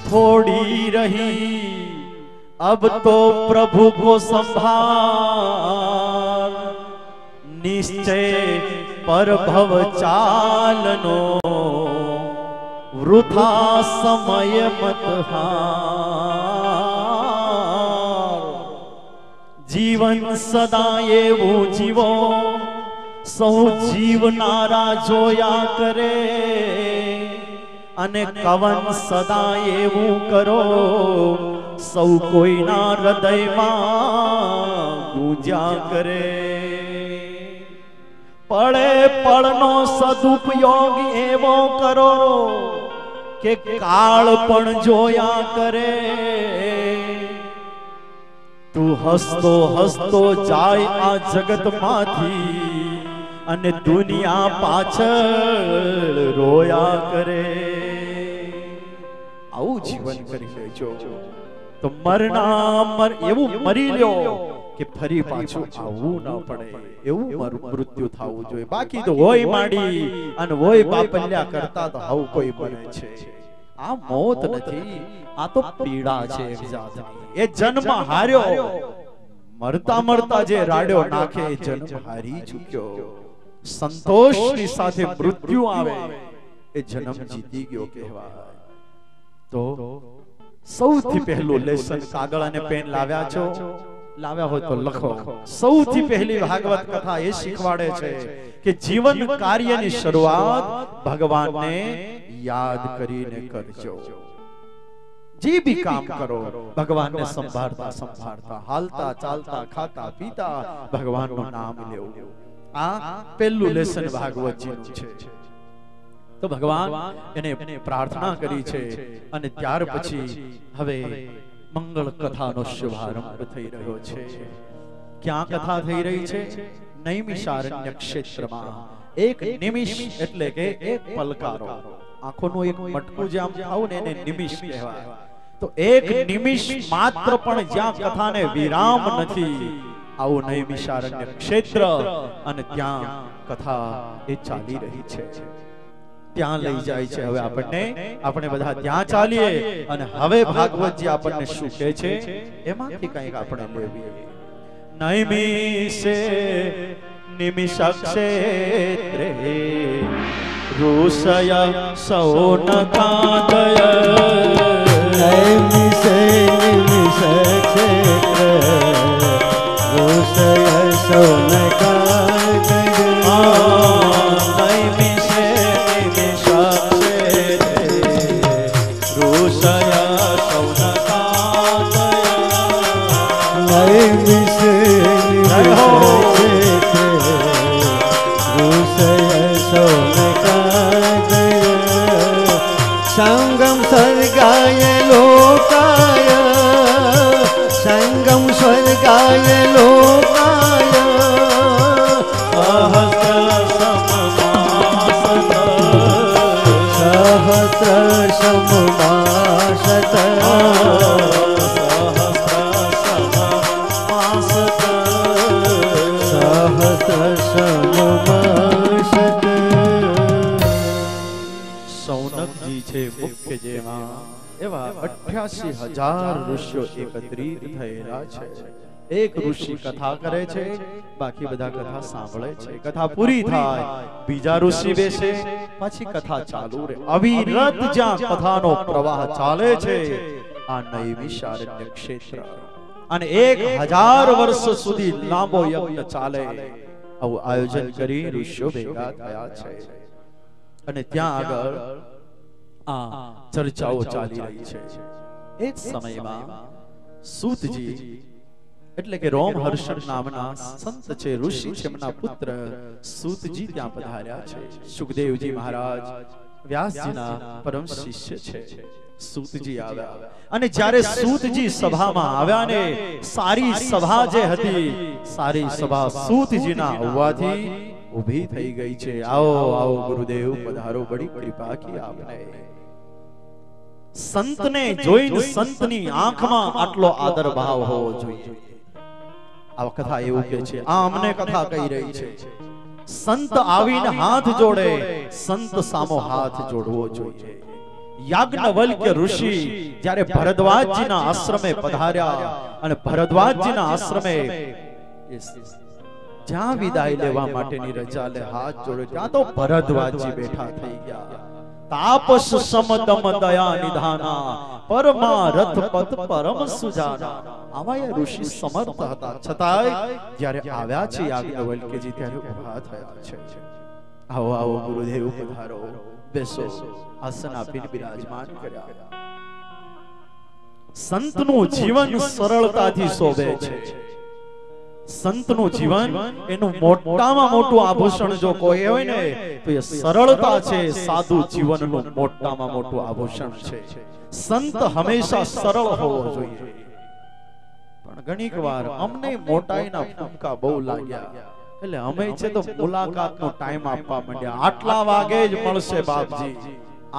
थोड़ी रही, अब तो प्रभु को संभाल, निश्चय पर भव चालनो, वृथा समय मत हार। जीवन सदा एवं जीवो, सौ जीवनारा जोया करे, अने कवन सदा एवं करो, सौ कोई ना हृदय में गूंजा करे। पड़े पड़नो सदुपयोग एवो करो, के काल पण जोया करे। तू हसतो हसतो जाय आ जगत माथी, अने दुनिया पाछळ रोया करे। आવું જીવન કરી લેજો તો મરના મર એવું મરી લ્યો કે ફરી પાછું આવવું ન પડે, એવું મૃત્યુ થવું જોઈએ। બાકી તો હોય માડી અને હોય બાપલ્યા કરતા તો હવ કોઈ બને છે। આ મોત નથી, આ તો પીડા છે એક જાતની। એ જન્મ હાર્યો, મરતા મરતા જે રાડ્યો નાખે એ જન્મ હારી ચૂક્યો। સંતોષની સાથે મૃત્યુ આવે એ જન્મ જીતી ગયો કહેવાય। તો સૌથી પહેલું લેસન કાગળ અને પેન લાવ્યા છો, લાવ્યા હોય તો લખો। સૌથી પહેલી ભાગવત કથા એ શીખવાડે છે કે જીવન કાર્યની શરૂઆત ભગવાનને યાદ કરીને કરજો। જે भी काम करो भगवान ने संभारता संभारता, हालता चालता खाता पीता भगवान નું નામ લેવું। आ પહેલું લેસન ભાગવત જીનું છે। તો ભગવાન એને પ્રાર્થના કરી છે અને ત્યાર પછી હવે મંગળ કથાનો શુભારંભ થઈ રહ્યો છે। ક્યાં કથા થઈ રહી છે? નૈમિષારણ્ય ક્ષેત્રમાં। એક નિમિષ એટલે કે એક પલકારો, આંખોનું એક મટકું જે આમ થાવ ને એને નિમિષ કહેવાય। તો એક નિમિષ માત્ર પણ જ્યાં કથાને વિરામ નથી, આવું નૈમિષારણ્ય ક્ષેત્ર અને ત્યાં કથા એ ચાલી રહી છે। ત્યાં લઈ જાય છે હવે આપણને, આપણે બધા ત્યાં ચાલીએ અને હવે ભાગવતજી આપણને શું કહે છે એમાંથી કંઈક આપણે લેવીએ। નૈમિષે નિમિષ ક્ષેત્રે ઋષય સૌનકાદય। નૈમિષે નિમિષ ક્ષેત્ર ઋષય સૌનકાદય। નૈમિષે નિમિષ ક્ષેત્રે ઋષય સૌનકાદય। નૈમિષે નિમિષ ક્ષેત્રે ઋષય સૌનકાદય। સંગમ સ્વર્ગાય લોકાય, સંગમ સ્વર્ગાય લોકાય। સહસ્ર સમમાસત, સહસ્ર સમમાસત। સૌનકજી છે મુખ્ય જેમાં એવા 88,000 ઋષિઓ એકત્રિત થયેલા છે। એક ઋષિ કથા કરે છે, બાકી બધા કથા સાંભળે છે। કથા પૂરી થાય બીજા ઋષિ બેસે, પછી કથા ચાલુ રહે। અવિરત જ્યાં કથાનો પ્રવાહ ચાલે છે આ નૈમિષારણ્ય ક્ષેત્ર, અને 1000 વર્ષ સુધી લાંબો યજ્ઞ ચાલે આવું આયોજન કરી ઋષિઓ ભેગા થયા છે। અને ત્યાં આગળ આ ચર્ચાઓ ચાલી રહી છે। એ જ સમયમાં સૂતજી એટલે કે રોમહર્ષણ નામના સંત છે, ઋષિ છે, એમના પુત્ર સૂતજી ત્યાં પધાર્યા છે। સુખદેવજી મહારાજ વ્યાસજીના પરમ શિષ્ય છે। સૂતજી આવ્યા અને જ્યારે સૂતજી સભામાં આવ્યા ને સારી સભા જે હતી, સારી સભા સૂતજીના આવવાથી ઊભી થઈ ગઈ છે। આવો આવો ગુરુદેવ પધારો, બડી કૃપા કી આપને। સંતને જોઈને સંતની આંખમાં આટલો આદર ભાવ હોવો જોઈએ। આ કથા એવું કે છે, આ અમને કથા કહી રહી છે। સંત આવીને હાથ જોડે, સંત સામો હાથ જોડવો જોઈએ। યાજ્ઞવલ્ક્ય ઋષિ જ્યારે ભરદ્વાજજીના આશ્રમે પધાર્યા અને ભરદ્વાજજીના આશ્રમે જ્યાં વિદાય લેવા માટેની રજા લે હાથ જોડે ત્યાં તો ભરદ્વાજજી બેઠા થઈ ગયા. તાપસ સમદમ દયા નિધાના પરમારથ પદ પરમ સુજાના. આવા એ ઋષિ સમર્થ હતા, છતાંય જ્યારે આવ્યા છે યાજ્ઞવલ્ક્યજી ત્યારે ઊભા થયા છે. આવો આવો ગુરુદેવ પધારો, બેસો. આસન આપીને બિરાજમાન કર્યા. સંતનું જીવન સરળતાથી શોભે છે. સંતનું જીવન એનું મોટામાં મોટું આભૂષણ જો કોઈ હોય ને તો એ સરળતા છે. સાધુ જીવનનું મોટામાં મોટું આભૂષણ છે. સંત હંમેશા સરળ હોવો જોઈએ. પણ ઘણીક વાર અમને મોટાઈના ફૂંકા બહુ લાગ્યા એટલે અમે છે તો મુલાકાતનો ટાઈમ આપવા માંડ્યા. આટલા વાગે જ મળશે બાપજી,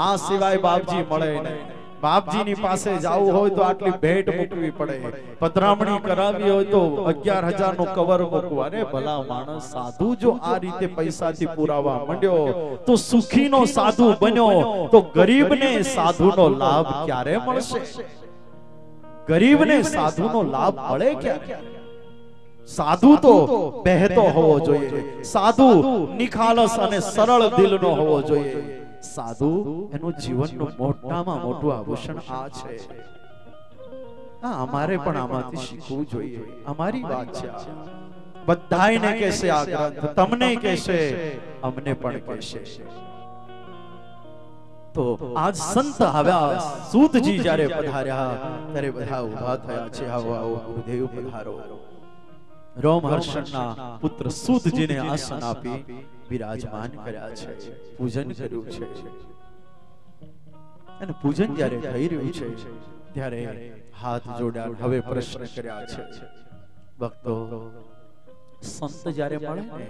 આ સિવાય બાપજી મળે નહીં. બાપજીની પાસે જવું હોય તો આટલી ભેટ મૂકવી પડે, પધરામણી કરાવી હોય તો 11,000 નું કવર મૂકવું. અરે ભલા માણસ, સાધુ જો આ રીતે પૈસાથી પુરાવા માંડ્યો તો સુખીનો સાધુ બન્યો તો ગરીબને સાધુનો લાભ ક્યારે મળશે? ગરીબને સાધુનો લાભ મળે ક્યારે? સાધુ તો બહેતો હોવો જોઈએ, સાધુ નિખાલસ અને સરળ દિલનો હોવો જોઈએ. સાધુ એનું જીવનનું મોટામાં મોટું આભૂષણ આ છે. અમારે પણ આમાંથી શીખવું જોઈએ. અમારી વાત છે. બધાયને કહેશે આ ગ્રંથ, તમને કહેશે, અમને પણ કહેશે. તો આજ સંત આવ્યા, સૂતજી જ્યારે પધાર્યા ત્યારે બધા ઊભા થયા છે. આવો આવો ગુરુદેવ પધારો. રોમહર્ષણના પુત્ર સૂતજીને આસન આપી બિરાજમાન કર્યા છે, પૂજન કર્યું છે. અને પૂજન જ્યારે થઈ રહ્યું છે ત્યારે હાથ જોડ્યા, હવે પ્રશ્ન કર્યા છે. ભક્તો, સંત જ્યારે મળે ને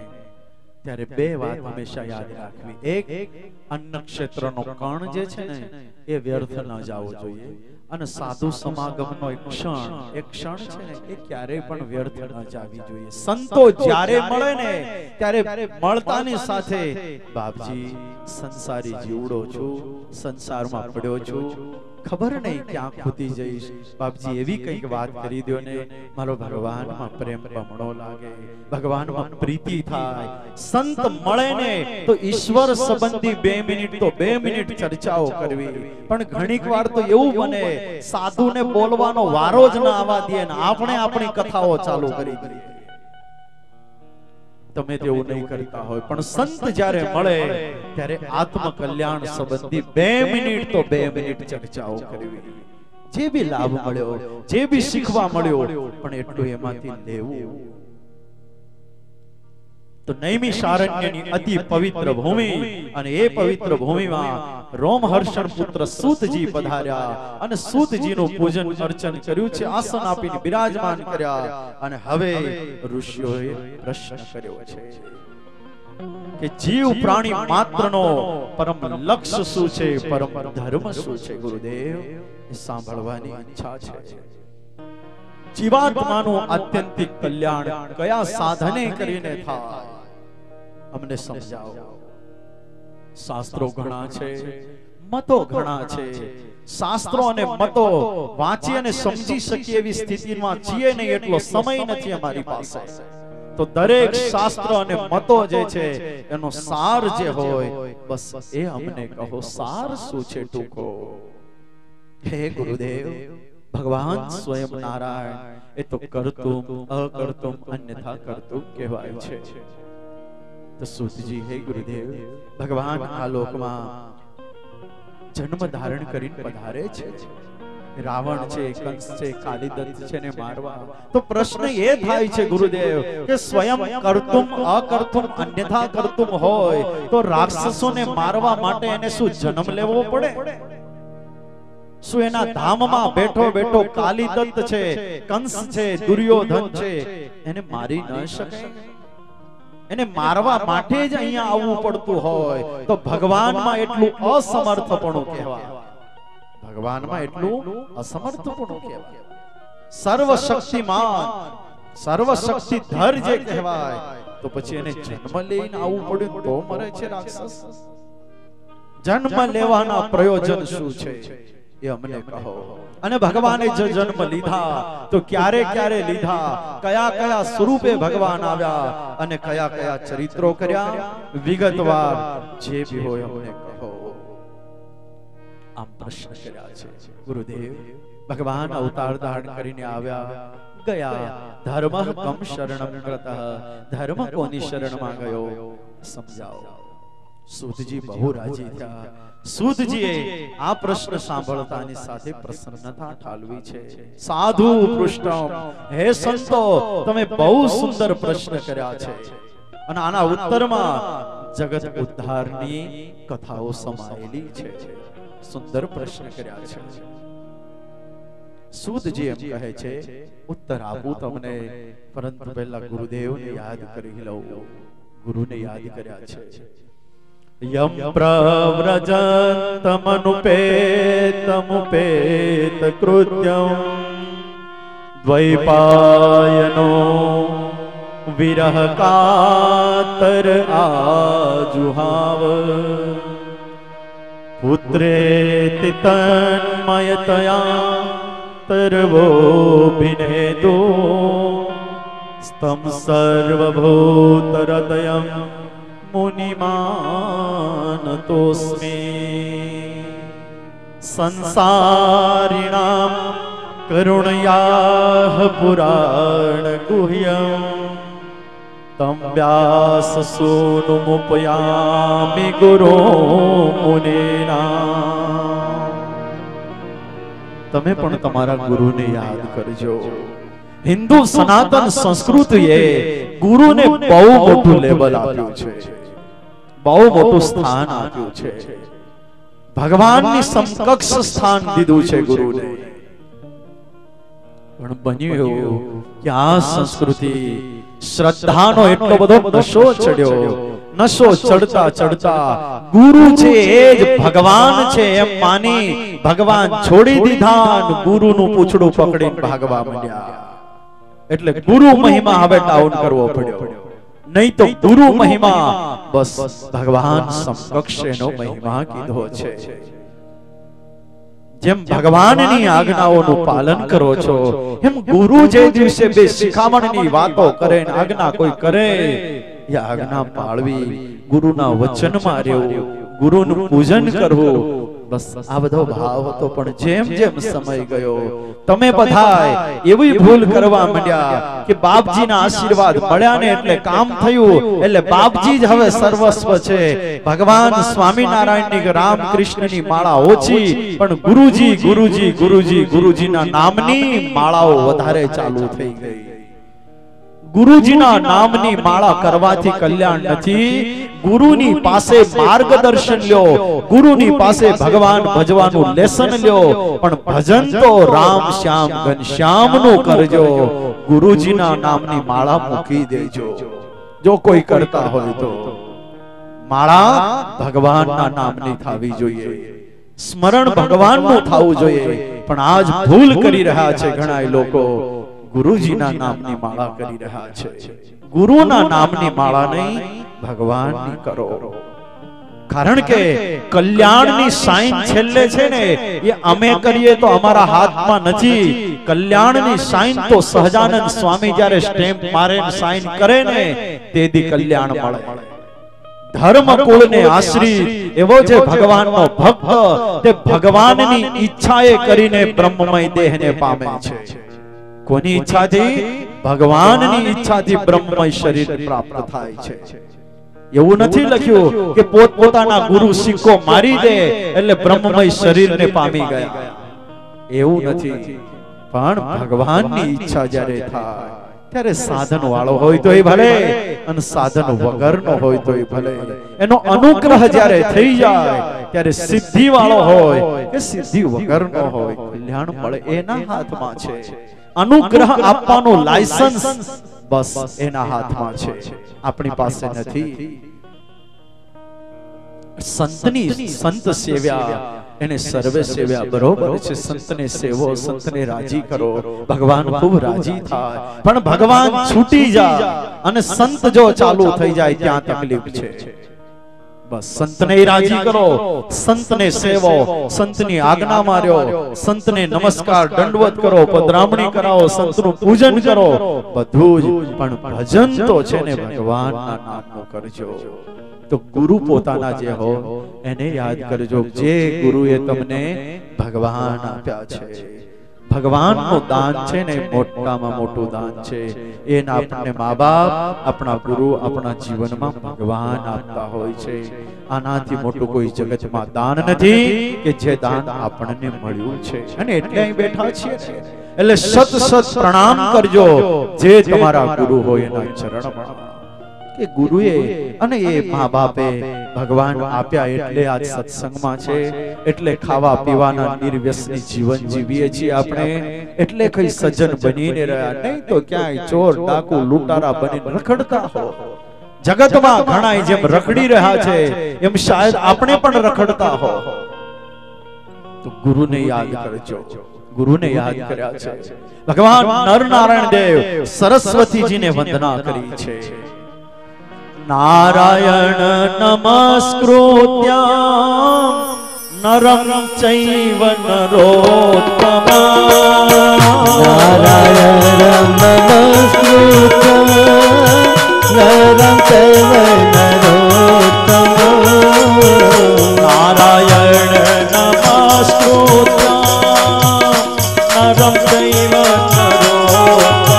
ત્યારે બે વાત હંમેશા યાદ રાખવી. એક, અન્ન ક્ષેત્રનો કણ જે છે ને એ વ્યર્થ ન જવો જોઈએ. અને સાધુ સમાગમનો એક ક્ષણ છે ને એ ક્યારેય પણ વ્યર્થ ન જવી જોઈએ. સંતો જ્યારે મળે ને ત્યારે મળતાની સાથે, બાપજી સંસારી જીવડો છું, સંસારમાં પડ્યો છું, ખબર નહીં ક્યાં ખૂટી જઈશ. બાપજી એવી કંઈક વાત કરી દો ને મારો ભગવાનમાં પ્રેમ બમણો લાગે, ભગવાનમાં પ્રીતિ થાય. સંત મળે ને તો ઈશ્વર સંબંધી 2 મિનિટ તો 2 મિનિટ ચર્ચાઓ કરવી. પણ ઘણીક વાર તો એવું બને સાધુને બોલવાનો વારો જ ના આવવા દે ને આપણે આપણી કથાઓ ચાલુ કરી દઈએ. તમે તેવું નહીં કરતા હોય, પણ સંત જ્યારે મળે ત્યારે આત્મ કલ્યાણ સંબંધી 2 મિનિટ તો 2 મિનિટ ચર્ચાઓ કરવી. જે બી લાભ મળ્યો, જે બી શીખવા મળ્યો, પણ એટલું એમાંથી લેવું. તો નૈમિષારણ્યની અતિ પવિત્ર ભૂમિ, અને એ પવિત્ર ભૂમિમાં રોમહર્ષણ પુત્ર સૂતજી પધાર્યા અને સૂતજીનું પૂજન અર્ચન કર્યું છે, આસન આપીને બિરાજમાન કર્યા. અને હવે ઋષિઓએ પ્રશ્ન કર્યો છે કે જીવ પ્રાણી માત્રનો પરમ લક્ષ્ય શું છે, પરમ ધર્મ શું છે? ગુરુદેવ, એ સાંભળવાની ઈચ્છા છે. જીવાત્માનું આત્યંતિક કલ્યાણ કયા સાધને કરીને થાય, અમને સમજાવો. શાસ્ત્રો ઘણા છે, મતો ઘણા છે. શાસ્ત્રો અને મતો વાંચી અને સમજી શકીએ એવી સ્થિતિમાં છીએ નહીં, એટલો સમય નથી અમારી પાસે. તો દરેક શાસ્ત્ર અને મતો જે છે એનો સાર જે હોય બસ એ અમને કહો. સાર શું છે ટૂંકો? હે ગુરુદેવ, ભગવાન સ્વયં નારાયણ એ તો કરતુમ અકર્તુમ અન્યથા કરતુમ કહેવાય છે. તો સૂતજી, હે ગુરુદેવ, ભગવાન આ લોકમાં જન્મ ધારણ કરીને પધારે છે. રાવણ છે, કંસ છે, કાલિદત્ત છે ને મારવા. તો પ્રશ્ન એ થાય છે ગુરુદેવ કે સ્વયં કરતુમ અકર્તુમ અન્યથા કરતુમ હોય તો રાક્ષસોને મારવા માટે એને શું જન્મ લેવો પડે? શું એના ધામમાં બેઠો બેઠો કાલિદત્ત છે, કંસ છે, દુર્યોધન છે, એને મારી ન શકે? એને મારવા માટે જ અહીંયા આવવું પડતું હોય તો ભગવાનમાં એટલું અસમર્થપણું કહેવાય. ભગવાનમાં એટલું અસમર્થપણું કહેવાય. સર્વશક્તિમાન, સર્વશક્તિધર જે કહેવાય, તો પછી એને જન્મ લઈને આવવું પડ્યું તો મરે છે રાક્ષસ? જન્મ લેવાના પ્રયોજન શું છે એ અમને કહો. અને ભગવાને જો જન્મ લીધા તો ક્યારે ક્યારે લીધા, કયા કયા સ્વરૂપે ભગવાન આવ્યા અને કયા કયા ચરિત્રો કર્યા, વિગતવાર જે બી હોય અમને કહો. આમ પ્રશ્ન કર્યા છે. ગુરુદેવ ભગવાન અવતાર ધારણ કરીને આવ્યા, ગયા. ધર્મ કમ શરણમ કૃતઃ, ધર્મ કોની શરણમાં ગયો સમજાવો. સૂતજી બહુ રાજી થયા. સૂતજીએ આ પ્રશ્ન સાંભળતાની સાથે પ્રસન્નતા ઠાલવી છે. સાધુ પૃષ્ઠમ, હે સંતો તમે બહુ સુંદર પ્રશ્ન કર્યા છે અને આના ઉત્તરમાં જગત ઉદ્ધારની કથાઓ સમાયેલી છે. સુંદર પ્રશ્ન કર્યા છે. સૂતજી એમ કહે છે ઉત્તર આપું તમને, પરંતુ પહેલા ગુરુદેવને યાદ કરી લઉં. ગુરુને યાદ કર્યા છે. યમ પ્રવ્રજन्तમનુપેતમુપેત કૃત્યમ દ્વૈપાયનો વિરહ કાતર આજુહાવ પુત્રેતિ તન્મયતયા તર્વોభిનેદો સ્તમ સર્વભૂતહૃદયં મુનિમાનતોસ્મિ સંસારિણાં કરુણયાઃ પુરાણ ગુહ્યં તમ વ્યાસ સૂનુમુપયામિ ગુરો મુનિના. તમે પણ તમારા ગુરુને યાદ કરજો. હિન્દુ સનાતન સંસ્કૃતિએ ગુરુને બહુ મોટું લેબલ આપ્યું છે, બહુ મોટું સ્થાન આપ્યું છે. ભગવાનની સમકક્ષ સ્થાન દીધું છે ગુરુને. પણ બન્યું એવું કે આ સંસ્કૃતિ શ્રદ્ધાનો એટલો બધો નશો ચડ્યો, નશો ચડતા ચડતા ગુરુ છે એ જ ભગવાન છે એમ માની ભગવાન છોડી દીધા, ગુરુનું પૂછડું પકડીને ભાગવા માંડ્યા. એટલે ગુરુ મહિમા હવે ડાઉન કરવો પડ્યો. નહીં તો ગુરુ મહિમા બસ ભગવાન સમકક્ષનો મહિમા કીધો છે. જેમ ભગવાનની આજ્ઞાઓનું પાલન કરો છો એમ ગુરુ જે દિવસે બે શિખામણની વાતો કરે ને આજ્ઞા કોઈ કરે એ આજ્ઞા પાળવી, ગુરુના વચનમાં રહેવું, ગુરુનું પૂજન કરવું. બસ આ બધો ભાવ હતો. પણ જેમ જેમ સમય ગયો તમે બધાય એવી ભૂલ કરવા માંડ્યા કે બાપજીના આશીર્વાદ મળ્યા ને એટલે કામ થયું, એટલે બાપજી જ હવે સર્વસ્વ છે. ભગવાન સ્વામિનારાયણની રામકૃષ્ણની માળા ઓછી, પણ ગુરુજી ગુરુજી ગુરુજી ગુરુજીના નામની માળાઓ વધારે ચાલુ થઈ ગઈ. ગુરુજીના નામની માળા કરવાથી કલ્યાણ નથી. ગુરુની પાસે માર્ગદર્શન લ્યો, ગુરુની પાસે ભગવાન ભજવાનું લેસન લ્યો, પણ ભજન તો રામ શ્યામ ઘનશ્યામ નું કરજો. ગુરુજીના નામની માળા મૂકી દેજો જો કોઈ કરતા હોય તો. માળા ભગવાનના નામની થવી જોઈએ, સ્મરણ ભગવાનનું થવું જોઈએ. પણ આજ ભૂલ કરી રહ્યા છે ઘણા લોકો, ગુરુજીના નામની માળા કરી રહ્યા છે. ગુરુના નામની માળા નહીં, ભગવાનની કરો. કારણ કે કલ્યાણની સાઈન છેલ્લે છે ને એ અમે કરીએ તો અમારા હાથમાં નથી. કલ્યાણની સાઈન તો સહજાનંદ સ્વામી જ્યારે સ્ટેમ્પ મારે સાઈન કરે ને તેથી કલ્યાણ મળે. ધર્મ કુળને આશ્રિત એવો જે ભગવાનનો ભક્ત તે ભગવાનની ઈચ્છાએ કરીને બ્રહ્મમય દેહને પામે છે. કોની ઈચ્છાથી? ભગવાનની ઈચ્છાથી બ્રહ્મમય શરીર પ્રાપ્ત થાય છે. એવું નથી લખ્યું કે પોતપોતાના ગુરુ સિક્કો મારી દે એટલે બ્રહ્મમય શરીરને પામી ગયા. એવું નથી. પણ ભગવાનની ઈચ્છા જ્યારે થાય ત્યારે સાધન વાળો હોય તો એ ભલે અને સાધન વગરનો હોય તો એ ભલે. એનો અનુગ્રહ જ્યારે થઈ જાય ત્યારે સિદ્ધિ વાળો હોય કે સિદ્ધિ વગરનો હોય, કલ્યાણ મળે એના હાથમાં છે. અનુગ્રહ આપવાનું લાયસન્સ બસ એના હાથમાં છે, આપણી પાસે નથી. સંતની સંત સેવ્યા એને સર્વે સેવ્યા બરોબર છે. સંતને સેવો, સંતને રાજી કરો, ભગવાન ખૂબ રાજી થાય. પણ ભગવાન છૂટી જાય અને સંત જો ચાલુ થઈ જાય ત્યાં તકલીફ છે. બસ સંતને રાજી કરો, સંતને સેવો, સંતની આજ્ઞા માર્યો, સંતને નમસ્કાર દંડવત કરો, પધરામણી કરાવો, સંતનું પૂજન કરો, બધું જ. પણ ભજન તો છે ને ભગવાનના નામનું કરજો. તો ગુરુ પોતાના જે હો એને યાદ કરજો. જે ગુરુએ તમને ભગવાન આપ્યા છે, ભગવાનનું દાન છે ને મોટામાં મોટું દાન છે. એના આપણને મા બાપ, આપણા ગુરુ આપણા જીવનમાં ભગવાન આપતા હોય છે. આનાથી મોટું કોઈ જગતમાં દાન નથી કે જે દાન આપણને મળ્યું છે. અને એટલે અહીં બેઠા છીએ એટલે સત સત પ્રણામ કરજો જે તમારા ગુરુ હોય એના ચરણમાં. કે ગુરુએ અને એ મા બાપે ભગવાન આપ્યા એટલે આજ સત્સંગમાં છે, એટલે ખાવા પીવાના નિર્વ્યસની જીવન જીવીએ છીએ આપણે, એટલે કઈ સજ્જન બનીને રહ્યા, નહીં તો ક્યાંય ચોર ડાકુ લૂંટારા બનીને રખડતા હો. જગતમાં ઘણા જેમ રખડી રહ્યા છે એમ શાયદ આપણે પણ રખડતા હો. તો ગુરુને યાદ કરજો. ગુરુને યાદ કર્યા છે. ભગવાન નરનારાયણ દેવ સરસ્વતીજીને વંદના કરી છે. નારાયણ નમસ્કૃત્યં નરં ચૈવ નરોત્તમં. નારાયણ નમસ્કૃત્યં નરં ચૈવ નરોત્તમં. નારાયણ નમસ્કૃત્યં નરં ચૈવ નરોત્તમં.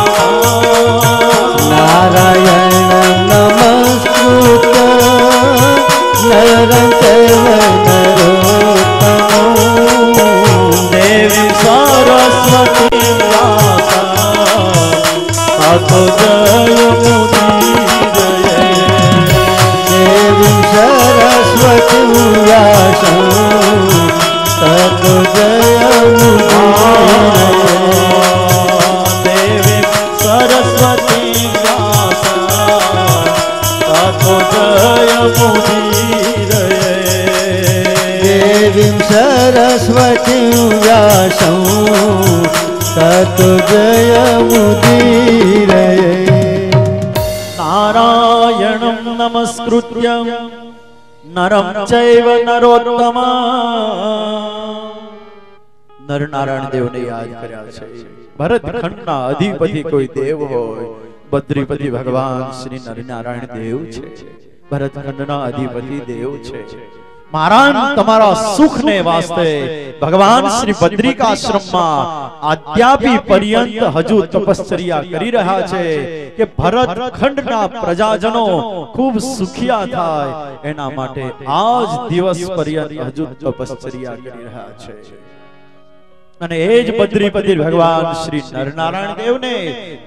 નારાયણ નરં ચૈવ નરોત્તમં. દેવી સરસ્વતી વ્યાસા તતો જય મુદીરયે. દેવી સરસ્વતી વ્યાસા તતો જય મુદીરયે. દેવી સરસ્વતી વ્યાસા તતો જય મુદીરયે. દેવીં સરસ્વતીં વ્યાસં તતો જય મુદીરયે. નારાયણં નમસ્કૃત્યં નરં ચૈવ નરોત્તમં. નરનારાયણ દેવને યાદ કર્યા છે. ભરતખંડના અધિપતિ કોઈ દેવ હોય, બદ્રીપતિ ભગવાન શ્રી નરનારાયણ દેવ છે. ભરતખંડના અધિપતિ દેવ છે. મારા તમારા સુખને વાસ્તે ભગવાન શ્રી બદ્રિકાશ્રમમાં આદ્યાપી પર્યંત હજુ તપશ્ચર્યા કરી રહ્યા છે કે ભરતખંડના પ્રજાજનો ખૂબ સુખિયા થાય એના માટે આજ દિવસ પર્યંત હજુ તપશ્ચર્યા કરી રહ્યા છે. અને એ જ બદ્રીપતિ ભગવાન શ્રી નરનારાયણ દેવને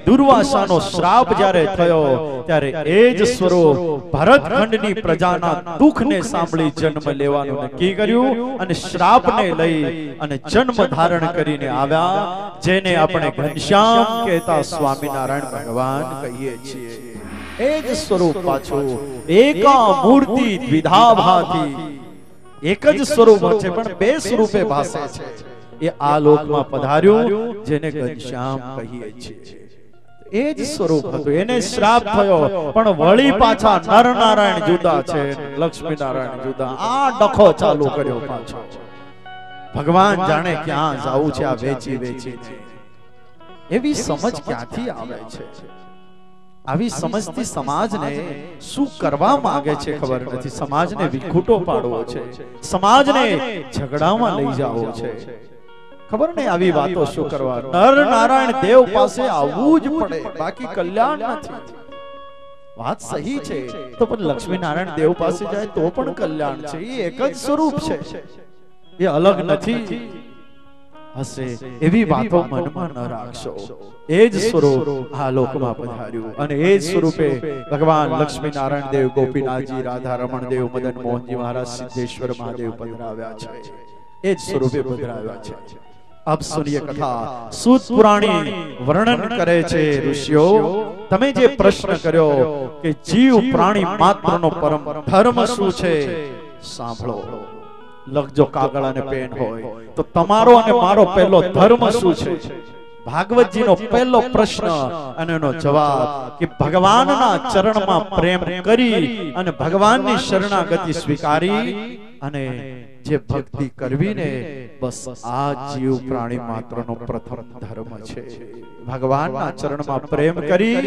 દુર્વાસાનો શ્રાપ જ્યારે થયો ત્યારે એ જ સ્વરૂપ ભરતખંડની પ્રજાના દુઃખને સાંભળી જન્મ લેવાનું નક્કી કર્યું અને શ્રાપને લઈ અને જન્મ ધારણ કરીને આવ્યા, જેને આપણે ઘનશ્યામ કહેતા સ્વામિનારાયણ ભગવાન કહીએ છીએ. એ જ સ્વરૂપ પાછું એકા મૂર્તિ દ્વિધા ભાતિ. એક જ સ્વરૂપ છે પણ બે સ્વરૂપે ભાસે છે. એ આ લોકમાં પધાર્યું જેને ઘનશ્યામ કહીએ છીએ. એ જ સ્વરૂપ હતું. એને શ્રાપ થયો પણ વળી પાછા નરનારાયણ જુદા છે, લક્ષ્મી નારાયણ જુદા. આ ડખો ચાલુ કર્યો પાછો. ભગવાન જાણે ક્યાં જાવું છે આ વેચી વેચી. એવી સમજ ક્યાંથી આવે છે? આવી સમજથી સમાજને શું કરવા માંગે છે ખબર નથી. સમાજને વિખૂટો પાડવો છે, સમાજને ઝઘડામાં લઈ જવો છે. ખબર નહીં આવી વાતો શું કરવા. નરનારાયણ દેવ પાસે આવવું જ પડે, બાકી કલ્યાણ નથી. વાત સહી છે તો પણ લક્ષ્મી નારાયણ દેવ પાસે જાય તો પણ કલ્યાણ છે. એ એક જ સ્વરૂપ છે, એ અલગ નથી. હશે એવી વાતો મનમાં ન રાખશો. એ જ સ્વરૂપ આ લોકમાં પધાર્યું અને એ જ સ્વરૂપે ભગવાન લક્ષ્મી નારાયણ દેવ, ગોપીનાથજી, રાધા રમણ દેવ, મદન મોહનજી મહારાજ, સિદ્ધેશ્વર મહાદેવ પધરાવ્યા છે. એ જ સ્વરૂપે પધરાવ્યા છે. अब सुनिए कथा. सूत पुराणी वर्णन करे छे ऋषियो, તમે જે પ્રશ્ન કર્યો કે જીવ પ્રાણી માત્રનો પરમ ધર્મ શું છે, સાંભળો. લખજો કાગળ અને પેન હોય તો તમારો અને મારો પહેલો ધર્મ શું છે? ભાગવતજીનો પહેલો પ્રશ્ન અને એનો જવાબ કે ભગવાનના ચરણમાં પ્રેમ કરી અને ભગવાનની શરણાગતિ સ્વીકારી અને જે ભક્તિ કરવી ને બસ આ જીવ પ્રાણી માત્રનો પ્રથમ ધર્મ છે. ભગવાનના ચરણમાં પ્રેમ કરી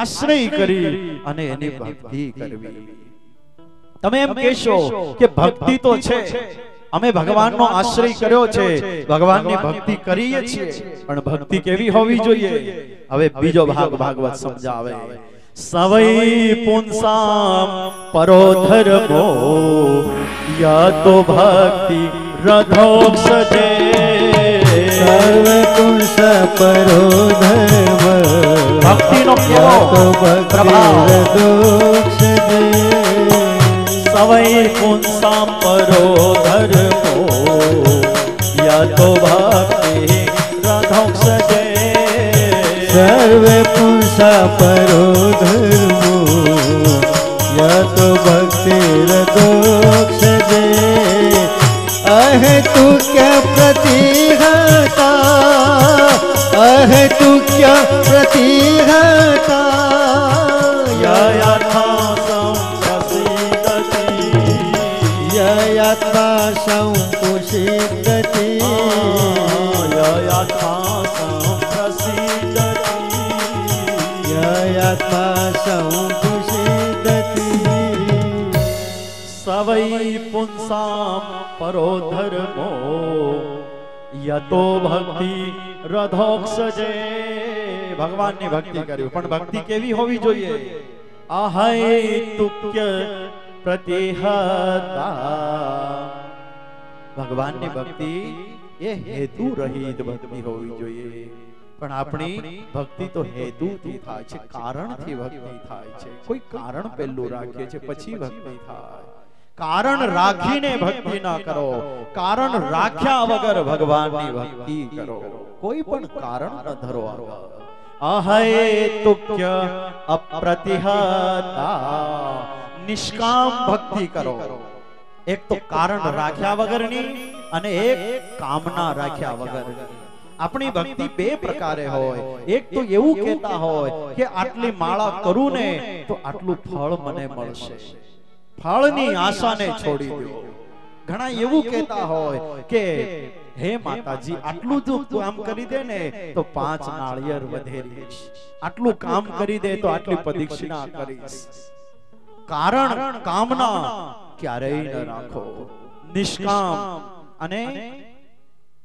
આશ્રય કરી અને એની ભક્તિ કરવી. તમે એમ કહેશો કે ભક્તિ તો છે, અમે ભગવાનનો આશ્રય કર્યો છે, ભગવાનની ભક્તિ કરીએ છીએ, પણ ભક્તિ કેવી હોવી જોઈએ? હવે બીજો ભાગ ભાગવત સમજાવે. સવૈ પુંસામ પરો ધર્મો યા તો ભક્તિ રથોક્ષજે. સર્વ પુંસ પરો ધર્મ ભક્તિનો પ્રભાવ. સવૈ પુંસામ પરો ધર્મો યા તો ભક્તિ રથોક્ષજે. સર્વ પુંસ પરો ધર્મો યા તો ભક્તિ રથોક્ષજે. અહેતુ ક્યા પ્રતિહતા, અહેતુ ક્યા પ્રતિહતા. યયાથા સંપ્રસિદ્ધતિ, યયાત્મા સંપુષિદ્ધતિ. યયાથા સંપ્રસિદ્ધતિ, યયાત્મા સંપુષિદ્ધતિ. સવૈ પુંસામ પરો ધર્મો યતો ભક્તિ રથોક્ષજે. ભગવાનની ભક્તિ કરવી, પણ ભક્તિ કેવી હોવી જોઈએ? અહૈતુક્ય પ્રતિહતા. ભગવાનની ભક્તિ એ હેતુ રહિત ભક્તિ હોવી જોઈએ. પણ આપણી ભક્તિ તો હેતુથી થાય છે, કારણથી ભક્તિ થાય છે. કોઈ કારણ પહેલું રાખીએ છે પછી ભક્તિ થાય. કારણ રાખીને ભક્તિ ના કરો, કારણ રાખ્યા વગર ભગવાનની ભક્તિ કરો. કોઈ પણ કારણ ન ધરો. અહેતુક્ય અપ્રતિહતા નિષ્કામ ભક્તિ કરો. એક તો કારણ રાખ્યા વગરની અને એક કામના રાખ્યા વગરની. આપણી ભક્તિ બે પ્રકારે હોય. એક તો એવું કહેતા હોય કે આટલી માળા કરું ને તો આટલું ફળ મને મળશે, ફળની આશાને છોડી દો. ઘણા એવું કહેતા હોય કે હે માતાજી આટલું જો કામ કરી દે ને તો 5 નાળિયેર વધેરીશ, આટલું કામ કરી દે તો આટલી પ્રદક્ષિણા કરીશ. કારણ કામના ક્યારેય ન રાખો. નિષ્કામ અને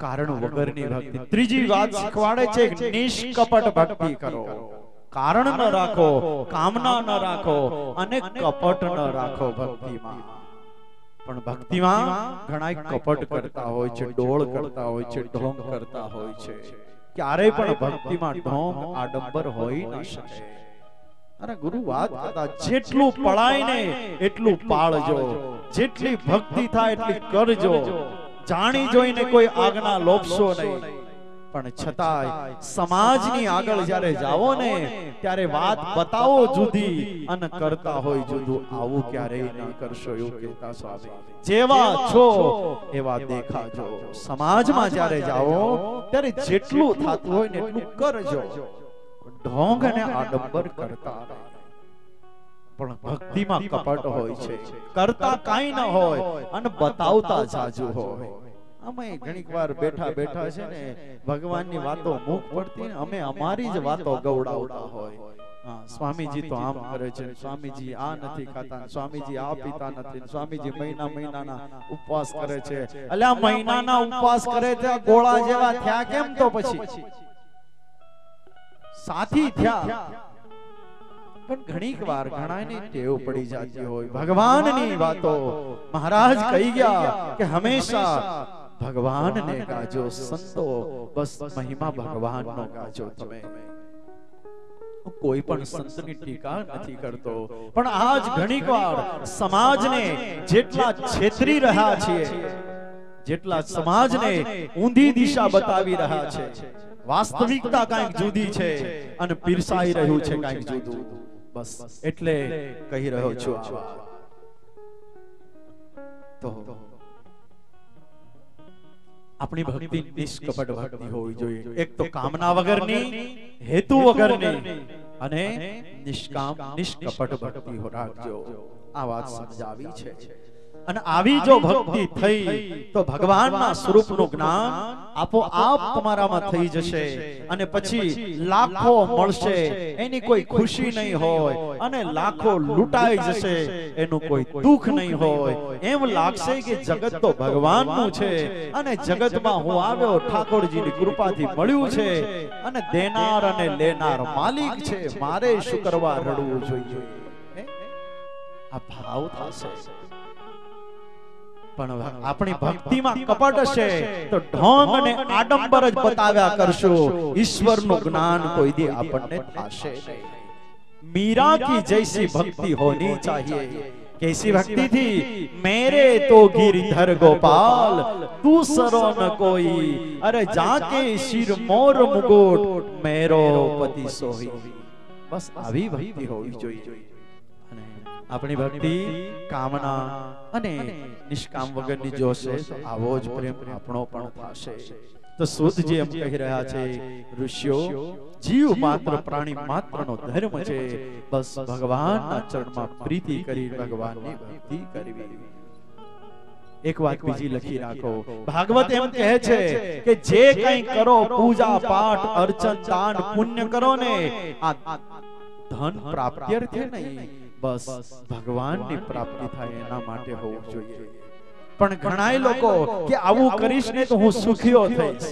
કારણ વગરની ભક્તિ. ત્રીજી વાત શીખવાડે છે કે નિષ્કપટ ભક્તિ કરો. કારણ ન રાખો, કામના ન રાખો અને કપટ ન રાખો ભક્તિમાં. પણ ભક્તિમાં ઘણા કપટ કરતા હોય છે, ડોળ કરતા હોય છે, ઢોંગ કરતા હોય છે. ક્યારેય પણ ભક્તિમાં ઢોંગ આડંબર હોઈ ન શકે. અરે ગુરુ વાત કરતા જેટલું પળાય ને એટલું પાળજો, જેટલી ભક્તિ થાય એટલી કરજો. જાણી જોઈને કોઈ આજ્ઞા લોપશો નહીં. પણ છતાંય સમાજની આગળ જ્યારે જાઓ ને ત્યારે વાત બતાવો જુદી અને કરતા હોય જુદું. આવું ક્યારેય ન કરશો એવું કહેતા સ્વામી. જેવા છો એવા દેખાજો. સમાજમાં જ્યારે જાઓ ત્યારે જેટલું થતું હોય ને એટલું કરજો. ઢોંગ અને આડંબર કરતા. પણ ભક્તિમાં કપટ હોય છે, કરતા કાઈ ન હોય અને બતાવતા જાજુ હોય. અમે ઘણીક વાર બેઠા બેઠા છે ને ભગવાનની વાતો મુખ પડતી ને અમે અમારી જ વાતો ગવડાવતા હોય. સ્વામીજી તો આમ કરે છે, સ્વામીજી આ નથી ખાતા, સ્વામીજી આ પીતા નથી, સ્વામીજી મહિનાના ઉપવાસ કરે છે. અલ્યા મહિનાના ઉપવાસ કરે છે ગોળા જેવા થયા કેમ? તો પછી સાથી થયા. પણ ઘણીક વાર ઘણાની ટેવ પડી જતી હોય ભગવાનની વાતો. મહારાજ કહી ગયા કે હંમેશા ભગવાનને ગાજો. સંતો બસ મહિમા ભગવાનનો ગાજો. તમે કોઈ પણ સંતની ટીકા નથી કરતો, પણ આજ ઘણીક વાર સમાજને જેટલા છેતરી રહ્યા છીએ, જેટલા સમાજને ઊંધી દિશા બતાવી રહ્યા છે, વાસ્તવિકતા કંઈક જુદી છે અને પીરસાઈ રહ્યું છે કંઈક જુદું. બસ એટલે કહી રહ્યો છું તો આપણી ભક્તિ નિષ્કપટ ભક્તિ હોવી જોઈએ. એક તો કામના વગરની, હેતુ વગરની અને નિષ્કપટ ભક્તિ રાખજો. આ વાત સમજાવી છે. અને આવી જો ભક્તિ થઈ તો ભગવાનના સ્વરૂપનું જ્ઞાન આપોઆપ તમારામાં થઈ જશે. અને પછી લાખો મળશે, એની કોઈ ખુશી નહીં હોય, અને લાખો લૂંટાઈ જશે, એનું કોઈ દુઃખ નહીં હોય. એમ લાગશે કે જગત તો ભગવાનનું છે અને જગતમાં હું આવ્યો ઠાકોરજીની કૃપાથી મળ્યું છે, અને દેનાર અને લેનાર માલિક છે, મારે શું કરવા રડવું જોઈએ. આ ભાવ થશે. પણ આપણી ભક્તિમાં કપટ હશે તો ઢોંગ અને આડંબર જ બતાવ્યા કરશો. ઈશ્વરનું જ્ઞાન કોઈ દી આપણને થશે નહીં. मीरा की जैसी भक्ति होनी चाहिए. कैसी भक्ति थी? मेरे तो गिरधर गोपाल दूसरो न कोई, अरे जाके शिर मोर मुकुट मेरो पति सोई. बस આવી ભક્તિ હોવી જોઈએ. અને આપણી ભક્તિ કામના અને નિષ્કામ વગરની જોશે તો આવો જ પ્રેમ આપણો પણ થશે. તો સુધજી એમ કહી રહ્યા છે, ઋષિઓ, જીવ માત્ર પ્રાણી માત્રનો ધર્મ છે બસ ભગવાનના ચરણમાં પ્રીતિ કરી ભગવાનની ભક્તિ કરવી. એક વાત બીજી લખી રાખો. ભાગવત એમ કહે છે કે જે કંઈ કરો, પૂજા પાઠ અર્ચન દાન પુણ્ય કરો ને, આ ધન પ્રાપ્ત્યર્થે નહીં, બસ ભગવાનની પ્રાપ્તિ થાય એના માટે હોવું જોઈએ. પણ ઘણા લોકો કે આવું કરીશ ને તો હું સુખીઓ થઈશ,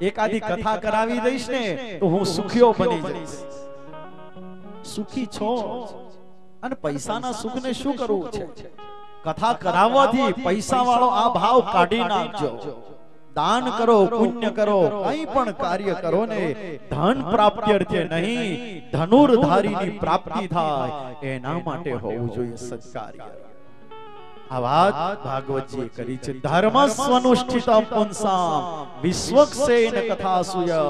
એકાદી કથા કરાવી દઈશ ને તો હું સુખીઓ બની જઈશ. સુખી છો અને પૈસાના સુખને શું કરવું છે? કથા કરાવવાથી પૈસા વાળો આ ભાવ કાઢી નાખજો. દાન કરો, પુણ્ય કરો, કંઈ પણ કાર્ય કરો ને, ધન પ્રાપ્ત્યર્થે નહીં, ધનુર્ધારીની પ્રાપ્તિ થાય એના માટે હોવું જોઈએ સત્કાર્ય. આ વાત ભાગવતજીએ કરી છે. ધર્મસ્વનુષ્ઠિતમ પુંસામ વિશ્વક્સેન કથાસુય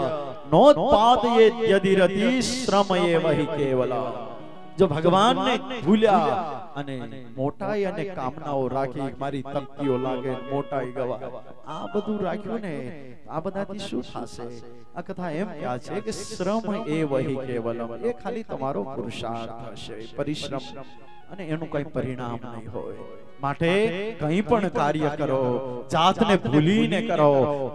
નોત્પાદયેત યદિરતિ શ્રમયે વહિ કેવલા. જો ભગવાનને ભૂલ્યા અને મોટાઈ અને કામનાઓ રાખી, મારી તકતીઓ લાગે, મોટાઈ ગવા, આ બધું રાખ્યું ને, આ બધાથી શું થશે? આ કથા એમ કહે છે કે શ્રમ એ વહિ કેવલમ, એ ખાલી તમારો પુરુષાર્થ હશે, પરિશ્રમ, અને એનું કઈ પરિણામ નહીં હોય. માટે કંઈ પણ કાર્ય કરો, જાતને ભૂલીને કરો.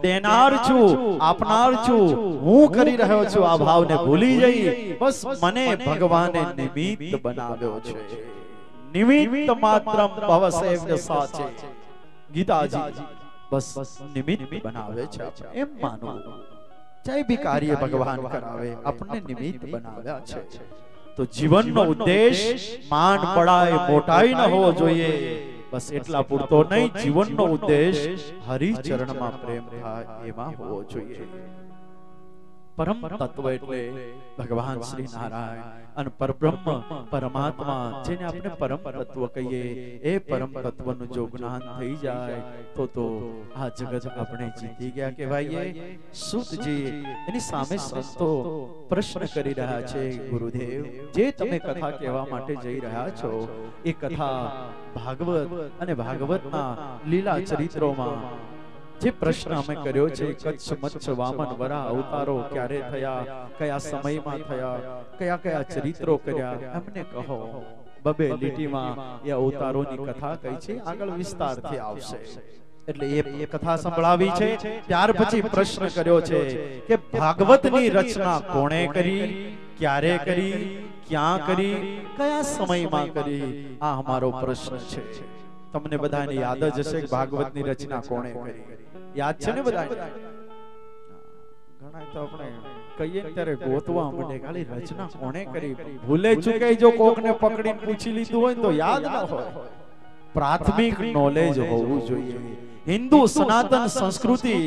દેનાર છું, આપનાર છું, હું કરી રહ્યો છું, આ ભાવને ભૂલી જઈ બસ મને ભગવાને નિમિત્ત બનાવ્યો છે. નિમિત્ત માત્રમ ભવસેવ્ય સાચે. ગીતાજી બસ નિમિત્ત બનાવે છે, એમ માનવું. જે બી કાર્ય ભગવાન કરાવે આપણને નિમિત્ત બનાવ્યા છે. તો જીવનનો ઉદ્દેશ માન પડાય, મોટાઈ ન હોવો જોઈએ, બસ એટલા પૂરતો નહીં. જીવનનો ઉદ્દેશ હરિચરણમાં પ્રેમ થાય એમાં હોવો જોઈએ. પરમ તત્વ એટલે ભગવાન શ્રી નારાયણ અને પરબ્રહ્મ પરમાત્મા, જેને આપણે પરમ તત્વ કહીએ, એ પરમ તત્વનું જો જ્ઞાન થઈ જાય તો આ જગત આપણે જીતી ગયા કહેવાય. સુતજી એની સામે સંતો પ્રશ્ન કરી રહ્યા છે, ગુરુદેવ, જે તમે કથા કહેવા માટે જઈ રહ્યા છો, એ કથા ભાગવત અને ભાગવતના લીલા ચરિત્રોમાં જે પ્રશ્ન અમે કર્યો છે, કચ્છ મચ્છ વામન વરા અવતારો ક્યારે થયા, કયા સમયમાં થયા, કયા કયા ચરિત્રો કર્યા, અમને કહો. બબે લીટીમાં એ અવતારોની કથા કઈ છે, આગળ વિસ્તારથી આવશે. એટલે એ કથા સંભળાવી છે. ત્યાર પછી પ્રશ્ન કર્યો છે કે ભાગવતની રચના કોણે કરી, ક્યારે કરી, ક્યાં કરી, કયા સમયમાં કરી, આ અમારો પ્રશ્ન છે. તમને બધાને યાદ જ હશે કે ભાગવતની રચના કોણે કરી? યાદ છે ને બધા? ઘણા તો આપણે કહીએ ત્યારે ગોતવા માંડે, ખાલી રચના કોણે કરી, ભૂલે ચૂકે જો કોકને પકડીને પૂછી લીધું હોય તો યાદ ન હોય. પ્રાથમિક નોલેજ હોવું જોઈએ. હિન્દુ સનાતન સંસ્કૃતિ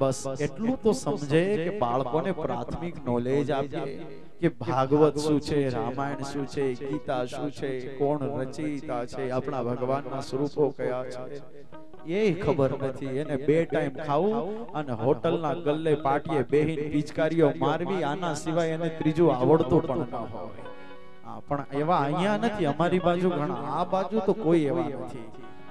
બસ એટલું તો સમજે કે બાળકોને પ્રાથમિક નોલેજ આપીએ કે ભાગવત શું છે, રામાયણ શું છે, ગીતા શું છે, કોણ રચયિતા છે, આપણા ભગવાનના સ્વરૂપો કયા છે, એ ખબર નથી. એને 2 ટાઈમ ખાવું અને હોટલના ગલ્લે પાટીએ બેહીન પિચકારીઓ મારવી, આના સિવાય એને ત્રીજું આવડતું પણ ન હોય. પણ એવા અહીંયા નથી, અમારી બાજુ ઘણા, આ બાજુ તો કોઈ એવા નથી.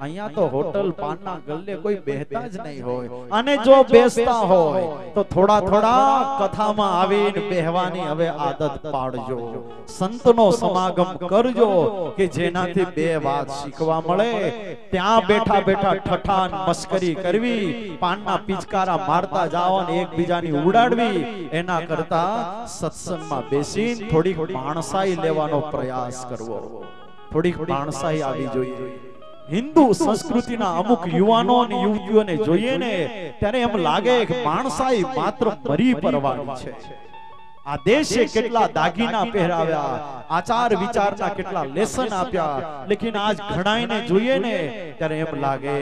અહીંયા તો હોટલ પાનના ગલ્લે કોઈ બેહતા જ નહીં હોય, અને જો બેસતા હોય તો થોડા થોડા કથામાં આવીને બેહવાની હવે આદત પાડજો, સંતનો સમાગમ કરજો કે જેનાથી બે વાત શીખવા મળે. ત્યાં બેઠા બેઠા ઠઠાન મસ્કરી કરવી, પાનના પિચકારા મારતા જાઓ અને એકબીજાની ઉડાડવી, એના કરતા સત્સંગમાં બેસીને થોડીક માણસાઈ લેવાનો પ્રયાસ કરવો, થોડીક માણસાઈ આવી જોઈએ. હિન્દુ સંસ્કૃતિના અમુક યુવાનો અને યુવતીઓને જોઈએ ને ત્યારે એમ લાગે કે માણસાઈ માત્ર મરી પરવાની છે. આ દેશે કેટલા દાગીના પહેરાવ્યા, આચાર વિચારના કેટલા લેસન આપ્યા, લેકિન આજ ઘણાઈને જોઈએ ને ત્યારે એમ લાગે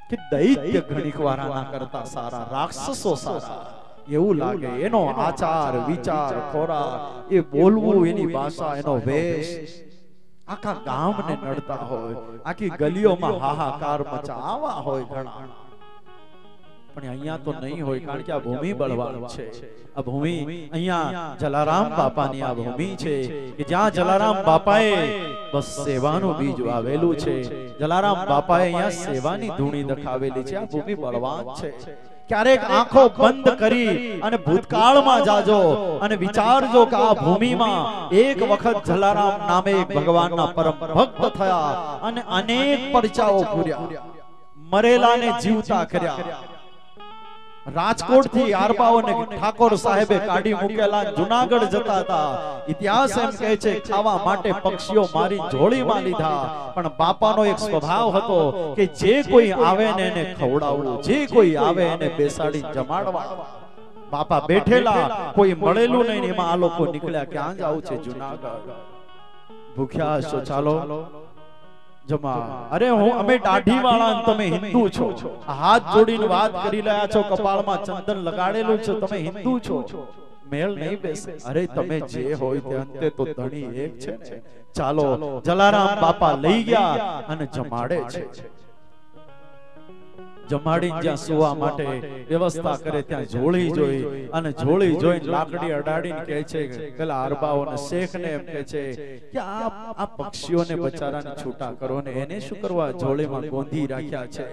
કે દૈત્ય ઘણીક વારાના કરતા સારા, રાક્ષસો સારા એવું લાગે. એનો આચાર વિચાર ખોરાક, એ બોલવું, એની ભાષા, એનો વેશ આખા ગામને નડતા હોય, આખી ગલીઓમાં હાહાકાર મચાવવા હોય ઘણા. પણ અહીંયા તો નહીં હોય, કારણ કે આ ભૂમિ બળવાન છે. આ ભૂમિ અહીંયા જલારામ બાપાની આ ભૂમિ છે કે જ્યાં જલારામ બાપાએ બસ સેવાનું બીજ વાવેલું છે. જલારામ બાપાએ અહીંયા સેવાની ધૂણી દખાવેલી છે. આ ભૂમિ બળવાન છે. ક્યારેક આંખો બંધ કરી અને ભૂતકાળમાં જાજો અને વિચારજો કે આ ભૂમિમાં એક વખત જલારામ નામે એક ભગવાનના પરમ ભક્ત થયા અને અનેક પરચાઓ પૂર્યા, મરેલાને જીવતા કર્યા. રાજકોટ થી આરબાઓને ઠાકોર સાહેબે કાઢી મૂકેલા, જુનાગઢ જતા હતા. ઇતિહાસ એમ કહે છે ખાવા માટે પક્ષીઓ મારી જોડીમાં લીધા, પણ બાપાનો એક સ્વભાવ હતો કે જે કોઈ આવે ને એને ખવડાવવું, જે કોઈ આવે એને બેસાડી જમાડવા. બાપા બેઠેલા, કોઈ મળેલું નહીં, એમાં આ લોકો નીકળ્યા, ક્યાં જાવું છે? જુનાગઢ. ભૂખ્યા છો, ચાલો જમા. અરે અમે દાઢી વાળા, તમે હિન્દુ છો, હાથ જોડીને વાત કરી રહ્યા છો, કપાળમાં ચંદન લગાડેલું છે, તમે હિન્દુ છો, મેળ નહીં બેસે. અરે તમે જે હોય તે અંતે તો ધણી એક છે ને. ચાલો, જલારામ બાપા લઈ ગયા અને જમાડે છે. જમાડીને જ્યાં સુવા માટે વ્યવસ્થા કરે ત્યાં જોડી જોઈ, અને જોડી જોઈને લાકડી અડાડીને કહે છે, પેલા અરબાઓને શેખને એમ કહે છે કે આ પક્ષીઓને બચારાને છૂટા કરો ને એને શું કરવા જોડીમાં ગોંધી રાખ્યા છે.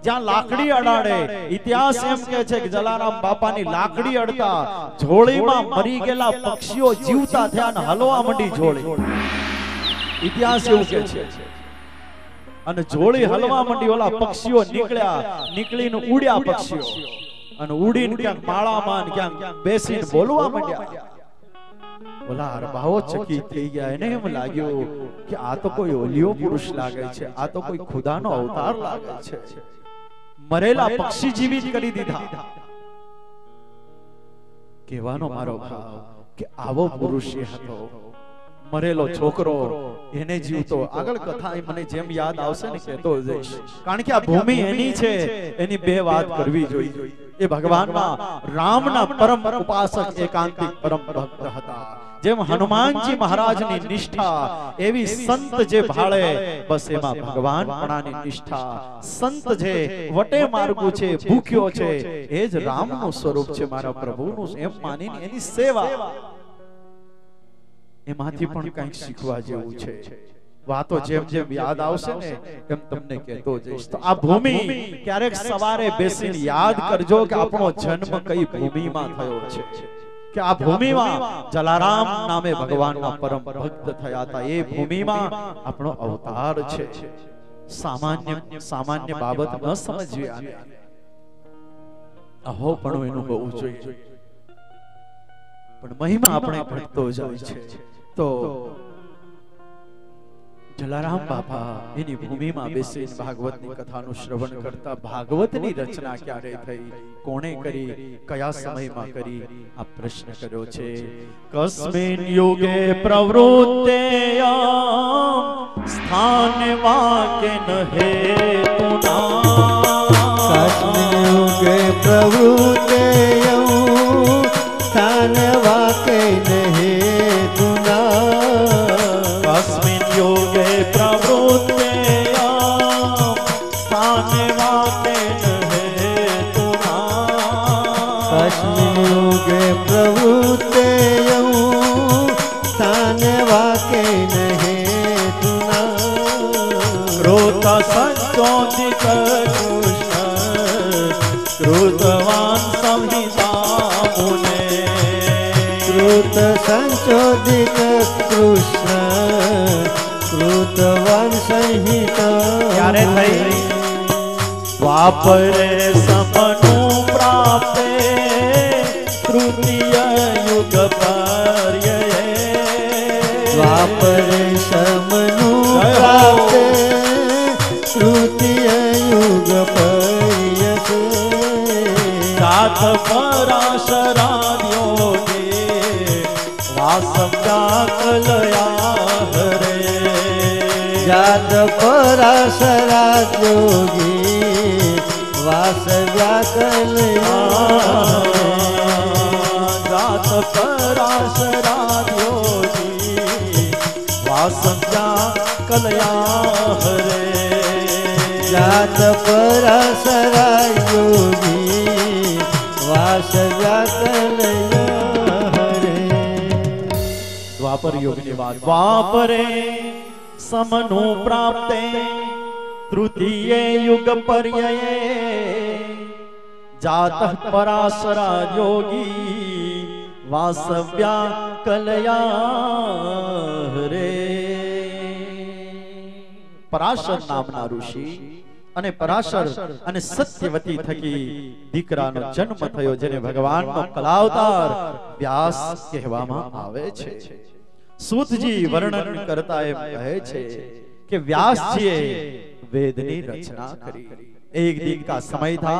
જ્યાં લાકડી અડાડે, ઇતિહાસ એમ કહે છે કે જલારામ બાપાની લાકડી અડતા જોડીમાં મરી ગયેલા પક્ષીઓ જીવતા થયા અને હલવા મંડી જોડી. ઇતિહાસ એવું કહે છે. અને જોડી હલવા મંડી, ઓલા પક્ષીઓ નીકળ્યા, નીકળીને ઉડ્યા પક્ષીઓ, અને ઉડીને ક્યાંક માળામાં ક્યાંક બેસીને બોલવા માંડ્યા. ઓલા અરબાઓ ચકિત થઈ ગયા. એને એમ લાગ્યું કે આ તો કોઈ ઓલિયો પુરુષ લાગે છે, આ તો કોઈ ખુદાનો અવતાર લાગે છે. મરેલા પક્ષી જીવિત કરી દીધા. કહેવાનો મારો ભાવ કે આવો પુરુષ એ હતો. મરેલો છોકરો એને જીવતો. આગળ કથા મને જેમ યાદ આવશે ને કહેતો જઈશ, કારણ કે આ ભૂમિ એની છે. એની બે વાત કરવી જોઈએ. એ ભગવાનના રામના પરમ ઉપાસક એકાંતિક પરમ ભક્ત હતા. જેમ હનુમાનજી મહારાજની નિષ્ઠા, એવી સંત જે ભાળે બસ એમાં ભગવાનપણાની નિષ્ઠા. સંત જે વટે માર્ગું છે, ભૂખ્યો છે, એ જ રામનું સ્વરૂપ છે, મારા પ્રભુનું, એમ માનીને એની સેવા. એમાંથી પણ કંઈક શીખવા જેવું છે. વાતો જેમ જેમ યાદ આવશે ને એમ તમને કહેતો જઈશ. તો આ ભૂમિ ક્યારેક સવારે બેસીને યાદ કરજો કે આપણો જન્મ કઈ ભૂમિમાં થયો છે, કે આ ભૂમિમાં જલારામ નામે ભગવાનના પરમ ભક્ત થયા હતા. એ ભૂમિમાં આપણો અવતાર છે. સામાન્ય બાબત ન સમજવી, આને અહો પણ એનું હોવું જોઈએ. પણ મહિમા આપણે ઘટતો જાય છે. તો જલારામ બાપા એની ભૂમિમાં બેસીને ભાગવતની કથાનું શ્રવણ કરતા. ભાગવતની રચના ક્યારે થઈ, કોણે કરી, કયા સમયમાં કરી, આ પ્રશ્ન કર્યો છે. કસ્મિન યુગે પ્રવૃત્તેયં સ્થાન વાકેન હેતુના. કસ્મિન યુગે પ્રવૃત્તેયં સ્થાન વાકેન હેતુના. કસ્મિન યોગે પ્રવૃત્તેયં સ્થાન વાકેન હેતુના. કસ્મિન યુગે પ્રવૃત્તેયં સ્થાન વાકેન હેતુના. રોત સંચોદિત કૃષ્ણ કૃતવાન સંહિતા મુને કૃત સંચોદિત કૃષ્ણ કૃતવાન સંહિતા ક્યારે થઈ દ્વાપરે સમનું પ્રાપ્તે તૃતીય યુગ પર્યયે દ્વાપરે સમનું પ્રાપ્તે તૃતીય યુગ પર્યયે જાત પરાશરાદ્યોગે વાસવ્યા કલયા હરે જાત પરાશરા જોગી વાસવ્યા કલ્યા જાત પરાશરાદ્યોગી વાસવ્યા કલયા હરે જાત પરાશરા યોગી વાસવ્યા કલ્યા હરે દ્વાપર યુગની વાત દ્વાપરે સમનું પ્રાપ્તે તૃતીય યુગ પર્યયે જાતઃ પરાશરા યોગી વાસવ્યા કલયા રે પરાશર નામના ઋષિ અને પરાશર અને સત્યવતી થકી દીકરાનો જન્મ થયો જેને ભગવાનનો કલાવતાર વ્યાસ કહેવામાં આવે છે સૂતજી વર્ણન કરતા એમ કહે છે કે વ્યાસજીએ વેદની રચના કરી એક दिन का समय था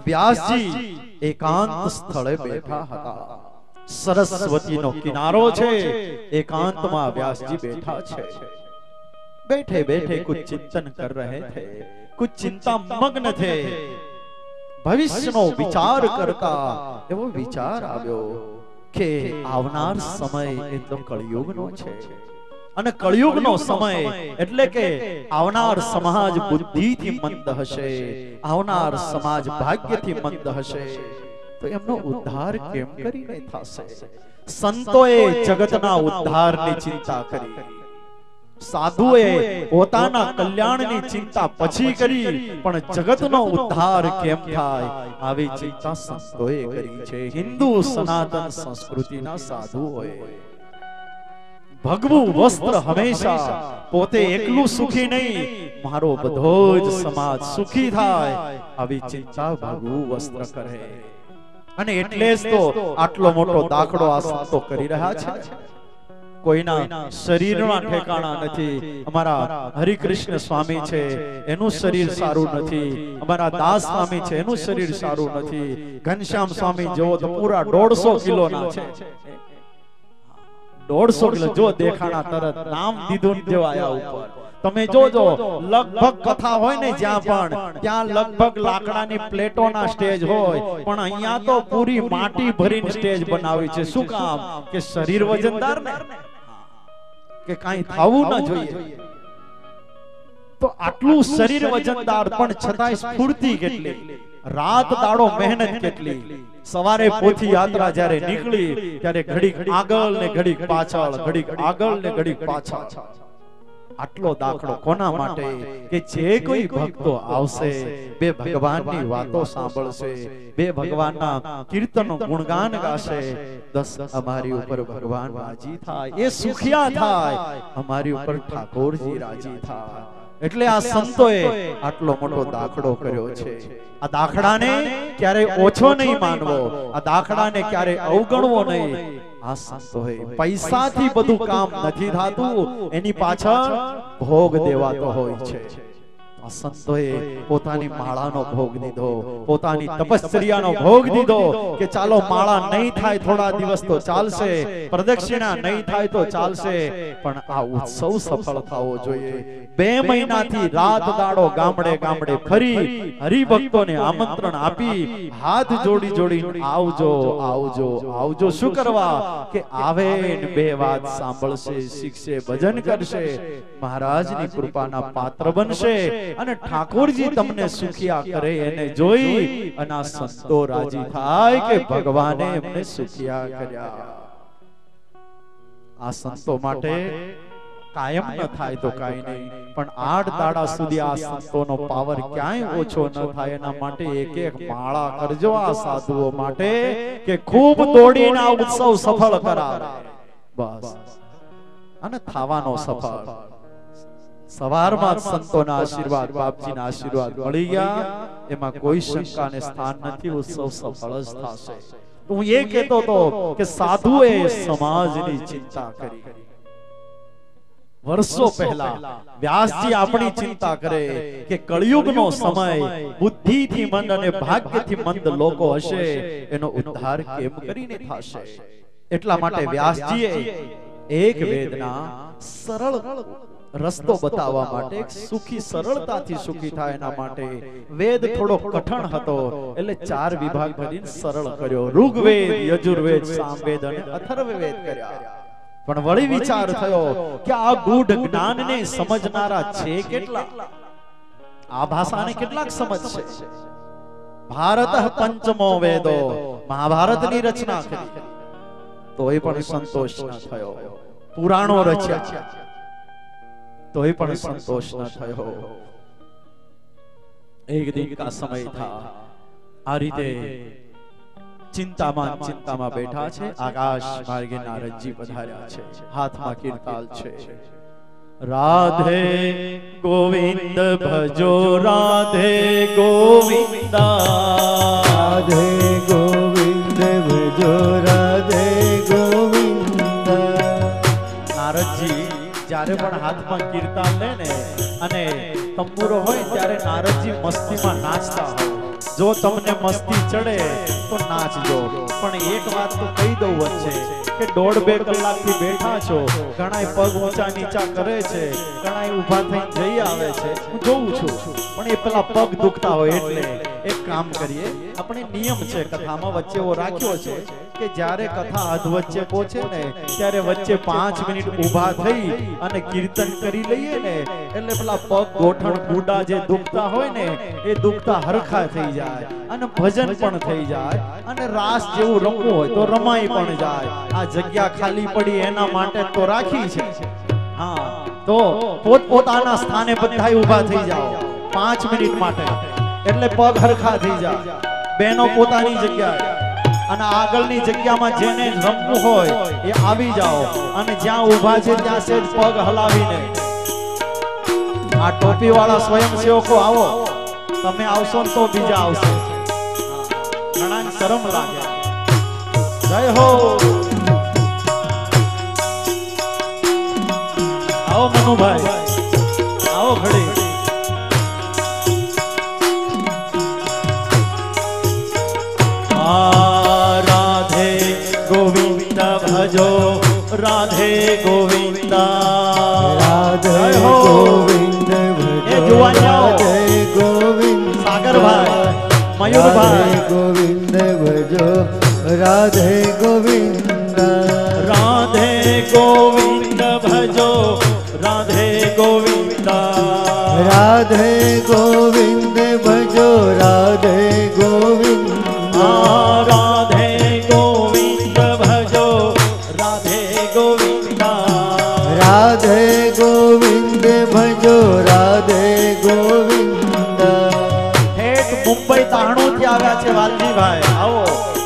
व्यासजी एकांत स्थळे बैठा હતા સરસ્વતીનો કિનારો છે एकांतમાં व्यासजी बैठा છે बैठे बैठे कुछ चिंतन कर रहे थे कुछ चिंता मग्न थे भविष्यનો વિચાર કરતા એવો વિચાર આવ્યો કે આવનાર સમય એ તો કળિયુગનો છે અને કળિયુગનો સમય એટલે કે આવનાર સમાજ બુદ્ધિથી મંદ હશે આવનાર સમાજ ભાગ્યથી મંદ હશે તો એમનો ઉદ્ધાર કેમ કરીને થશે સંતોએ જગતના ઉદ્ધારની ચિંતા કરી સાધુએ પોતાના કલ્યાણની ચિંતા પછી કરી પણ જગતનો ઉદ્ધાર કેમ થાય આવી ચિંતા સંતોએ કરી છે હિન્દુ સનાતન સંસ્કૃતિના સાધુઓએ ભગવું વસ્ત્ર હંમેશા પોતે એકલું સુખી નહીં મારો બધો જ સમાજ સુખી થાય આવી ચિંતા ભગવું વસ્ત્ર કરે અને એટલે જ તો આટલો મોટો દાખલો આ સંતો કરી રહ્યા છે કોઈના શરીરના ઠેકાણા નથી અમારા હરિકૃષ્ણ સ્વામી છે એનું શરીર સારું નથી અમારા દાસ સ્વામી છે એનું શરીર સારું નથી ઘનશ્યામ સ્વામી જો તો પૂરા 150 કિલોના છે 150 કિલો જો દેખાણા તરત નામ દીધું જો આયા ઉપર તમે જોજો લગભગ કથા હોય ને જ્યાં પણ ત્યાં લગભગ લાકડાની પ્લેટોના સ્ટેજ હોય પણ અહીંયા તો પૂરી માટી ભરીને સ્ટેજ બનાવી છે શું કામ કે શરીર વજનદાર ને કે કાઈ થાવું ન જોઈએ તો આટલું શરીર વજનદાર પણ છતાંય સ્ફૂર્તિ કેટલી રાત દાડો મહેનત કેટલી સવારે પોથી યાત્રા જ્યારે નીકળી ત્યારે ઘડીક આગળ ને ઘડીક પાછળ ઘડીક આગળ ને ઘડીક પાછળ આટલો દાખલો કોના માટે કે જે કોઈ ભક્તો આવશે બે ભગવાનની વાતો સાંભળશે બે ભગવાનના કીર્તનો ગુણગાન ગાશે 10 અમારી ઉપર ભગવાન રાજી થાય એ સુખિયા થાય અમારી ઉપર ઠાકોરજી રાજી થાય એટલે આ સંતોએ આટલો મોટો દાખલો કર્યો છે આ દાખલાને ક્યારે ઓછો નહીં માનવો આ દાખલાને ક્યારે અવગણવો નહીં આ સંતોએ પૈસાથી બધું કામ નથી થાતું એની પાછળ ભોગ દેવાતો હોય છે આ સંતોએ પોતાની માળાનો ભોગ દીધો પોતાની તપશ્ચર્યાનો ભોગ દીધો કે ચાલો માળા નહીં થાય થોડા દિવસ તો ચાલશે પ્રદક્ષિણા નહીં થાય તો ચાલશે પણ આ ઉત્સવ સફળ થવો જોઈએ 2 મહિનાથી રાત દાડો ગામડે ગામડે ફરી હરિભક્તોને આમંત્રણ આપી હાથ જોડી જોડી આવજો આવજો આવજો શું કરવા કે આવે ને 2 વાત સાંભળશે શીખશે ભજન કરશે મહારાજની કૃપાના પાત્ર બનશે અને ઠાકોરજી તમને સુખિયા કરે એને જોઈ અને આ સંતો રાજી થાય કે ભગવાને એમને સુખિયા કર્યા આ સંતો માટે કાયમ ન થાય તો કાઈ નહીં, પણ 8 દાડા સુધી આ સંતોનો પાવર ક્યાંય ઓછો ન થાય એના માટે એક એક માળા કરજો આ સાધુઓ માટે કે ખૂબ દોડીને આ ઉત્સવ સફળ કરાવે. બસ અને થવાનો સફળ. સવારમાં સંતોના આશીર્વાદ, બાપજીના આશીર્વાદ મળી ગયા, એમાં કોઈ શંકાને સ્થાન નથી. ઉત્સવ સફળ જ થશે. હું એ કહેતો હતો કે સાધુએ સમાજની ચિંતા કરી. વર્ષો પહેલા વ્યાસજી આપણી ચિંતા કરે કે કળિયુગનો સમય બુદ્ધિથી મંદ અને ભાગ્યથી મંદ લોકો હશે, એનો ઉદ્ધાર કેમ કરીને થશે. એટલા માટે વ્યાસજીએ એક વેદના સરળ રસ્તો બતાવવા માટે, સુખી સરળતાથી સુખી થાય એના માટે વેદ થોડો કઠણ હતો એટલે 4 વિભાગ કરીને સરળ કર્યો. ઋગ્વેદ, યજુર્વેદ, સામવેદ અને અથર્વવેદ કર્યા. પણ વળી વિચાર થયો કે આ ગૂઢ જ્ઞાનને સમજનારા છે કેટલા, આ ભાષાને કેટલાક સમજશે. ભારત પંચમો વેદો, મહાભારતની રચના કરી તોય પણ સંતોષ ન થયો. પુરાણો રચ્યા તોય પણ સંતોષ ન થયો. એક દિન કા સમય થા, આ રીતે ચિંતામાં બેઠા છે. આકાશ માર્ગે નારદજી પધાર્યા છે, હાથમાં કીર્તાલ છે. રાધે ગોવિંદ ભજો, રાધે ગોવિંદા, રાધે ગોવિંદ ભજો, રાધે ગોવિંદા. નારદજી જ્યારે પણ હાથમાં કીર્તાલ લે ને અને તંબુરો હોય ત્યારે નારદજી મસ્તીમાં નાચતા હોય. જો તમને મસ્તી ચડે તો નાચજો, પણ એક વાત તો કહી દઉં વચ્ચે કે 1.5-2 કલાકથી બેઠા છો, ઘણાય પગ ઊંચા નીચા કરે છે, ઘણાય ઊભા થઈને જઈ આવે છે, હું જોઉં છું, પણ એ પેલા પગ દુખતા હોય એટલે એક કામ કરીએ. આપણે નિયમ છે કથામાં વચ્ચે એવો રાખ્યો છે કે જ્યારે કથા અધ વચ્ચે પહોંચે ને ત્યારે વચ્ચે 5 મિનિટ ઊભા થઈ અને કીર્તન કરી લઈએ ને એટલે પેલા પગ ગોઠણ ગુડા જે દુખતા હોય ને એ દુખતા હરખા થઈ જાય અને ભજન પણ થઈ જાય અને રાસ જેવું રમવું હોય તો રમાઈ પણ જાય. આ જગ્યા ખાલી પડી એના માટે તો રાખી છે. હા, તો પોતપોતાના સ્થાને બધાય ઊભા થઈ જાઓ 5 મિનિટ માટે, એટલે પગ હરખા થઈ જાય. બહેનો પોતાની જગ્યાએ અને આગળની જગ્યામાં જેને રમવું હોય એ આવી જાઓ અને જ્યાં ઊભા છે ત્યાં સેજ પગ હલાવીને. આ ટોપીવાળા સ્વયંસેવકો આવો, તમે આવશો ને તો બીજા આવશે, ઘણા શરમ લાગે. જય હો. આવો મનુભાઈ, આવો ઘડી. રાધે ગોવિંદ ભજો, રાધે ગોવિંદ, રાધે ગોવિંદ ભજો, રાધે ગોવિંદ. સાગરભાઈ, મયુરભાઈ, ગોવિંદ ભજો, રાધે ગોવિંદ, રાધે ગોવિંદ ભજો, રાધે ગોવિંદ, રાધે ગોવિંદ ભજો, રાધે ગોવિંદ, રાધે ગોવિંદ ભજો, રાધે ગોવિંદ, રાધે ગોવિંદ ભજો, રાધે ગોવિંદ. ઠેઠ મુંબઈ તાણું થી આવ્યા છે વાલજીભાઈ, આવો.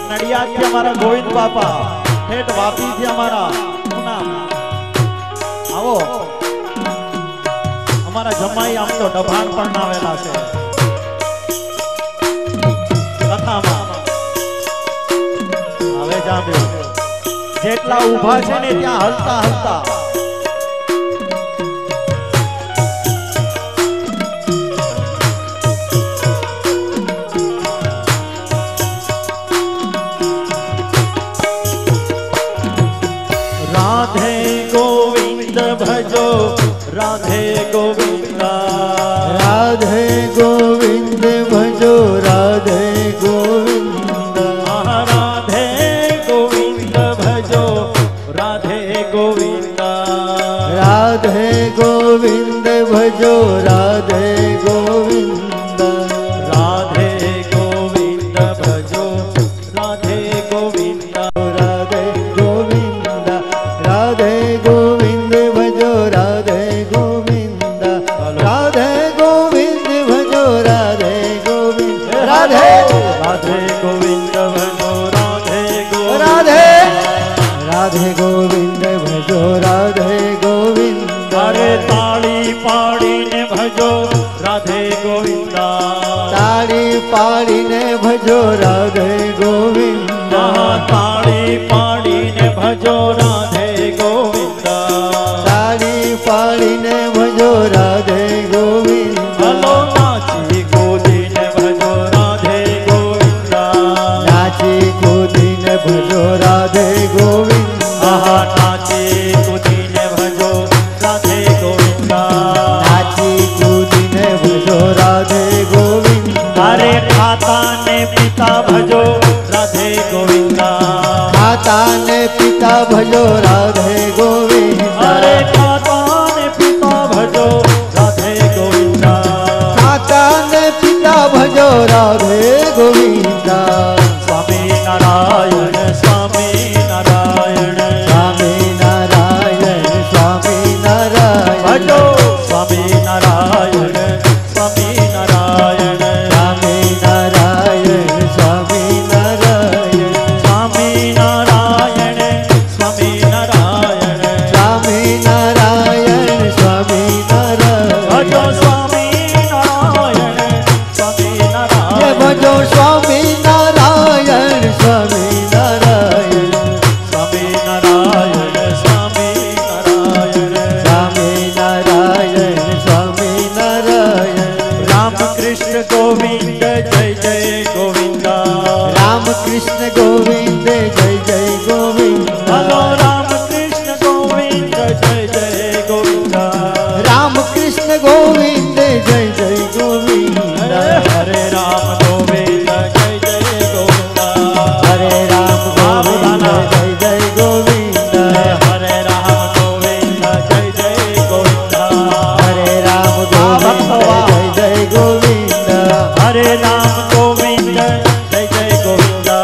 નડિયાદ થી અમારા ગોવિંદ બાપા, ઠેઠ વાપી થી અમારા પૂનમ, આવો. અમારા જમાઈ આમ તો ડભાણ પણ આવેલા છે કથામાં. હવે જામ્યું, જેટલા ઊભા છે ને ત્યાં હલતા હલતા. રાધે ગોવિંદ ભજો, રાધે ગોવિંદ, રાધે ગોવિંદ ભજો, રાધે ગોવિંદ, રાધે ગોવિંદ ભજો, રાધે ગોવિંદ, राधे गोविंद भजो राधे गोविंद। अरे ताली पाड़ी ने भजो राधे गोविंदा, ताली पाड़ी ने भजो राधे गोविंद। ताली पाड़ी ने भजो राधे गोविंदा, ताली पाड़ी ने भजो राधे गोविंद। भलो नाची कूदी ने भजो राधे गोविंदा, नाची कूदी ने भजो राधे गोविंद। नाची कूदी ने भजो राधे गोविंदा, नाची कूदी ने भजो राधे गोविंद। अरे खाता ने पिता भजो राधे गोविंदा, खाता ने पिता भजो राधे गोविंद। अरे खाता ने पिता भजो राधे गोविंदा, खाता ने पिता भजो राधे गोविंदा। स्वामी नारायण स्वामी नारायण स्वामी नारायण स्वामी नारायण भजो स्वामी नारायण स्वामी नारायण स्वामी नारायण स्वामी नारायण स्वामी नारायण स्वामी नारायण स्वामी नारायण स्वामी नारायण। भजो स्वामी नारायण स्वामी नारायण, ये भजो स्वामी नारायण स्वामी नारायण स्वामी नारायण स्वामी नारायण स्वामी नारायण स्वामी नारायण। राम कृष्ण गोविंद जय जय गोविंदा, राम कृष्ण गोविंद जय जय गोविंद। हलो राम कृष्ण गोविंद जय जय गोविंदा, राम कृष्ण गोविंद जय जय गोविंद। हरे राम गोविंद जय जय गोविंदा, हरे राम गोविंद जय जय गोविंद। हरे राम गोविंद जय जय गोविंदा, हरे राम गोविंद जय जय गोविंद। हरे राम गोविंद जय जय गोविंदा,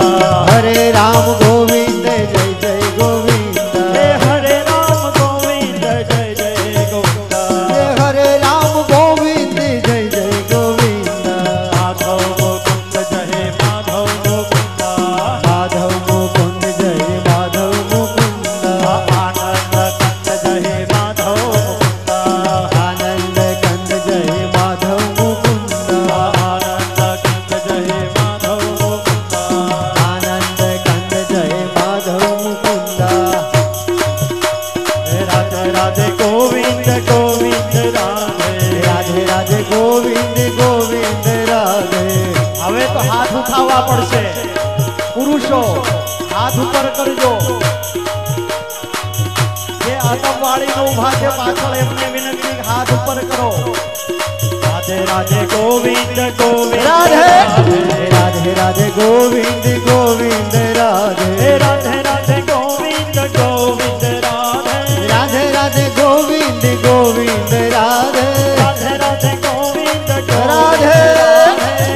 हरे राम गोविंद जय जय गोविंद। हरे राम गोविंद जय जय गोविंदा, हरे राम गोविंद जय जय गोविंद। माधव मुकुंद जय माधव मुकुंदा, माधव मुकुंद जय माधव मुकुंद। आनंद कंद जय माधव मुकुंदा, आनंद कंद जय माधव मुकुंद। आनंद कंद जय माधव मुकुंदा, आनंद कंद जय माधव मुकुंद। राधे राधे गोविंद गोविंद राधे राधे राधे गोविंद गोविंद राधे। હવે તો હાથ ઉઠાવવા પડશે પુરુષો, હાથ ઉપર કરજો. જે આતંકવાળીનો ઊભા છે પાછળ એમને વિનંતી હાથ ઉપર કરો. રાધે રાધે ગોવિંદ ગોવિંદ राधे राधे राधे गोविंद गोविंद राधे। राधे राधे गोविंद गोविंद राधे राधे राधे गोविंद गोविंद राधे। राधे राधे गोविंद राधे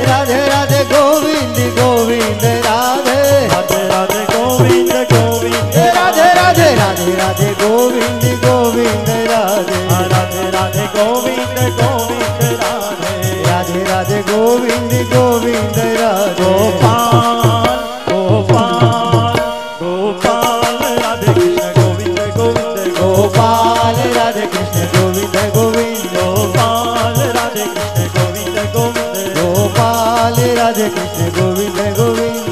राधे राधे गोविंद गोविंद राधे। राधे राधे गोविंद गोविंद राधे राधे राधे राधे गोविंद गोविंद राधे। राधे राधे गोविंद गोविंद राधे राधे राधे गोविंद गोविंद राधे। गोपाल गोपाल गोपाल राधे कृष्ण गोविंद गोविंद गोपाल राधे कृष्ण गोविंद गोविंद। गोपाल राधे कृष्ण गोविंद गोविंद गोपाल राधे कृष्ण गोविंद गोविंद।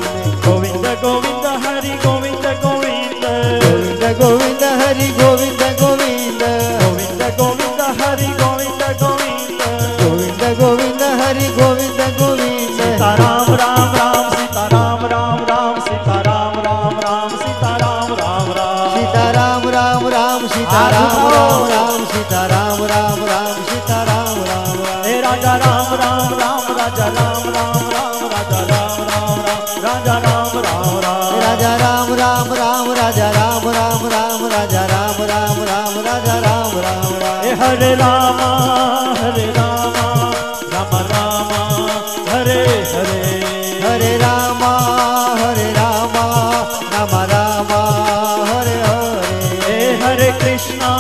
गोविंद गोविंद हरि गोविंद गोविंद गोविंद गोविंद हरि गोविंद गोविंद। गोविंद गोविंद हरि गोविंद गोविंद गोविंद गोविंद हरि गोविंद गोविंद। सीताराम राम राम सीताराम राम राम सीताराम राम राम सीताराम राम राम सीताराम राम राम सीताराम राम राम सीताराम राम राम सीताराम राम राम। हे राजा राम राम राम राजा राम राम राम राजा राम राम राम राजा राम राम राम राजा राम राम राम राजा राम राम राम राजा राम राम राम राजा राम राम राम। हे हरे रामा राम रामा हरे हरे हरे रामा राम रामा हरे हरे। हे हरे कृष्णा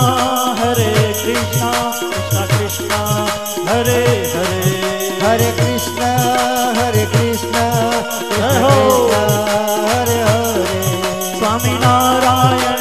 कृष्णा कृष्णा हरे हरे हरे कृष्ण कृष्ण जय हो। हरे हरे। स्वामी नारायण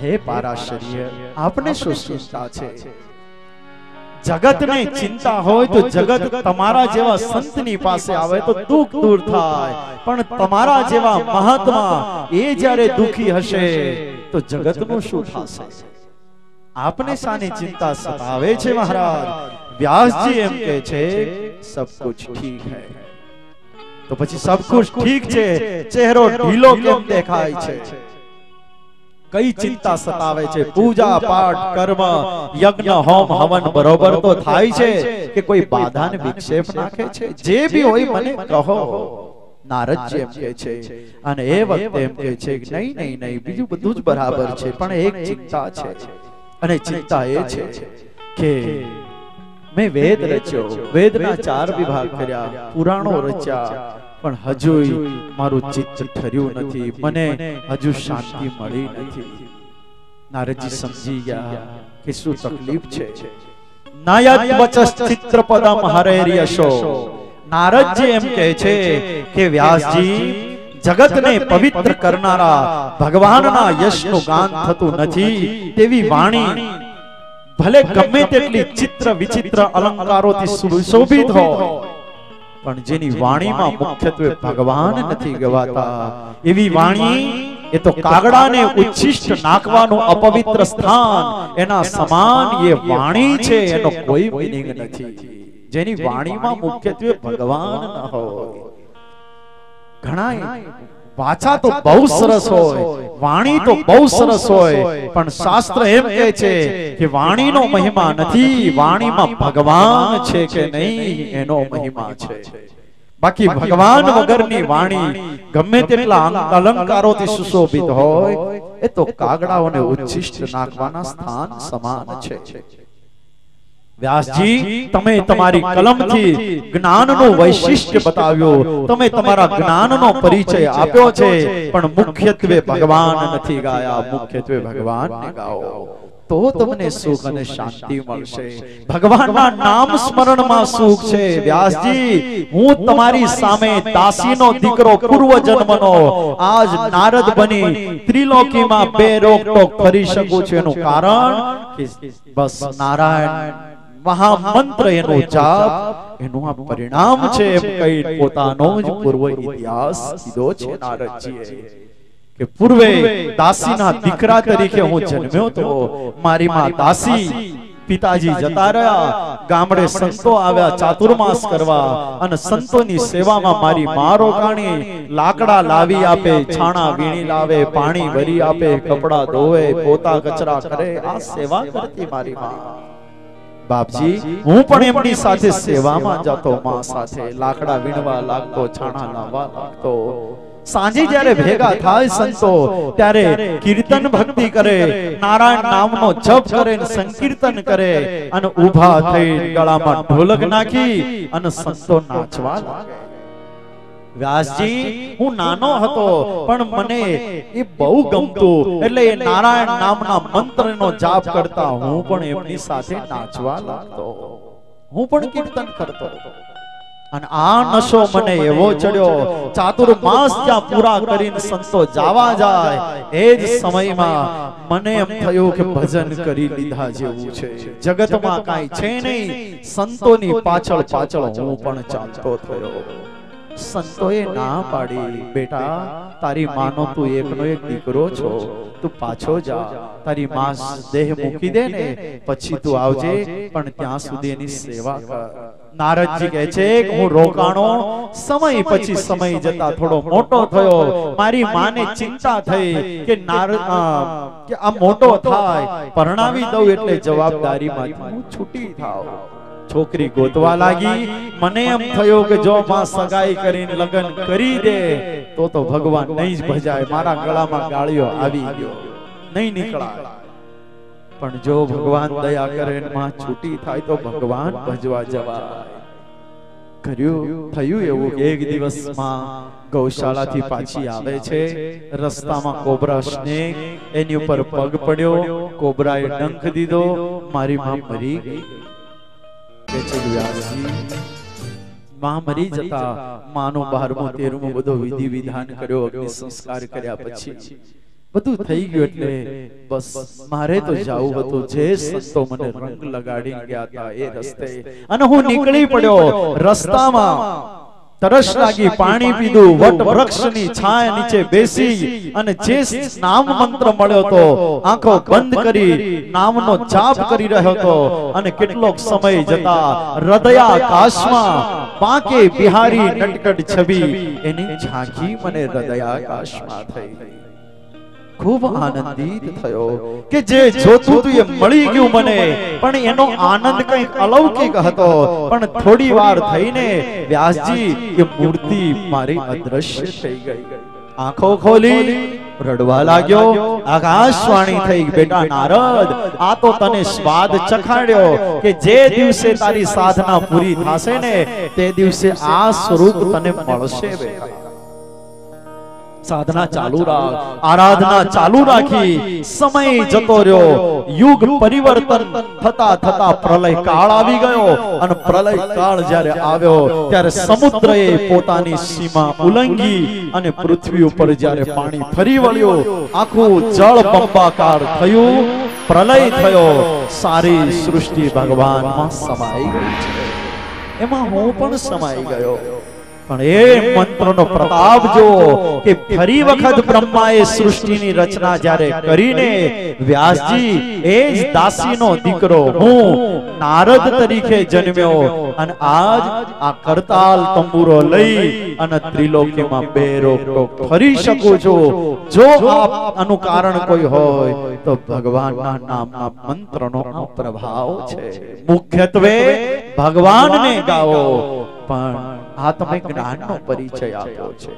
હે પારાશર્ય, આપને શું ચિંતા છે? જગતને ચિંતા હોય તો જગત તમારા જેવા સંતની પાસે આવે તો દુઃખ દૂર થાય, પણ તમારા જેવા મહાત્મા એ જ્યારે દુખી હશે તો જગતનું શું થશે? આપને શાની ચિંતા સતાવે છે મહારાજ? વ્યાસજી એમ કહે છે સબ કુછ ઠીક હૈ. તો પછી સબ કુછ ઠીક છે, ચહેરો ઢીલો કેમ દેખાય છે? કઈ ચિંતા સતાવે છે? પૂજા પાઠ કર્મ યજ્ઞ હોમ હવન બરોબર તો થાય છે કે કોઈ બાધાને વિક્ષેપ નાખે છે? જે બી હોય મને કહો. નારદજી એમ કહે છે, અને એ વખતે એમ કહે છે કે નહીં નહીં નહીં, બીજું બધું જ બરાબર છે, પણ એક ચિંતા છે, અને ચિંતા એ છે કે મેં વેદ રચ્યો, વેદના 4 વિભાગ કર્યા, પુરાણો રચ્યા, પણ હજુ મારું ચિત્ત ઠર્યું નથી, મને હજુ શાંતિ મળી નથી. નારદજી સમજી ગયા કે શું તકલીફ છે. નાયત વચસ ચિત્રપદમ હરેર્યશો. નારદજી એમ કહે છે કે વ્યાસજી, જગતને પવિત્ર કરનારા ભગવાનના યશનું ગાન થતું નથી, તેવી વાણી ભલે ગમે તેટલી ચિત્ર વિચિત્ર અલંકારોથી સુશોભિત હોય, પણ જેની વાણીમાં મુખ્યત્વે ભગવાન નથી ગવાતા, એવી વાણી એ તો કાગડાને ઉચ્છિષ્ટ નાખવાનું અપવિત્ર સ્થાન એના સમાન એ વાણી છે, એનો કોઈ મીનિંગ નથી. જેની વાણીમાં મુખ્યત્વે ભગવાન ન હોય. ઘણા વાચા તો બહુ સરસ હોય, વાણી તો બહુ સરસ હોય, પણ શાસ્ત્ર એમ કહે છે કે વાણીનો મહિમા નથી, વાણીમાં ભગવાન છે કે નહીં એનો મહિમા છે. બાકી ભગવાન વગરની વાણી ગમે તેટલા અલંકારોથી સુશોભિત હોય, એ તો કાગડાઓને ઉચ્છિષ્ટ નાખવાના સ્થાન સમાન છે. વ્યાસજી, તમે તમારી કલમથી જ્ઞાનનું વૈશિષ્ટ્ય બતાવ્યું, તમે તમારા જ્ઞાનનો પરિચય આપ્યો છે, પણ મુખ્યત્વે ભગવાન નથી ગાયા, મુખ્યત્વે ભગવાનને ગાઓ તો તમને સુખ અને શાંતિ મળશે. ભગવાનના નામ સ્મરણમાં સુખ છે. વ્યાસજી, હું તમારી સામે દાસીનો દીકરો પૂર્વ જન્મનો આજ નારદ બની ત્રિલોકીમાં બે રોકટોક ફરી શકું છું. એનું કારણ કે બસ નારાયણ મહામંત્ર એનો જાપ, એનું આ પરિણામ છે એમ કહી પોતાનો જ પૂર્વ ઇતિહાસ કીધો છે નારદજીએ. કે પૂર્વે દાસીના દીકરા તરીકે હું જન્મ્યો તો, મારી માં દાસી, પિતાજી જતા રહ્યા, ગામડે સંતો આવ્યા ચાતુર્માસ કરવા, અને સંતોની સેવામાં મારી માં રોકાણી. લાકડા લાવી આપે, છાણા વીણી લાવે, પાણી ભરી આપે, કપડા ધોવે, પોતા કચરા કરે, આ સેવા કરતી મારી માં. બાપજી, હું પણ એમની સાથે સેવામાં જતો, માં સાથે લાકડા વીણવા લાગતો, છાણા લાવવા લાગતો. સાંજે જ્યારે ભેગા થાય સંતો, ત્યારે કીર્તન ભક્તિ કરે, નારાયણ નામનો જપ કરે, સંકીર્તન કરે, અને ઊભા થઈ ગળામાં ઢોલક નાખી અને સંતો નાચવા લાગે. વ્યાસજી, હું નાનો હતો પણ મને એ બહુ ગમતું, એટલે એ નારાયણ નામના મંત્રનો જાપ કરતા હું પણ એમની સાથે નાચવા લાગતો, હું પણ કીર્તન કરતો. અને આ નશો મને એવો ચડ્યો, ચાતુર્માસ જ્યાં પૂરા કરીને સંતો જાવા જાય, એ જ સમયમાં મને એમ થયું કે ભજન કરી લીધા જેવું છે, જગતમાં કાંઈ છે નહીં. સંતોની પાછળ પાછળ હું પણ ચાલતો થયો. સંતોએ ના પાડી, બેટા તારી માનો તું એકનો એક દીકરો છો, તું પાછો જા, તારી માં દેહ મૂકી દે ને પછી તું આવજે, પણ ત્યાં સુધી એની સેવા કર. નારદજી કહે છે કે હું રોકાણો, સમય પછી સમય જતા થોડો મોટો થયો, મારી માને ચિંતા થઈ કે કે આ મોટો થાય, પરણાવી દઉં એટલે જવાબદારીમાંથી હું છૂટી થાવ. છોકરી ગોતવા લાગી. મને એમ થયું કે જો માં સગાઈ કરીને લગ્ન કરી દે તો ભગવાન નહીં જ ભજાય, મારા ગળામાં ગાળિયો આવી ગયો, નહીં નીકળાય. પણ જો ભગવાન દયા કરે માં છૂટી થાય તો ભગવાન ભજવા જવાય. થયું એવું કે એક દિવસમાં ગૌશાળાથી પાછી આવે છે, રસ્તામાં કોબરા સ્નેક એની ઉપર પગ પડ્યો, કોબરાએ ડંખ દીધો, મારી માં મરી ગઈ. માં મરી જતા માનો 12મો 13મો બધો વિધિ વિધાન કર્યો, અગ્નિ સંસ્કાર કર્યા પછી બધું થઈ ગયું એટલે બસ મારે તો જાવું હતું, જે સંતો મને રંગ લગાડી ગયા હતા એ રસ્તે, અને હું નીકળી પડ્યો. રસ્તામાં તરસ લાગી, પાણી પીધું, વટ વૃક્ષની છાયા નીચે બેસી અને જે નામ મંત્ર મળ્યો હતો આંખો બંધ કરી નામનો જાપ કરી રહ્યો હતો, અને કેટલોક સમય જતા હૃદયાકાશમાં પાંકે બિહારી નટકટ છબી એની ઝાંખી મને હૃદયાકાશમાં થઈ. ખૂબ આનંદિત થયો કે જે જોતું હતું એ મળી ગયું મને, પણ એનો આનંદ કંઈક અલૌકિક હતો. પણ થોડી વાર થઈને વ્યાસજી એ મૂર્તિ મારી અદ્રશ્ય થઈ ગઈ. આંખો ખોલી રડવા લાગ્યો. આકાશવાણી થઈ, બેટા નારદ, આ તો તને સ્વાદ ચખાડ્યો કે જે દિવસે તારી સાધના પૂરી થશે ને તે દિવસે આ સ્વરૂપ તને મળશે. બેટા સાધના ચાલુ રાખ, આરાધના ચાલુ રાખી. સમય જતો રહ્યો, યુગ પરિવર્તન થતા થતા પ્રલય કાળ આવી ગયો, અને પ્રલય કાળ જ્યારે આવ્યો ત્યારે સમુદ્રએ પોતાની સીમા ઉલ્લંઘી અને પૃથ્વી ઉપર જ્યારે પાણી ફરી વળ્યું, આખું જળ બંબાકાર થયું, પ્રલય થયો. સારી સૃષ્ટિ ભગવાનમાં સમાઈ ગઈ છે, એમાં હું પણ સમાઈ ગયો. પણ એ મંત્રનો પ્રતાપ જો કે ફરી વખત બ્રહ્માએ સૃષ્ટિની રચના જ્યારે કરીને વ્યાસજી એ જ દાસીનો દીકરો હું નારદ તરીકે જન્મ્યો, અને આજ આ કરતાલ તંબુરો લઈ અને ત્રિલોકીમાં બે રોક ફરી શકું છું. જો આનું કારણ કોઈ હોય તો ભગવાનના નામના મંત્રનો પ્રભાવ છે. મુખ્યત્વે ભગવાનને ગાઓ, પણ આ તમે જ્ઞાનનો પરિચય આપ્યો છે.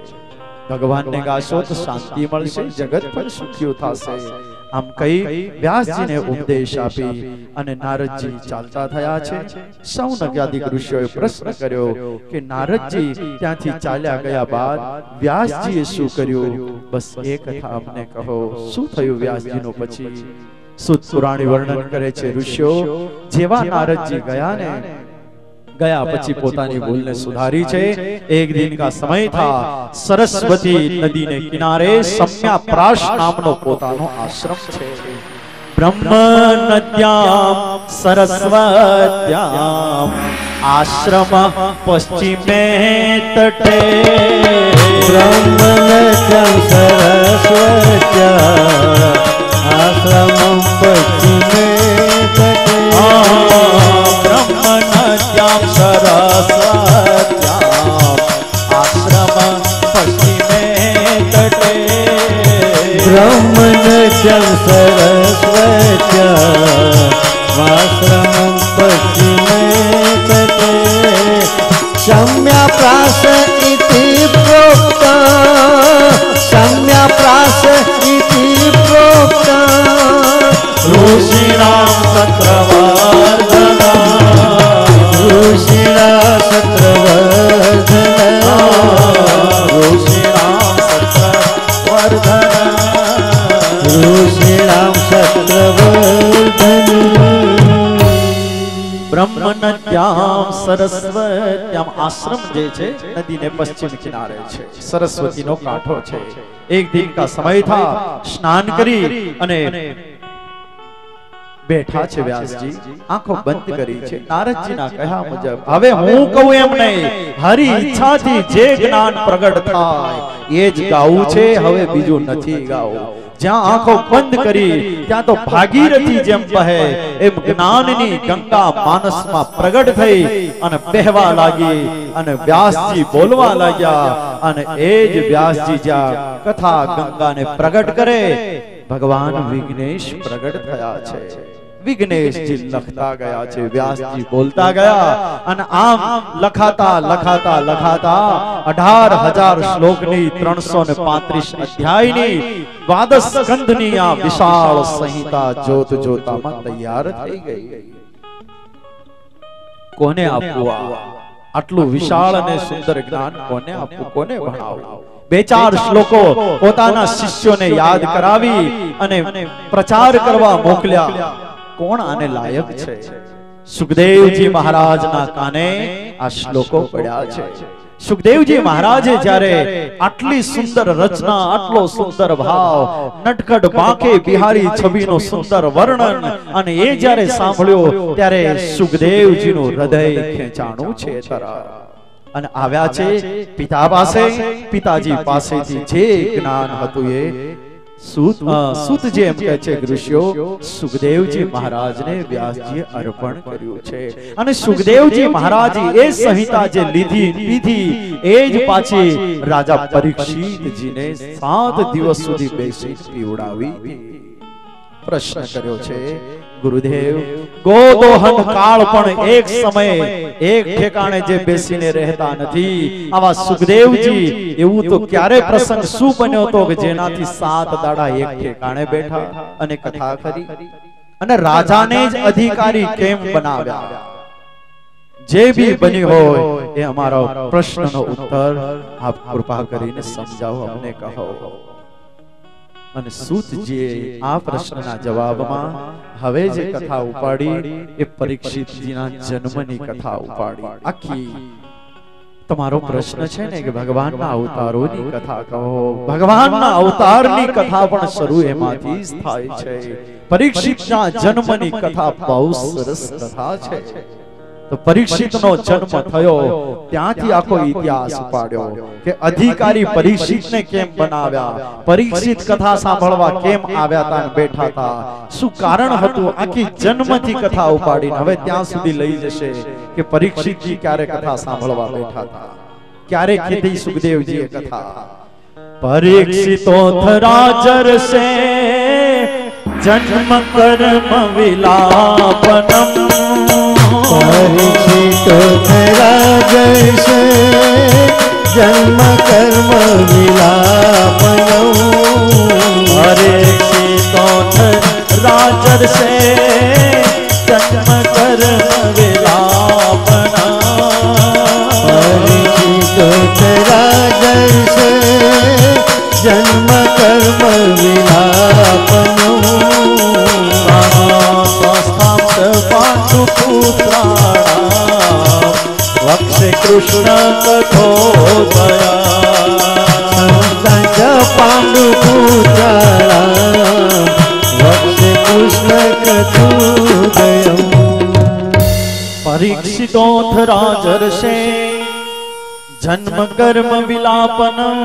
ભગવાનને ગાશો તો શાંતિ મળશે, જગત પણ સુખી થશે. આમ કઈ વ્યાસજીને ઉપદેશ આપી અને નારદજી ચાલતા થયા છે. સૌનકાદિક ઋષિઓએ પ્રશ્ન કર્યો કે નારદજી ત્યાંથી ચાલ્યા ગયા બાદ વ્યાસજીએ શું કર્યું? બસ એ કથા અમને કહો, શું થયું વ્યાસજીનું પછી? સુત પુરાણી વર્ણન કરે છે, ઋષિઓ જેવા નારદજી ગયા પછી પોતાની ભૂલને સુધારી છે. એક દિન કા સમય था, સરસ્વતી નદી ને કિનારે सम्याप्राश નામનો પોતાનો આશ્રમ છે. બ્રહ્મ નદ્યામ સરસ્વત્યામ આશ્રમ પશ્ચિમે તટે. બ્રહ્મ નદ્યામ સરસ્વત્યામ આશ્રમ પશ્ચિમે તટે. બ્રહ્મનદ્યામ સરસ્વત્યામ આશ્રમ પશ્ચિમે તટે. બ્રહ્મનદ્યામ સરસ્વત્યામ આશ્રમ પશ્ચિમે તટે. सम्याप्राश इति प्रोक्ता, सम्याप्राश इति प्रोक्ता. ऋषीणां सत्रवर्धना, ऋषीणां सत्रवर्धना, ऋषीणां सत्रवर्धना, ऋषीणां सत्रवर्धना. બ્રહ્મનદ્યામ સરસ્વત્યામ આશ્રમ જે છે નદીને પશ્ચિમ કિનારે છે, સરસ્વતીનો કાંઠો છે. એક દિન કા સમય था, સ્નાન કરી અને બેઠા છે વ્યાસજી, આંખો બંધ કરી છે. નારદજીના કહ્યા મુજબ હવે હું કહું એમ નહીં, હરી ઈચ્છાથી જે જ્ઞાન પ્રગટ થાય એ જ ગાવું છે, હવે બીજું નથી ગાવું. જ્યાં આંખો બંધ કરી ત્યાં તો ભાગીરથી જેમ બહે એમ જ્ઞાનની ગંગા માનસમાં પ્રગટ થઈ અને બહેવા લાગી, અને વ્યાસજી બોલવા લાગ્યા. અને એ જ વ્યાસજી જ્યાં કથા ગંગાને પ્રગટ કરે, ભગવાન વિઘ્નેશ પ્રગટ થયા છે. વિઘ્નેશજી લખતા ગયા છે, વ્યાસજી બોલતા ગયા, અને આમ લખાતા લખાતા લખાતા 18,000 શ્લોકની 335 અધ્યાયની દ્વાદશ સ્કંધની આ વિશાળ સંહિતા જોત જોતામાં તૈયાર થઈ ગઈ. કોને આપવું આટલું વિશાળ અને સુંદર જ્ઞાન? કોને આપવું, કોને ભણાવવું? 2-4 શ્લોકો પોતાના શિષ્યોને યાદ કરાવી અને પ્રચાર કરવા મોકલ્યા. કોણ આને લાયક છે? સુખદેવજી મહારાજના કાને આ શ્લોકો પડ્યા છે. સુખદેવજી મહારાજે જ્યારે આટલી સુંદર રચના, આટલો સુંદર ભાવ, નટખટ બાંકે બિહારી છબીનો સુંદર વર્ણન અને એ જ્યારે સાંભળ્યો ત્યારે સુખદેવજીનું હૃદય ખેંચાણું છે અને આવ્યા છે પિતા પાસે. પિતાજી પાસેથી જે જ્ઞાન હતું એ સૂતજી એમ કહે છે ઋષિઓ સુખદેવજી મહારાજને વ્યાસજીએ અર્પણ કર્યું છે અને સુખદેવજી મહારાજે એ સંહિતા જે લીધી એ જ પાછી રાજા પરીક્ષિતજીને 7 દિવસ સુધી બેસી પીવડાવી. પ્રશ્ન કર્યો છે ગુરુદેવ, ગોદોહન કાળ પણ એક સમય એક ઠેકાણે જે બેસીને રહેતા નથી. આવા સુખદેવજી એવું તો ક્યારે પ્રસંગ શું બન્યો તો કે જેનાથી 7 દાડા એક ઠેકાણે બેઠા અને કથા કરી અને રાજાને જ અધિકારી કેમ બનાવ્યા? જે બી બની હોય એ અમારો પ્રશ્નનો ઉત્તર આપ કૃપા કરીને સમજાવો, અમને કહો. અને સૂતજીએ આ પ્રશ્નના જવાબમાં હવે જે કથા ઉપાડી એ પરીક્ષિતજીના જન્મની કથા ઉપાડી. આખી તમારો પ્રશ્ન છે ને કે ભગવાનના અવતારોની કથા કહો. ભગવાનના અવતારની કથા પણ શરૂ એમાંથી જ થાય છે. પરીક્ષિતના જન્મની કથા બહુ સરસ કથા છે. તો પરીક્ષિતનો જન્મ થયો ત્યાંથી આખો ઇતિહાસ પાડ્યો કે અધિકારી પરીક્ષિતને કેમ બનાવ્યા, પરીક્ષિત કથા સાંભળવા કેમ આવ્યા હતા અને બેઠા હતા, શું કારણ હતું, આખી જન્મથી કથા ઉપાડીને હવે ત્યાં સુધી લઈ જશે કે પરીક્ષિતજી ક્યારે કથા સાંભળવા બેઠા હતા, ક્યારે કીધી સુખદેવજીએ કથા. પરીક્ષિતો થરાજર સે જન્મ કર્મ વિલાપનમ, પરીક્ષિતો થરાજર સે જન્મ કર્મ વિલાપનમ, પરીક્ષિતો થરાજર સે જન્મ કર્મ વિલાપનમ, પરીક્ષિતો થરાજર સે જન્મ કર્મ વિલાપનમ, વક્ષે કૃષ્ણ કથોદયા, પાંડુ પુત્રાણામ વક્ષે કૃષ્ણ કથોદયમ. પરીક્ષિતોથ રાજર્ષે જન્મ કર્મ વિલાપનમ,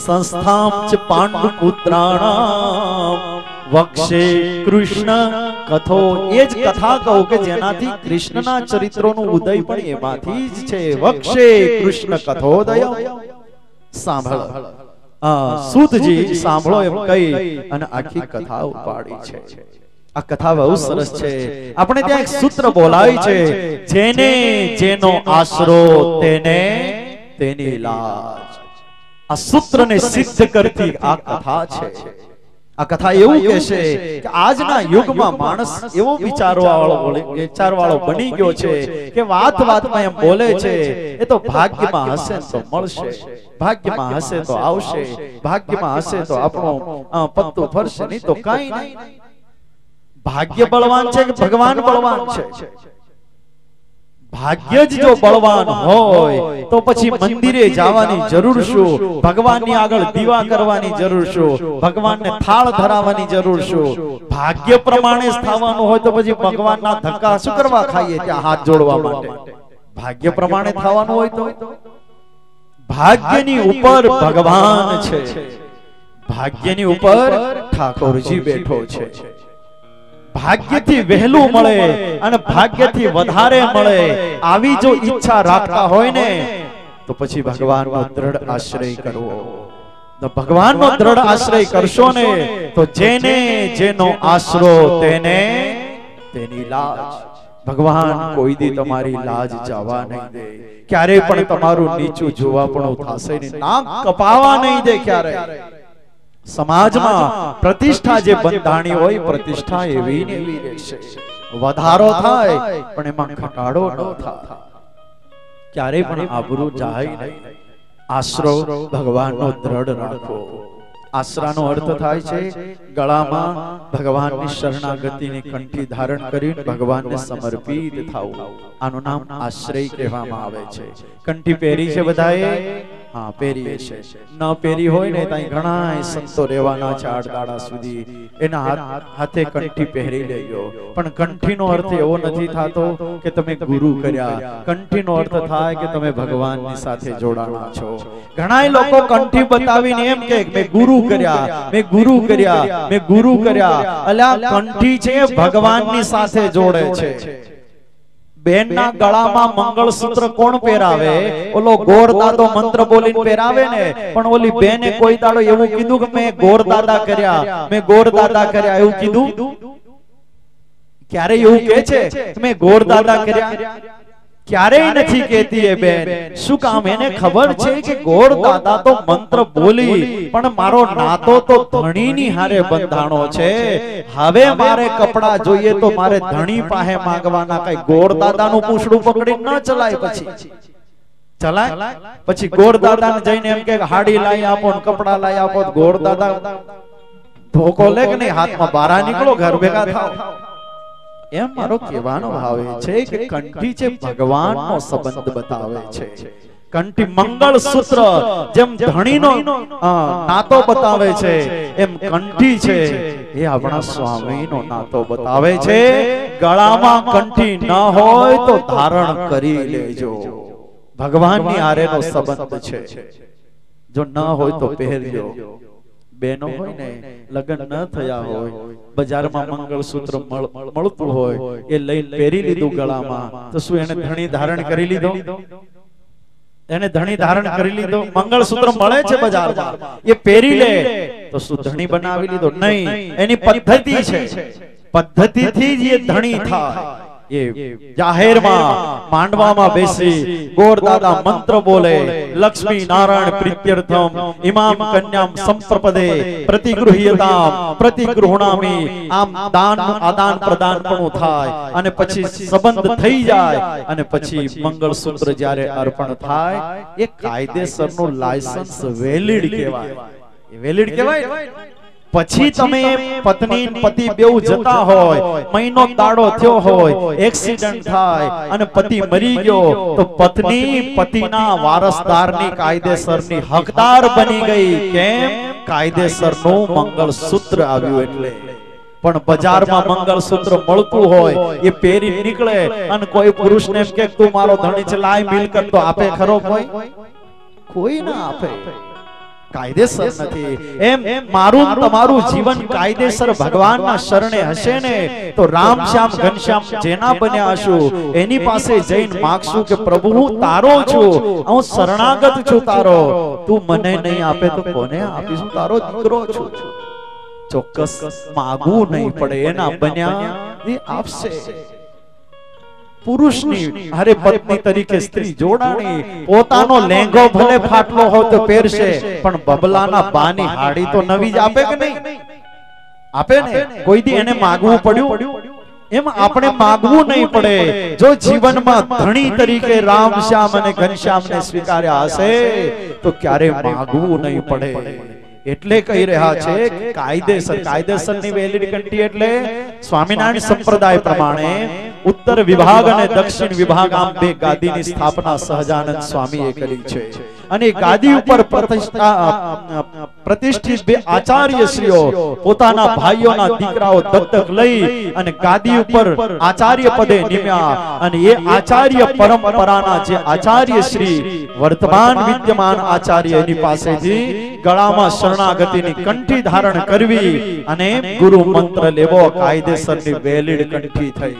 સંસ્થામ ચ પાંડુ પુત્રાણામ વક્ષે કૃષ્ણ કથો. એ જ કથા કહું કે જેનાથી કૃષ્ણના ચરિત્રોનું ઉદય પણ એમાંથી જ છે. વક્ષે કૃષ્ણ કથોદય. સાંભળો સૂતજી, સાંભળો એમ કહી અને આખી કથા ઉપાડી છે. આ કથા બહુ સરસ છે. આપણે ત્યાં એક સૂત્ર બોલાય છે, જેને જેનો આશરો તેને તેની લાજ. આ સૂત્રને સિદ્ધ કરતી આ કથા છે. આ કથા એવું કહેશે કે આજના યુગમાં માણસ એવો વિચારવાળો બની ગયો છે કે વાતમાં એમ બોલે છે એ તો ભાગ્યમાં હશે તો મળશે, ભાગ્યમાં હશે તો આવશે, ભાગ્યમાં હશે તો આપણો પત્તું ફરશે, નહીં તો કઈ નહીં. ભાગ્ય બળવાન છે કે ભગવાન બળવાન છે? ભાગ્ય જ જો બળવાન હોય તો પછી મંદિરે જવાની જરૂર શું, ભગવાનની આગળ દીવા કરવાની જરૂર શું, ભગવાનને થાળ ધરાવવાની જરૂર શું? ભાગ્ય પ્રમાણે જ થવાનું હોય તો પછી ભગવાનના ધક્કા શું કરવા ખાઈએ ત્યાં હાથ જોડવા માટે? ભાગ્ય પ્રમાણે થવાનું હોય તો ભાગ્યની ઉપર ભગવાન છે, ભાગ્યની ઉપર ઠાકોરજી બેઠો છે. ભાગ્યથી વહેલું મળે અને ભાગ્યથી વધારે મળે આવી જો ઈચ્છા રાખતા હોય ને તો પછી ભગવાનનો દ્રઢ આશ્રય કરવો. તો ભગવાનનો દ્રઢ આશ્રય કરશો ને તો જેને જેનો આશરો તેને તેની લાજ. ભગવાન કોઈ દી તમારી લાજ જવા નહીં દે, ક્યારે પણ તમારું નીચું જોવા પણ થશે નહીં, નાક કપાવા નહીં દે ક્યારે. સમાજમાં પ્રતિષ્ઠા જે બંધાણી હોય પ્રતિષ્ઠા એવી ને એવી રહેશે. વધારો થાય પણ એમાં ઘટાડો ન થાય, ક્યારે પણ આબરૂ જાય નહીં. આશરો ભગવાનનો દ્રઢ રાખો. આશરાનો અર્થ થાય છે ગળામાં ભગવાનની શરણાગતિની કંઠી ધારણ કરી ભગવાનને સમર્પિત થવું. આનું નામ આશ્રય કહેવામાં આવે છે. કંઠી પહેરી છે બધાએ? હા, પહેરી છે. ન પહેરી હોય ને ત્યાં ઘણા સંતો રહેવાના છે 8 દાડા સુધી, એના હાથે કંઠી પહેરી લેજો. પણ કંઠીનો અર્થ એવો નથી થતો કે તમે ગુરુ કર્યા. કંઠીનો અર્થ થાય કે તમે ભગવાનની સાથે જોડાણા છો. ઘણા લોકો કંઠી બતાવીને એમ કે મેં ગુરુ કર્યા, મેં ગુરુ કર્યા, મેં ગુરુ કર્યા. અલ્યા કંઠી છે ભગવાનની સાથે જોડે છે. બેનના ગળામાં મંગળસૂત્ર કોણ પહેરાવે? ઓલો ગોરદાદો મંત્ર બોલીને પહેરાવે ને. પણ ઓલી બેને કોઈ દાડો એવું કીધું કે મેં ગોરદાદા કર્યા, મેં ગોરદાદા કર્યા એવું કીધું? ક્યારે એવું કહે છે મેં ગોરદાદા કર્યા? ક્યારેય નથી કહેતી એ બેન. શું કામ? એને ખબર છે કે ગોરદાદા તો મંત્ર બોલી, પણ મારો નાતો તો ધણીની હારે બંધાણો છે. હવે મારે કપડા જોઈએ તો મારે ધણી પાસે માંગવાના. કઈ ગોરદાદાનું પૂછડું પકડી ન ચલાય. પછી ચલાય? પછી ગોરદાદાને જઈને એમ કે હાડી લાવી આપો ને કપડા લાવી આપો. ગોરદાદા ધોકો લે કે નહીં, હાથમાં બારા નીકળો, ઘર ભેગા થાવ. એમ મારો કહેવાનો ભાવ છે કે કંઠી છે ભગવાનનો સંબંધ બતાવે છે. કંઠી મંગળસૂત્ર જેમ ધણીનો નાતો બતાવે છે, એમ કંઠી છે એ આપણા સ્વામીનો નાતો બતાવે છે. ગળામાં કંઠી ન હોય તો ધારણ કરી લેજો. ભગવાનની હારેનો સંબંધ છે. જો ન હોય તો પહેરજો. બેનો હોય ને, લગ્ન ન થયા હોય, બજારમાં મંગળસૂત્ર મળતું હોય, એ લઈને પહેરી લીધું ગળામાં, તો શું એને ધણી ધારણ કરી લીધો? એને ધણી ધારણ કરી લીધો? મંગળસૂત્ર મળે છે બજારમાં, એ પહેરી લે તો શું ધણી બનાવી લીધો? નહીં, એની પદ્ધતિ છે. પદ્ધતિથી જ એ ધણી થાય. એ જાહેરમાં માંડવામાં બેસી ગોરદાદા મંત્ર બોલે, લક્ષ્મી નારાયણ પ્રીત્યર્થમ ઇમામ કન્યામ સંપ્રપદે પ્રતિગૃહ્યતામ પ્રતિગૃહણામિ. આમ દાનનું આદાન પ્રદાન પણ થાય અને પછી સંબંધ થઈ જાય અને પછી મંગળસૂત્ર જ્યારે અર્પણ થાય એ કાયદેસરનું લાયસન્સ વેલિડ કહેવાય. વેલિડ કહેવાય. પછી તમે પત્ની પતિ બેઉ જતા હોય, મહિનો દાડો થયો હોય, એક્સિડન્ટ થાય અને પતિ મરી ગયો, તો પત્ની પતિના વારસદારની કાયદેસરની હકદાર બની ગઈ. કેમ? કાયદેસરનું મંગળસૂત્ર આવ્યું એટલે. પણ બજારમાં મંગળસૂત્ર મળતું હોય, એ પહેરી નીકળે અને કોઈ પુરુષને એમ કે તું મારો ધણી છે, લાય મિલકત, તો આપે ખરો? કોઈ ના આપે. કાયદેસર નથી. એમ મારું તમારું જીવન કાયદેસર ભગવાનના શરણે હશે ને, તો રામ શ્યામ ઘનશ્યામ જેના બન્યા હશું એની પાસે જઈને માગશું કે પ્રભુ હું તારો છું, હું શરણાગત છું તારો. તું મને નહીં આપે તો કોને આપીશું? તારો દીકરો છું. ચોક્કસ માગવું નહીં પડે. એના બન્યા એ આપશે. પુરુષની હરે પત્ની તરીકે સ્ત્રી જોડાણી, પોતાનો લેંગો ભલે ફાટલો હોય તો પહેરશે, પણ બબલાના બાની હાડી તો નવી જ આપે કે નહીં? આપે ને. કોઈ દી એને માગવું પડ્યું? એમ આપણે માગવું નહીં પડે. જો જીવનમાં ધણી તરીકે રામ શ્યામ અને ઘનશ્યામને સ્વીકાર્યા હશે તો ક્યારે માગવું નહીં પડે. એટલે કહી રહ્યા છે કાયદેસર. કાયદેસરની વેલિડ કંઠી એટલે સ્વામિનારાયણ સંપ્રદાય પ્રમાણે ઉત્તર વિભાગ અને દક્ષિણ વિભાગ આમ બે ગાદીની સ્થાપના સહજાનંદ સ્વામીએ કરી છે. અને ગાદી ઉપર પ્રતિષ્ઠિત બે આચાર્યશ્રીઓ પોતાના ભાઈઓના દીકરાઓ દત્તક લઈ અને ગાદી ઉપર આચાર્ય પદે નિમ્યા. અને એ આચાર્ય પરંપરાના જે આચાર્યશ્રી વર્તમાન વિદ્યમાન આચાર્ય, એની પાસેથી ગળામાં શરણાગતિની કંઠી ધારણ કરવી અને ગુરુ મંત્ર લેવો કાયદેસરની વેલિડ કંઠી થઈ.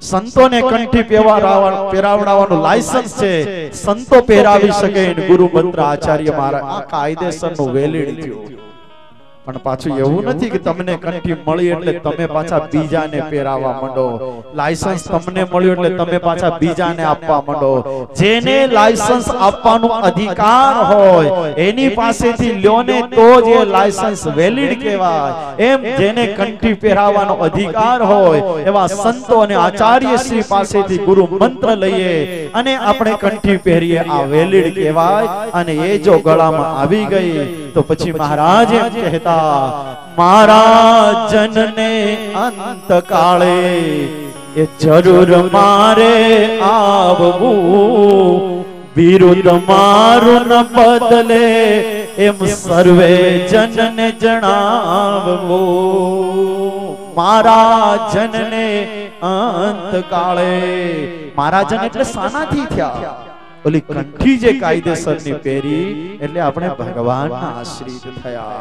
સંતોને કંઠી પહેરાવડાવવાનું લાયસન્સ છે. સંતો પહેરાવી શકે ગુરુ મંત્ર આચાર્ય મહારાજ. આ કાયદેસરનું વેલિડ થયું. પણ પાછું એવું નથી કે તમને કંઠી મળી એટલે તમે પાછા બીજાને પહેરાવવા માંડો. લાયસન્સ તમને મળ્યું એટલે તમે પાછા બીજાને આપવા માંડો. જેને લાયસન્સ આપવાનો અધિકાર હોય એની પાસેથી લ્યો ને તો જ એ લાયસન્સ વેલિડ કહેવાય. એમ જેને કંઠી પહેરાવવાનો અધિકાર હોય એવા સંતો અને આચાર્યશ્રી પાસેથી ગુરુ મંત્ર લઈએ અને આપણે કંઠી પહેરીએ, આ વેલિડ કહેવાય. અને એ જો ગળામાં આવી ગઈ તો પછી મહારાજ એમ કહેતા, મારા જનને અંત કાળે એ જરૂર મારે આવવું, વિરુદ્ધ મારું ન બદલે એમ સર્વે જનને જણાવવું. મારા જનને અંત કાળે, મારા જન એટલે સાનાથી થયા, ઓલી કંઠી જે કાયદેસરની પહેરી એટલે આપણે ભગવાનના આશ્રિત થયા.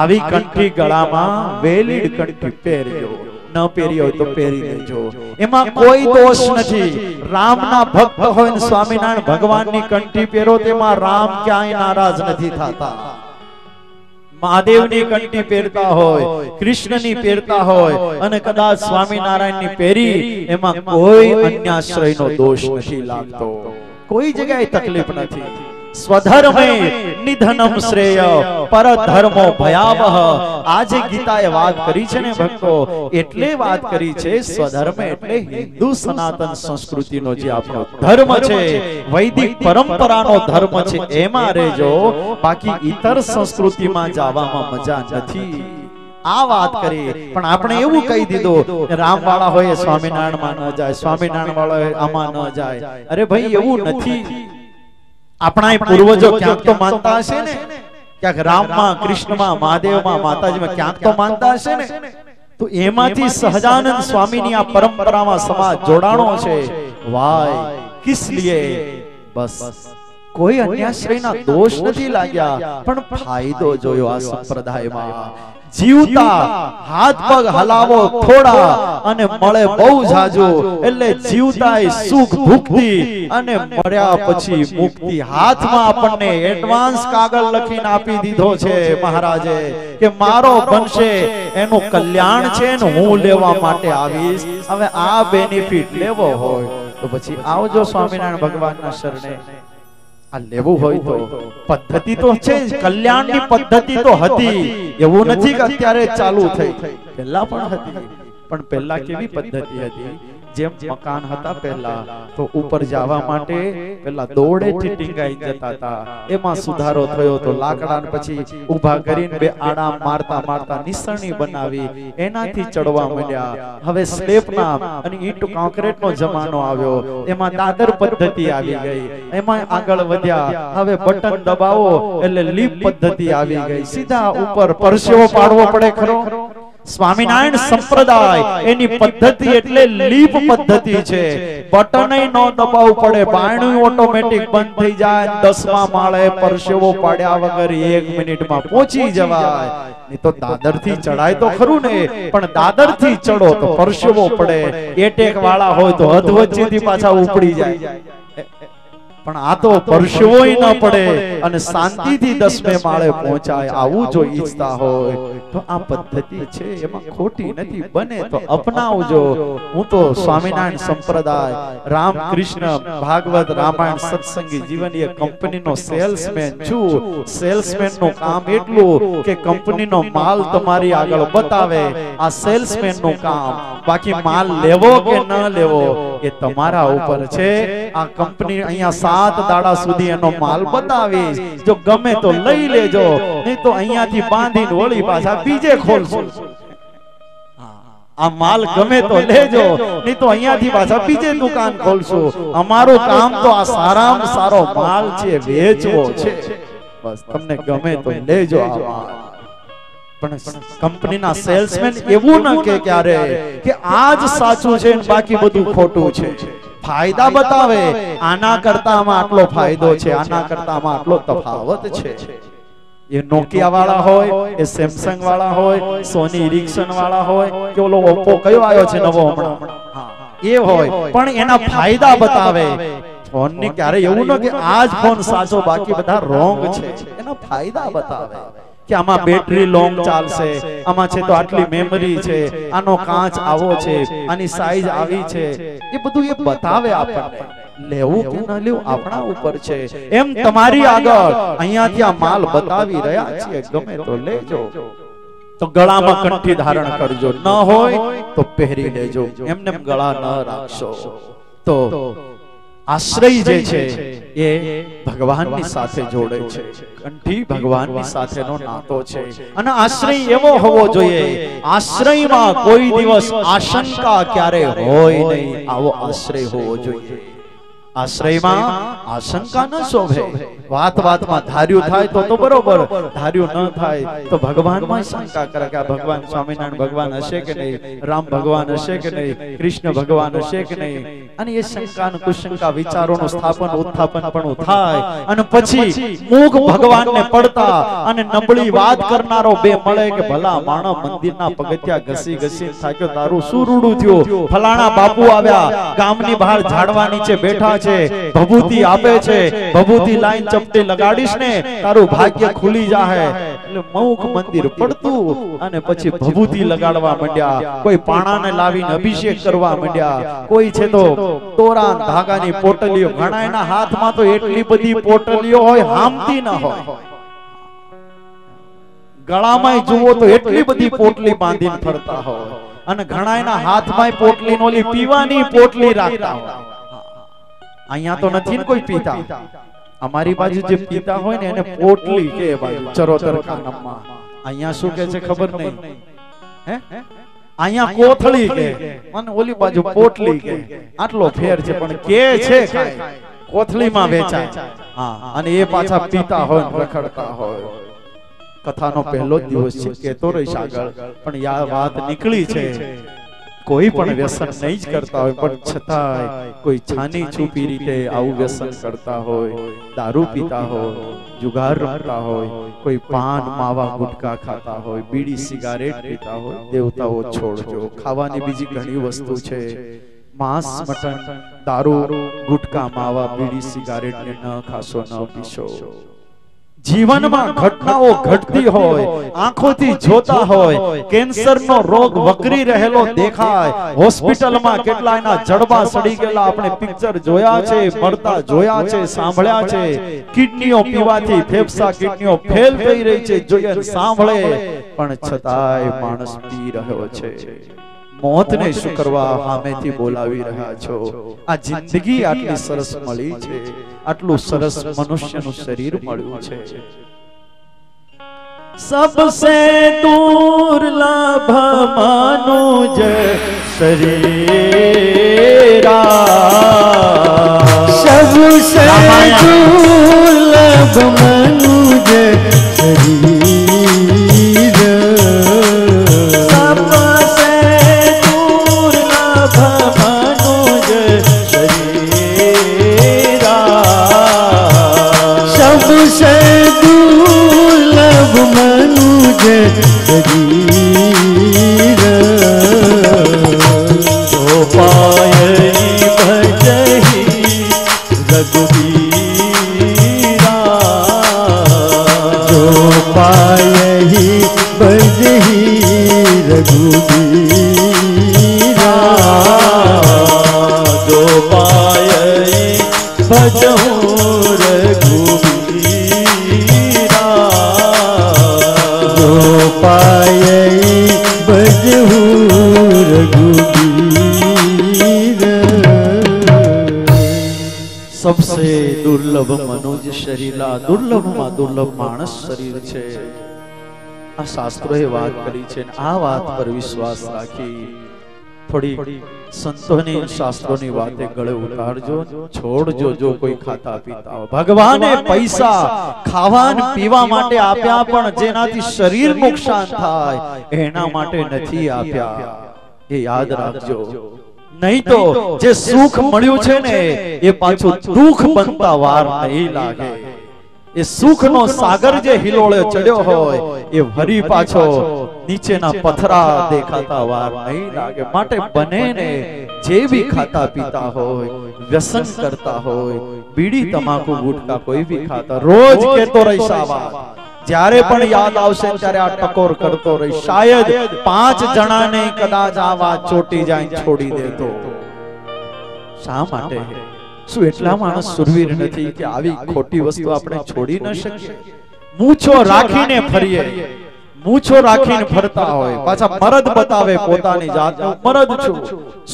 આવી કંઠી ગળામાં વેલીડ કંઠી પહેરજો, ન પહેરી હોય તો પહેરી લેજો, એમાં કોઈ દોષ નથી. રામના ભક્ત હોય ને સ્વામિનારાયણ ભગવાનની કંઠી પહેરો તેમાં રામ ક્યાંય નારાજ નથી થતા. મહાદેવની કંઠી પહેરતા હોય, કૃષ્ણની પહેરતા હોય અને કદાચ સ્વામિનારાયણની પહેરી, એમાં કોઈ અન્યાશ્રયનો દોષ નથી લાગતો, કોઈ જગ્યાએ તકલીફ નથી. સ્વધર્મે નિધનમ શ્રેય પરધર્મો ભયાવહ. આજે ગીતાએ વાત કરી છે ને ભક્તો, એટલે વાત કરી છે સ્વધર્મ એટલે હિન્દુ સનાતન સંસ્કૃતિનો જે આપણો ધર્મ છે, વૈદિક પરંપરાનો ધર્મ છે, એમાં રહેજો. બાકી ઇતર સંસ્કૃતિમાં જવામાં મજા નથી. આ વાત કરી, પણ આપણે એવું કહી દીધું રામ વાળા હોય સ્વામિનારાયણ માં ન જાય, સ્વામિનારાયણ વાળા હોય આમાં ન જાય. અરે ભાઈ એવું નથી. આપણા પૂર્વજો ક્યાંક તો માનતા હશે ને, ક્યાંક રામમાં, કૃષ્ણમાં, મહાદેવમાં, માતાજીમાં ક્યાંક તો માનતા હશે ને. તો એમાંથી સહજાનંદ સ્વામીની આ પરંપરામાં સમાજ જોડાણો છે. વાય કિસ લીએ? બસ કોઈ અન્યાશ્રયના દોષ નથી લાગ્યા, પણ ફાયદો જોયો આ સંપ્રદાયમાં. જીવતા હાથ પગ હલાવો થોડા અને મળે બહુ જાજુ, એટલે જીવતા સુખ ભુક્તિ અને મળ્યા પછી મુક્તિ. હાથમાં આપણને એડવાન્સ કાગળ લખીને આપી દીધો છે મહારાજે કે મારો બનશે, એનું કલ્યાણ છે ને હું લેવા માટે આવીશ. હવે આ બેનિફિટ લેવો હોય તો પછી આવજો સ્વામિનારાયણ ભગવાનના શરણે. આ લેવું હોય તો પદ્ધતિ તો છે જ, કલ્યાણની પદ્ધતિ તો હતી. એવું નથી કે અત્યારે ચાલુ થઈ, પહેલા પણ હતી. પણ પહેલા કેવી પદ્ધતિ હતી? જેમ મકાન હતા પહેલા, તો ઉપર જવા માટે પહેલા દોડેથી ટીંગાઈ જતા હતા. એમાં સુધારો થયો તો લાકડા પછી ઊભા કરીને બે આડા મારતા મારતા નિસરણી બનાવી, એનાથી ચડવા માંડ્યા. હવે સ્લેબના અને ઈંટ કોન્ક્રીટનો જમાનો આવ્યો, એમાં દાદર પદ્ધતિ આવી ગઈ, એમાં આગળ વધ્યા. હવે બટન દબાવો એટલે લીપ પદ્ધતિ આવી ગઈ, સીધા ઉપર પરસેવો પાડવો પડે ખરો. સ્વામિનારાયણ સંપ્રદાય એની પદ્ધતિ એટલે લીપ પદ્ધતિ છે. બટન ન દબાવવું પડે, બાયણું ઓટોમેટિક બંધ થઈ જાય. 10મા માળે પરસેવો પાડ્યા વગર 1 મિનિટમાં પહોંચી જવાય. નહીં તો દાદર થી ચડાય તો ખરું ને, પણ દાદર થી ચડો તો પરસેવો પડે. એટેક વાળા હોય તો હદ વચ્ચેથી પાછા ઉપડી જાય. પણ આ તો પરસેવોય ન પડે અને શાંતિથી 10મે માળે પહોંચાય. આવું જો ઈચ્છતા હોય તો આ પદ્ધતિ છે, એમાં ખોટી નથી. બને તો અપનાવજો. હું તો સ્વામિનારાયણ સંપ્રદાય, રામ કૃષ્ણ ભાગવત રામાયણ સત્સંગી જીવન એ કંપનીનો સેલ્સમેન છું. સેલ્સમેન નું કામ એટલું કે કંપનીનો માલ તમારી આગળ બતાવે, આ સેલ્સમેન નું કામ. બાકી માલ લેવો કે ન લેવો એ તમારા ઉપર છે. આ કંપની અહીંયા 7 દાડા સુધી એનો માલ બતાવીશ, જો ગમે તો લઈ લેજો, નહીં તો અહીંયાથી બાંધીને વળી પાછા બીજે ખોલશું. આ માલ ગમે તો લેજો, નહીં તો અહીંયાથી પાછા બીજે દુકાન ખોલશું. અમારું કામ તો આ સારામાં સારો માલ છે, વેચવો છે. બસ તમને ગમે તો લેજો આ માલ. પણ કંપનીના સેલ્સમેન એવું ન કે ક્યારે કે આ જ સાચું છે ને બાકી બધું ખોટું છે. ફાયદા બતાવે, આના કરતામાં આટલો ફાયદો છે, આના કરતામાં આટલો તફાવત છે. એ નોકિયા વાળા હોય, એ સેમસંગ વાળા હોય, સોની ઇરિક્શન વાળા હોય, કે ઓલો ઓપ્પો કયો આવ્યો છે નવો હમણાં, એ હોય, પણ એના ફાયદા બતાવે. ફોન ની ક્યારે એવું ન કે આ જ ફોન સાચો બાકી બધા રોંગ છે. એના ફાયદા બતાવે કે આમાં બેટરી લોંગ ચાલશે, આમાં છે તો આટલી મેમરી છે, આનો કાચ આવો છે, આની સાઈઝ આવી છે. એ બધું એ બતાવે આપણને. લેવું કે ન લેવું આપણા ઉપર છે. એમ તમારી આગળ અહીંયાથી આ માલ બતાવી રહ્યા છીએ, ગમે તો લેજો. તો ગળામાં કંઠી ધારણ કરજો, ન હોય તો પહેરી લેજો, એમને ગળા ન રાખશો. તો આશ્રય જે છે એ ભગવાનની સાથે જોડે છે, કંઠી ભગવાનની સાથેનો નાતો છે અને આશ્રય એવો હોવો જોઈએ, આશ્રયમાં કોઈ દિવસ આશંકા ક્યારે હોય નહીં, આવો આશ્રય હોવો જોઈએ. આશ્રયમાં આશંકા ન શોભે. વાત વાતમાં ધાર્યું થાય તો બરોબર, ધાર્યું ન થાય તો ભગવાનમાં શંકા કરે કે આ ભગવાન સ્વામિનારાયણ ભગવાન હશે કે નહીં, રામ ભગવાન હશે કે નહીં, કૃષ્ણ ભગવાન હશે કે નહીં. અને એ શંકા અને કુશંકા વિચારોનું સ્થાપન ઉત્થાપન પણ થાય અને પછી મૂક ભગવાનને પડતા અને નબળી વાત કરનારો બે મળે કે ભલા માણસ મંદિરના પગથિયા ઘસી ઘસી થાક્યો, તારું શું રૂડું થયું, ફલાણા બાપુ આવ્યા, ગામની બહાર ઝાડવા નીચે બેઠા છે, ભભૂતિ આપે છે, ભભૂતિ લાઈન ચપટી લગાડીશ ને તારું ભાગ્ય ખુલી જાહે. એટલે મૌખ મંદિર પડતું અને પછી ભભૂતિ લગાડવા માંડ્યા, કોઈ પાણાને લાવીને અભિષેક કરવા માંડ્યા, કોઈ છે તો તોરાન ધાગાની પોટલીઓ, ઘણાના હાથમાં તો એટલી બધી પોટલીઓ હોય હામતી ન હોય, ગળામાં જુઓ તો એટલી બધી પોટલી બાંધીને ફરતા હોય અને ઘણાના હાથમાં પોટલી ઓલી પીવાની પોટલી રાખતા હોય. અહીંયા તો નથી ને કોઈ પીતા, અમારી બાજુ જે પીતા હોય ને એને પોટલી કે બાજુ ચરોતર કાનમમાં. અહીંયા શું કે છે ખબર નહીં, હે અહીંયા કોથળી કે અને ઓલી બાજુ પોટલી કે, આટલો ફેર છે પણ કે છે કાંઈ કોથળીમાં વેચાય. હા, અને એ પાછા પીતા હોય રખડતા હોય. કથાનો પહેલો જ દિવસ છે, કેતો રહીશ આગળ, પણ આ વાત નીકળી છે. કોઈ પણ વ્યસન નહીં જ કરતા હોય પણ છતાંય કોઈ છાની છૂપી રીતે આવું વ્યસન કરતા હોય, દારૂ પીતા હોય, જુગાર રમતા હોય, કોઈ પાન માવા ગુટકા ખાતા હોય, બીડી સિગારેટ પીતા હોય, દેવતાઓ છોડજો. ખાવાની બીજી ઘણી વસ્તુ છે, માંસ મટન, દારૂ ગુટકા માવા બીડી સિગારેટ ને ન ખાશો, ન પીશો. જીવનમાં ઘટનાઓ ઘટતી હોય, આંખોથી જોતા હોય, કેન્સરનો રોગ વકરી રહેલો દેખાય, હોસ્પિટલમાં કેટલાયના જડબા સડી ગયેલા આપણે પિક્ચર જોયા છે, મળતા જોયા છે, સાંભળ્યા છે. કિડનીઓ પીવાથી ફેફસા કિડનીઓ ફેલ થઈ રહી છે, જોઈએ સાંભળે, પણ છતાંય માણસ પી રહ્યો છે. મોતને શું કરવા સામેથી બોલાવી રહ્યા છો? આ જિંદગી આટલી સરસ મળી છે, આટલું સરસ મનુષ્યનું શરીર મળ્યું છે. સબસે દુર્લભ મનુજ શરીરા, સબસે દુર્લભ મનુજ શરીર, जो पायई भजहि रघुबीरा, जो पायहि भजहि रघुबीरा, जो पायई भजहु रघुबीरा, जो पायहि भजहु सबसे दुर्लभ मनुज शरीला, दुर्लभમાં દુર્લભ માણસ શરીર છે. આ શાસ્ત્રોએ વાત કરી છે, આ વાત પર વિશ્વાસ રાખી થોડી સંતોની શાસ્ત્રોની વાતે ગળે ઉતારજો, છોડજો જો કોઈ ખાતા પીતા હોય. ભગવાને પૈસા ખાવા પીવા માટે આપ્યા, પણ જેનાથી શરીર નુકસાન થાય એના માટે નથી આપ્યા, એ યાદ રાખજો. નહીં તો જે સુખ મળ્યું છે ને એ પાછું દુઃખ બનતા વાર નહીં લાગે. એ સુખનો સાગર જે હિલોળે ચડ્યો હોય એ વરી પાછો નીચેના પથરા દેખાતા વાર નહીં લાગે. માટે બને ને જે બી ખાતા પીતા હોય, વ્યસન કરતા હોય, બીડી તમાકુ ગુટકા કોઈ બી ખાતા, રોજ કેતો રહીશ આ વાત, જ્યારે પણ યાદ આવશે ત્યારે આ ટકોર કરતો રહીશ. શાયદ 5 જણાને કદાચ આ વાત ચોટી જાય, છોડી દેતો. શા માટે? શું એટલા માણસ સુરવીર નથી કે આવી ખોટી વસ્તુ આપણે છોડી ન શકીએ? મૂછો રાખીને ફરીએ, મૂછો રાખીને ફરતા હોય, પાછા મરદ બતાવે પોતાની જાતને, હું મરદ છું,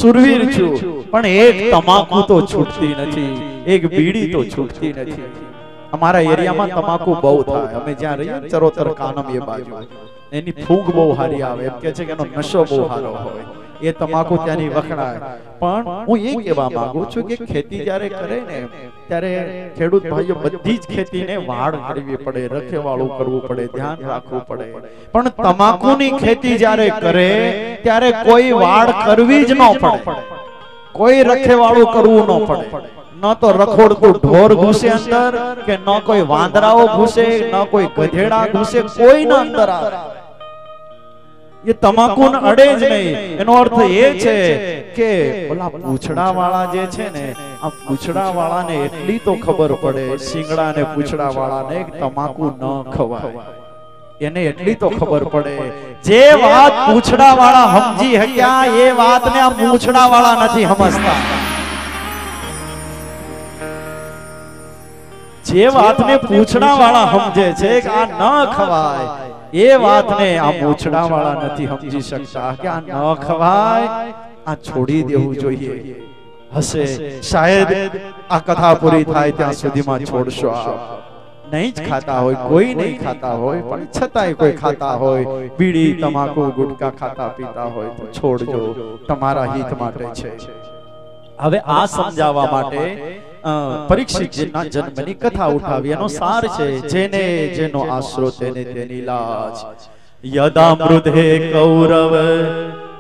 સુરવીર છું, પણ એક તમાકુ તો છૂટતી નથી, એક બીડી તો છૂટતી નથી. અમારા એરિયામાં તમાકુ બહુ થાય. અમે જ્યાં રહીએ ચરોતર કાનમ એ બાજુ, એની ફૂંક બહુ હારી આવે, એમ કે છે કે એનો નશો બહુ સારો હોય, એ તમાકુ ત્યાંની વખણાય. પણ હું એ કહેવા માંગુ છું કે ખેતી જ્યારે કરે ને ત્યારે ખેડૂત ભાઈઓ બધી જ ખેતીને વાડ કરવી પડે, રખેવાળું કરવું પડે, ધ્યાન રાખવું પડે. પણ તમાકુની ખેતી જ્યારે કરે ત્યારે કોઈ વાડ કરવી જ ન પડે, કોઈ રખેવાળું કરવું ન પડે. ન તો રખોડતું ઢોર ઘૂસે અંદર, કે ન કોઈ વાંદરાઓ ઘૂસે, ન કોઈ ગધેડા ઘૂસે, કોઈ ન અંદર આવે. એ તમાકુ અડે જ નહીં. એનો અર્થ એ છે કે ઓલા પૂંછડા વાળા જે છે ને, આ પૂંછડા વાળાને એટલી તો ખબર પડે, શિંગડા ને પૂંછડા વાળાને તમાકુ ન ખવાય, એને એટલી તો ખબર પડે. જે વાત પૂંછડા વાળા સમજી હક્યા એ વાતને આ મૂછડા વાળા નથી સમજતા. જે વાતને પૂંછડા વાળા સમજે છે કે આ ન ખવાય, એ વાતને આ મૂછડા વાળા નથી સમજી શકતા કે આ ન ખવાય, આ છોડી દેવું જોઈએ. હશે શાયદ આ કથા પૂરી થાય ત્યાં સુધીમાં છોડશો આપ. નહીં જ ખાતા હોય, કોઈ નહીં ખાતા હોય, પણ છતાંય કોઈ ખાતા હોય, બીડી તમાકુ ગુટકા ખાતા પીતા હોય તો છોડજો, તમારા હિત માટે છે. હવે આ સમજાવવા માટે પરીક્ષિતજીના જન્મની કથા ઉઠાવી. એનો સાર છે, જેને જેનો આશરો તેને તેની લાજ. યદા મૃધે કૌરવ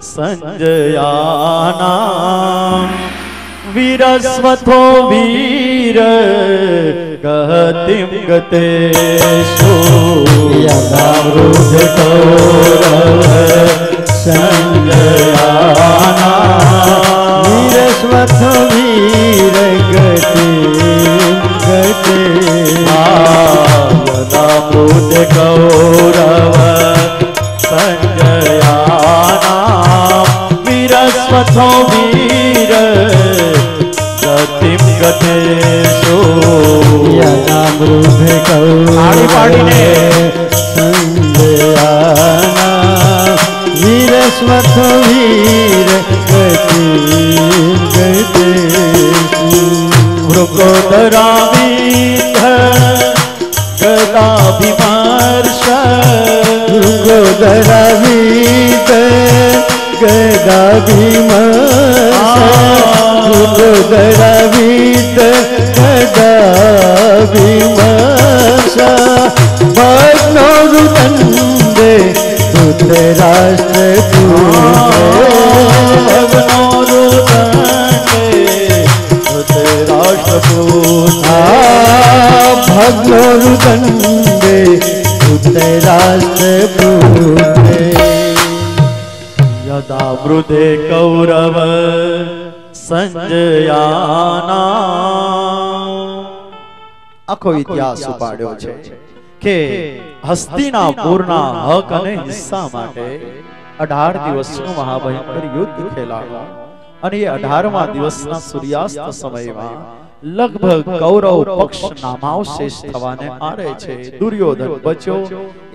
સંજયાનામ વીરસ્વથો વીર ગતિમ ગતેષુ. યદા મૃધે કૌરવ સંજયાનામ વીરસ્વથો વીર યદા મૃધે કૌરવ સંજયાનામ વીરસ્વથો વીર ગતિમ ગતેષુ. યદા મૃધે કૌરવ સંજયાનામ વીરસ્વથો વીર ગતિમ ગતેષુ. મૃગોદરાવીધ ગદાભિમર્શ. મૃગોદરાવીધ ગદાભિમર્શ. મૃગોદરાવીધ ગદાભિમર્શ. ભગ્નો રુદંડે ધૃતરાષ્ટ્ર ભગ્નો રુદંડે ભગ્નો રુદંડે ધૃતરાષ્ટ્રપુત્રે. યદા મૃધે કૌરવ સંજયાનામ. આખો ઇતિહાસ ઉપાડ્યો છે કે હસ્તિનાપુરના હક અને હિસ્સા માટે 18 દિવસનું મહાભયંકર યુદ્ધ ખેલાયું. અને એ 18મા દિવસના સૂર્યાસ્ત સમયમાં લગભગ કૌરવ પક્ષ નામાવશેષ થવાને આરે છે. દુર્યોધન બચ્યો,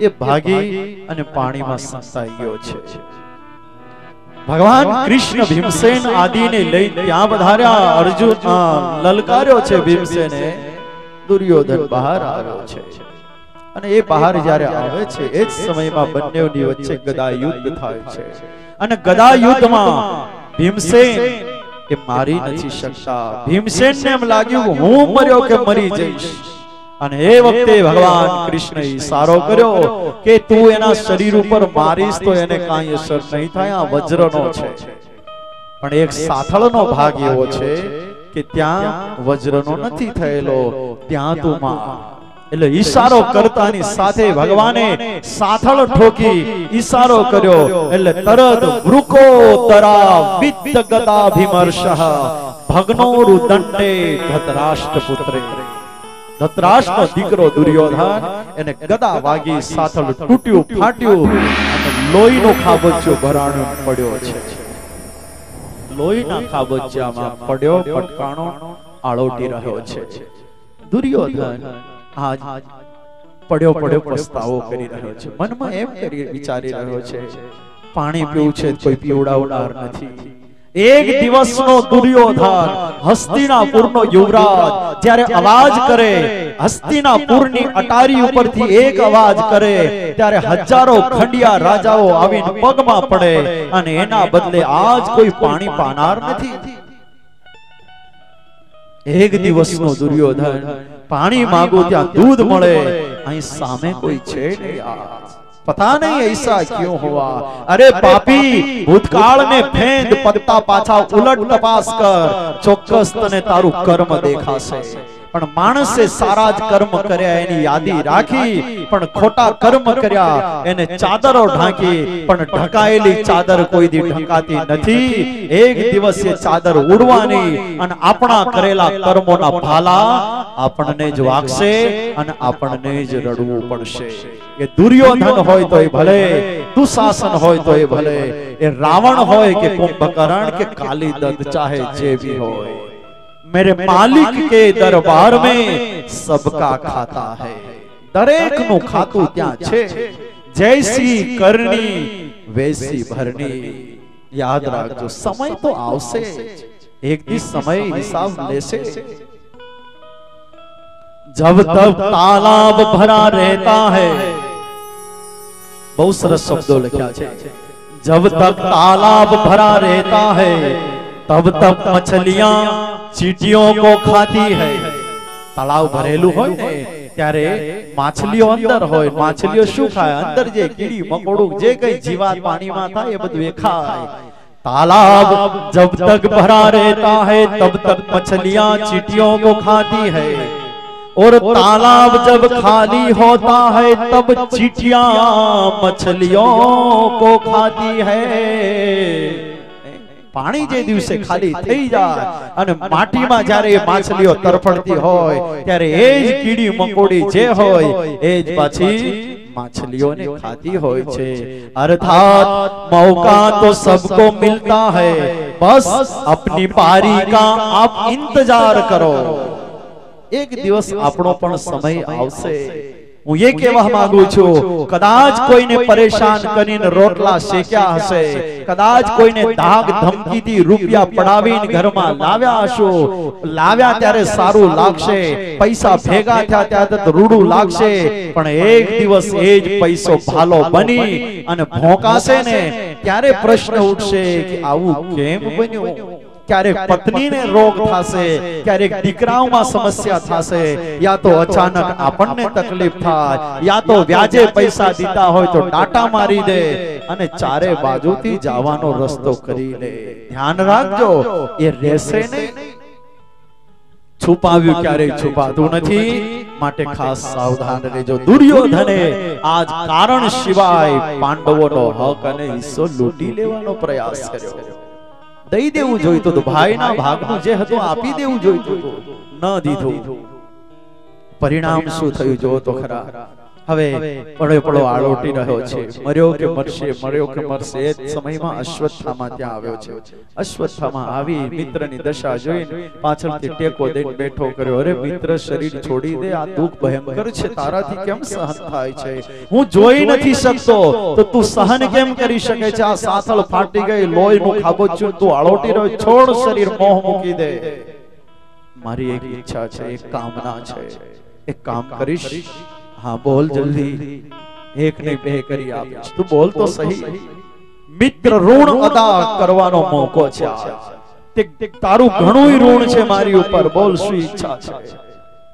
એ ભાગી અને પાણીમાં સંતાઈ ગયો છે. ભગવાન કૃષ્ણ ભીમસેન આદિને લઈ ત્યાં વધાર્યા. અર્જુન લલકાર્યો છે ભીમસેને, દુર્યોધન બહાર આવ્યો છે. અને એ બહાર જ્યારે આવે છે એ જ સમયમાં બંનેની વચ્ચે ગદા યુદ્ધ થાય છે. અને ગદા યુદ્ધમાં ભીમસેન એ મારી નથી શકતા. ભીમસેનને એમ લાગ્યું હું મર્યો કે મરી જઈશ. અને એ વખતે ભગવાન કૃષ્ણએ ઈશારો કર્યો કે તું એના શરીર ઉપર મારીશ તો એને કાંઈ અસર નહીં થાય, આ વજ્રનો છે. પણ એક સાથળનો ભાગ એવો છે કે ત્યાં વજ્રનો નથી થયેલો, ત્યાં તું માર. એટલે ઈશારો કરતાની સાથે ભગવાને સાથળ ઠોકી, ઈશારો કર્યો એટલે તરત વૃકો તરા વિદ્ધ ગદાભિમર્ષઃ ભગ્નો રુદંડે ધૃતરાષ્ટ્ર પુત્રે. ધૃતરાષ્ટ્રનો દીકરો દુર્યોધન, એને ગદા વાગી, સાથળ તૂટ્યું, ફાટ્યું અને લોહીનો ખાબોચિયો ભરાણો પડ્યો છે. લોહીના ખાબોચિયામાં પડ્યો, પટકાણો આળોટી રહ્યો છે. દુર્યોધન આજ પડ્યો પડ્યો પસ્તાવો કરી રહ્યો છે, મનમાં એમ કરી વિચારી રહ્યો છે, પાણી પીવું છે કોઈ પીવડાવનાર નથી. એક દિવસનો દુર્યોધન હસ્તિનાપુરનો યુવરાજ જ્યારે અવાજ કરે, હસ્તિનાપુરની અટારી ઉપરથી એક અવાજ કરે ત્યારે હજારો ખંડિયા રાજાઓ આવીને પગમાં પડે અને એના બદલે આજ કોઈ પાણી પાનાર નથી. એક દિવસનો દુર્યોધન પાણી માંગો ત્યાં દૂધ મળે, અહીં સામે કોઈ છે નહીં. पता नहीं ऐसा क्यों हुआ. अरे पापी, भूतकाल में फेंद पत्ता पाछा उलट तपास कर, ચોક્કસ તને તારું કર્મ દેખાશે. પણ માણસે સારા જ કર્મ કર્યા એની યાદી રાખી, પણ ખોટા કર્મ કર્યા એને ચાદરો ઢાંકી, પણ ઢકાયેલી ચાદર કોઈ દી ઢકાતી નથી. એક દિવસ એ ચાદર ઉડવાની અને આપણા કરેલા કર્મોના ભાલા આપણને જ વાગશે અને આપણને જ રડવું પડશે. કે દુર્યોધન હોય તોય ભલે, દુશાસન હોય તોય ભલે, એ રાવણ હોય કે કુંભકર્ણ કે કાલી દત્ત, ચાહે જે भी હોય, मेरे मालिक के दरबार में सबका खाता है. दरेक નું ખાતું ત્યાં છે. जैसी करनी वैसी भरनी. યાદ રાખજો, સમય તો આવશે, એક દિવસ સમય હિસાબ લેશે. जब तक तालाब भरा रहता है, बहुत सरस शब्दों लख्या છે. जब तक तालाब भरा रहता है तब तक मछलियां चींटियों को खाती है. તળાવ ભરેલું હોય ને ત્યારે માછલીઓ અંદર હોય. માછલીઓ શું ખાય? અંદર જે કીડી મકોડું જે કઈ જીવાત પાણીમાં થાય એ બધું એ ખાય. तालाब जब तक भरा रहता है तब तक मछलियां चींटियों को खाती है, और तालाब जब खाली होता है तब चींटियां मछलियों को खाती है. પાણી જે દિવસે ખાલી થઈ જાય અને માટીમાં જ્યારે માછલીઓ તરફડતી હોય ત્યારે એ જ કીડી મકોડી જે હોય એ જ પાછી માછલીઓને ખાતી હોય છે. અર્થાત मौका तो सबको मिलता है, बस अपनी पारी का आप इंतजार करो. એક દિવસ આપણો પણ સમય આવશે. હું એ કહેવા માંગુ છું, કદાચ કોઈને પરેશાન કરીને રોટલા શેક્યા હશે, કદાચ કોઈને ધાક ધમકીથી રૂપિયા પડાવીને ઘરમાં લાવ્યા હશો. લાવ્યા ત્યારે સારું લાગશે, પૈસા ભેગા થયા ત્યારે તો રૂડું લાગશે, પણ એક દિવસ એ જ પૈસો ભાલો બની અને ભોંકાશે ને ત્યારે પ્રશ્ન ઉઠશે કે આવું કેમ બન્યું. ક્યારેક પત્નીને રોગ થશે, ક્યારેક દીકરાઓમાં સમસ્યા થશે, યા તો અચાનક આપણને તકલીફ થાય, યા તો વ્યાજે પૈસા દીધા હોય તો ડાટા મારી દે અને ચારે બાજુથી જવાનો રસ્તો કરી લે. ધ્યાન રાખજો, એ રહેશે નહીં. છુપાવ્યું ક્યારેય છુપાતું નથી, માટે ખાસ સાવધાન રહેજો. દુર્યોધને આજ કારણ સિવાય પાંડવોનો હક અને હિસ્સો લૂંટી લેવાનો પ્રયાસ કર્યો. દઈ દેવું જોઈતું હતું, ભાઈના ભાગનું જે હતું આપી દેવું જોઈતું હતું, ન દીધું. પરિણામ શું થયું જો તો ખરા. હવે પડ્યો પડો આળોટી રહ્યો છે, મર્યો કે મરશે, મર્યો કે મરશે. એ સમયમાં અશ્વત્થામા ત્યાં આવ્યો છે. અશ્વત્થામા આવી મિત્રની દશા જોઈને પાછળથી ટેકો દઈને બેઠો કર્યો. અરે મિત્ર, શરીર છોડી દે, આ દુઃખ ભયંકર છે, તારાથી કેમ સહન થાય છે? હું જોઈ નથી શકતો તો તું સહન કેમ કરી શકે છે? આ સાથળ ફાટી ગઈ, લોહીનું ખાબોચિયું તું આળોટી રહ્યો, છોડ શરીર, મોહ મૂકી દે. મારી એક ઈચ્છા છે, એક કામના છે, એક કામ કરીશ. हाँ बोल जल्दी, एक ने બે કરી આપીશ. તું બોલ તો સહી. મિત્ર, ઋણ અદા કરવાનો મોકો છે. તારું ઘણું ઋણ છે મારી ઉપર, બોલ શું ઈચ્છા છે?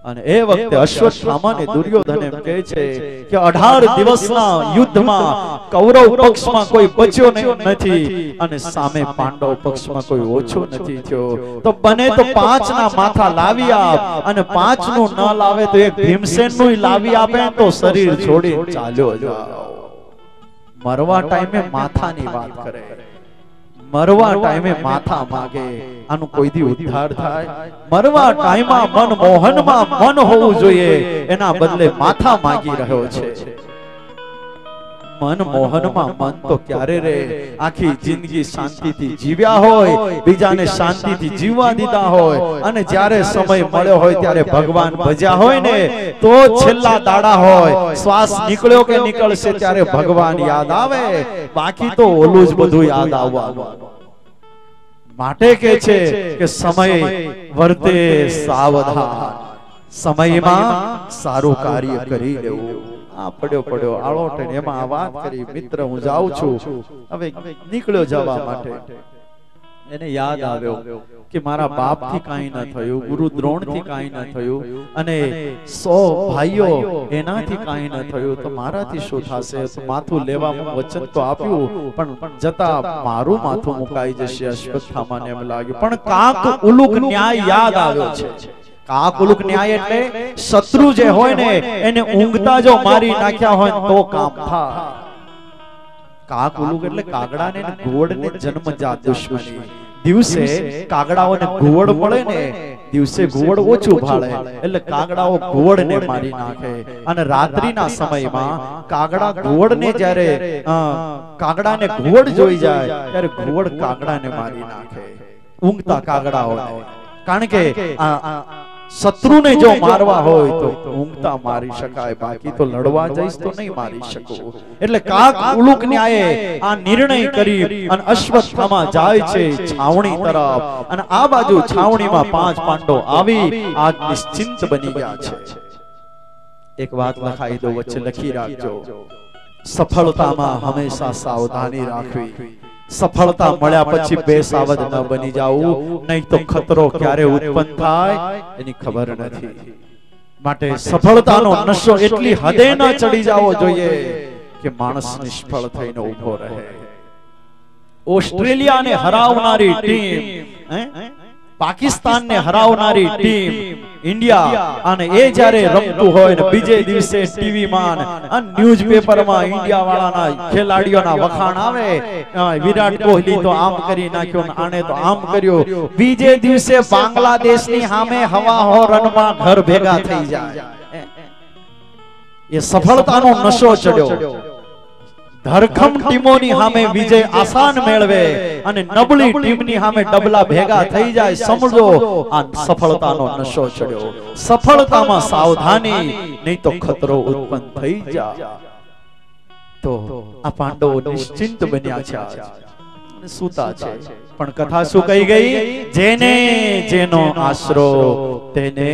અને એ વખતે અશ્વત્થામાને દુર્યોધન એમ કહે છે કે 18 દિવસના યુદ્ધમાં કૌરવ પક્ષમાં કોઈ બચ્યો નથી અને સામે પાંડવ પક્ષમાં કોઈ ઓછો નથી થયો. તો બને તો 5 ના માથા લાવી આપ, અને 5 નું ન લાવે તો એક ભીમસેનનું લાવી આપે તો શરીર છોડી ચાલ્યો જાઓ. મરવા ટાઈમે માથાની વાત કરે, મરવા ટાઈમે માથા માંગે, આનું કોઈ દી ઉદ્ધાર થાય? મરવા ટાઈમમાં મન મોહનમાં મન હોવું જોઈએ, એના બદલે માથા માંગી રહ્યો છે. મનમોહનમાં મન તો ક્યારે રે? આખી જિંદગી શાંતિથી જીવ્યા હોય, બીજાને શાંતિથી જીવવા દીધા હોય, અને જ્યારે સમય મળ્યો હોય ત્યારે ભગવાન ભજ્યા હોય ને, તો છેલ્લા દાડા હોય, શ્વાસ નીકળ્યો કે નીકળશે ત્યારે ભગવાન યાદ આવે, બાકી તો ઓલું જ બધું યાદ આવવાનું. માટે કે છે કે સમય વર્તે સાવધાન, સમયમાં સારું કાર્ય કરી લેવું. આ પડ્યો આળોટ એમાં આ વાત કરી, મિત્ર હું જાઉં છું, હવે નીકળ્યો જવા માટે. એને યાદ આવ્યો કે મારા બાપ થી કાંઈ ન થયું, ગુરુ દ્રોણ થી કાંઈ ન થયું, અને 100 ભાઈઓ એનાથી કાંઈ ન થયું, તો મારાથી શું થશે? તો માથું લેવાનું વચન તો આપ્યું, પણ જતા મારું માથું મુકાઈ જશે. અશ્વત્થામાને એમ લાગ્યું, પણ કાક ઉલુક ન્યાય યાદ આવ્યો છે. કાકુલુક ન્યાય એટલે શત્રુ જે હોય ને એને ઊંઘતા જો મારી નાખ્યા હોય તો કામ થાય. કાકુલુક એટલે કાગડાને ઘુવડને જન્મજાત દુશ્મની. દિવસે કાગડાઓને ઘુવડ મળે ને, દિવસે ઘુવડ ઓછું ભાળે, એટલે કાગડાઓ ઘુવડને મારી નાખે. અને રાત્રિના સમયમાં કાગડા ઘુવડને જ્યારે કાગડાને ઘુવડ જોઈ જાય ત્યારે ઘુવડ કાગડાને મારી નાખે, ઊંઘતા કાગડાઓને. કારણ કે શત્રુને જો મારવા હોય તો ઊંઘતા મારી શકાય, બાકી તો લડવા જઈશ તો નહીં મારી શકો. એટલે કાક ઉલુક ન્યાયે આ નિર્ણય કરી અને અશ્વત્થામા જાય છે છાવણી તરફ, અને આ બાજુ છાવણીમાં 5 પાંડવો આવી આજ નિશ્ચિંત બની ગયા છે. એક વાત લખાઈ દો, વચ્ચે લખી રાખજો, સફળતામાં હંમેશા સાવધાની રાખવી. સફળતા મળ્યા પછી બેસાવધ ન બની જાવું, નહીં તો ખતરો ક્યારે ઉત્પન્ન થાય એની ખબર નથી. માટે સફળતાનો નશો એટલી હદે ન ચડી જાવો જોઈએ કે માણસ નિષ્ફળ થઈને ઊભો રહે. ઓસ્ટ્રેલિયાને હરાવનારી ટીમ, પાકિસ્તાનને હરાવનારી ટીમ ઇન્ડિયા, અને એ જ્યારે રમતું હોય ને બીજે દિવસે ટીવીમાં અને ન્યૂઝપેપરમાં ઇન્ડિયા વાળાના ખેલાડીઓના વખાણ આવે, વિરાટ કોહલી તો આમ કરી નાખ્યો ને આને તો આમ કર્યો. બીજે દિવસે બાંગ્લાદેશની સામે હવાહો રનમાં ઘર ભેગા થઈ જાય. એ સફળતાનો નશો ચડ્યો. ધરખમ ટીમોની સામે વિજય આસાન મેળવે અને નબળી ટીમની સામે ડબલા ભેગા થઈ જાય. સમજો આ સફળતાનો નશો ચડ્યો. સફળતામાં સાવધાની, નહીં તો ખતરો ઉત્પન્ન થઈ જાય. તો આ પાંડવો નિશ્ચિંત બન્યા છે, અને સૂતા છે. પણ કથા શું કહી ગઈ? જેને જેનો આશરો તેને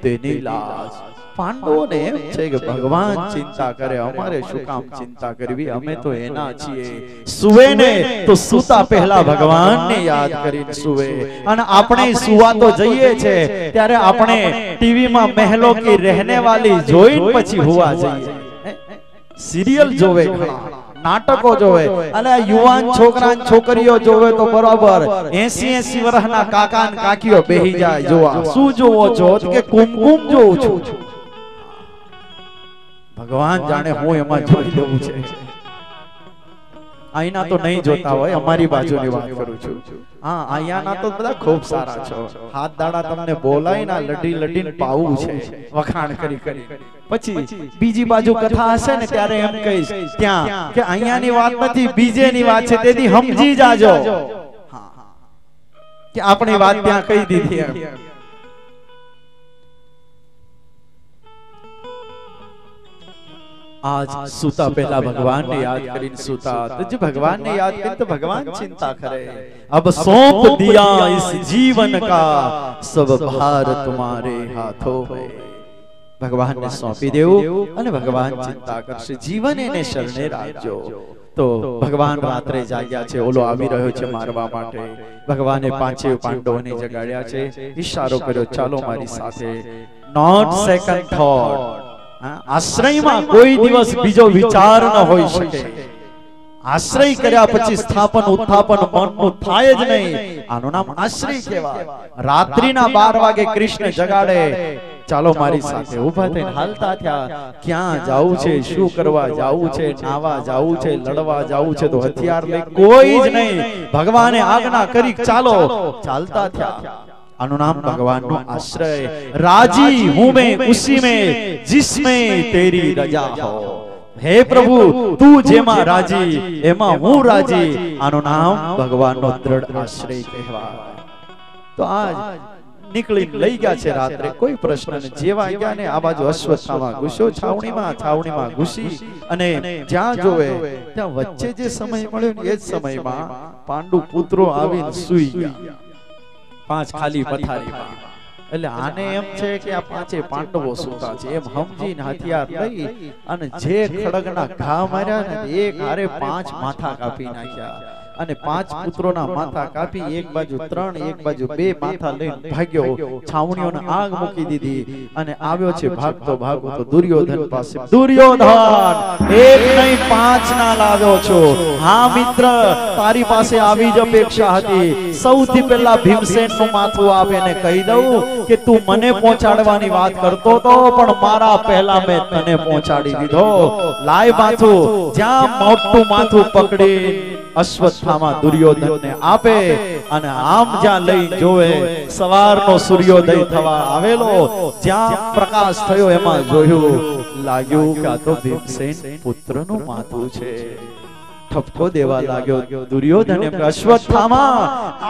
તેની લાજ. પાંડવોને એમ છે કે ભગવાન ચિંતા કરે, અમારે શું કામ ચિંતા કરવી, અમે તો એના છીએ. સુવે ને તો સૂતા પહેલા ભગવાનને યાદ કરીને સુવે. અને આપણે સુવા તો જઈએ છે ત્યારે આપણે ટીવીમાં મહેલો કી રહેને વાલી જોઈને પછી હુવા જઈએ. સિરિયલ જોવે, નાટકો જોવે, અને યુવાન છોકરા છોકરીઓ જોવે તો બરાબર 80 વર્ષના કાકા ને કાકીઓ બેહી જાય જોવા. શું જોવો છો? કે કુમકુમ જોઉં છું. ભગવાન જાણે હું એમાં જોઈ લેવું છે. અહીંના તો નહીં જોતા હોય, અમારી બાજુની વાત કરું છું. હા, અહીંયાના તો બધા ખૂબ સારા છો. હાથ દાડા તમને બોલાય લડી લડીને પાવું છે, વખાણ કરી કરી. પછી બીજી બાજુ કથા હશે ને ત્યારે એમ કહીશ ત્યાં કે અહીંયાની વાત નથી, બીજેની વાત છે, તેથી સમજી જાજો કે આપણી વાત ત્યાં કહી દીધી એમ. आज सूता पहला भगवान ने याद करीन सूता, तो जो भगवान ने याद करी तो भगवान चिंता करे. अब सौंप दिया इस जीवन का सब भार तुम्हारे हाथों में. भगवान ने सौंपी देવું અને ભગવાન ચિંતા કરશે. જીવન એને શરણે રાખજો. તો ભગવાન રાત્રે જાગ્યા છે, ઓલો આવી રહ્યો છે મારવા માટે. ભગવાને 5 પાંડવોને જગાડ્યા છે, ઈશારો કર્યો, ચાલો મારી સાથે. Not second thought. આશ્રયમાં કોઈ દિવસ બીજો વિચાર ન હોઈ શકે. આશ્રય કર્યા પછી સ્થાપન ઉત્થાપન મનનું થાય જ નહીં. આનું નામ આશ્રય કહેવાય. રાત્રિના 12 વાગે કૃષ્ણ જગાડે, ચાલો મારી સાથે. ઊભા થઈને હાલતા થયા. ક્યાં જાવું છે, શું કરવા જાવું છે, નાવા જાવું છે, લડવા જાવું છે, તો હથિયાર લઈ કોઈ જ નહીં. ભગવાને આજ્ઞા કરી, ચાલો. ચાલતા થયા. આનું નામ ભગવાનનો આશ્રય. રાજી હું મેં ઉસી મેં जिसमें तेरी रजा हो. હે પ્રભુ તું જેમાં રાજી એમાં હું રાજી, આનું નામ ભગવાનનો દ્રઢ આશ્રય કહેવાય. તો આજ નીકળી લઈ ગયા છે રાત્રે, કોઈ પ્રશ્ન નહીં. જેવા ગયા ને આ બાજુ અશ્વત્થામા ઘૂસ્યો છાવણીમાં ઘૂસી અને જ્યાં જોવે ત્યાં વચ્ચે જે સમય મળ્યો ને એ જ સમયમાં પાંડુ પુત્રો આવીને સૂઈ ગયા 5 ખાલી પથારીમાં. એટલે આને એમ છે કે આ 5 પાંડવો સૂતા છે એમ સમજીને હથિયાર લઈ અને જે ખડગના ઘા માર્યા ને એક હારે 5 માથા કાપી નાખ્યા અને 5 પુત્રોના માથા કાપી એક બાજુ 3 એક બાજુ 2 માથા લઈને ભાગ્યો. છાવણીઓને આગ મૂકી દીધી અને આવ્યો છે ભાગતો તો દુર્યોધન પાસે. દુર્યોધન એક નહીં 5 ના લાવ્યો છો. હા મિત્ર, તારી પાસે આવી જ અપેક્ષા હતી. સૌથી પહેલા ભીમસેન નું માથું આપે ને કહી દઉં કે તું મને પહોંચાડવાની વાત કરતો તો પણ મારા પહેલા મેં તને પહોંચાડી દીધો. લાય માથું. જ્યાં મોટું માથું પકડી અશ્વત્થામા દુર્યોધનને આપે અને આમ જ્યાં લઈ જોવે સવારનો સૂર્યોદય થવા આવેલો, જ્યાં પ્રકાશ થયો એમાં જોયું, લાગ્યું કે આ તો ભીમસેન પુત્રનું માથું છે. ઠપકો દેવા લાગ્યો દુર્યોધન. અશ્વત્થામા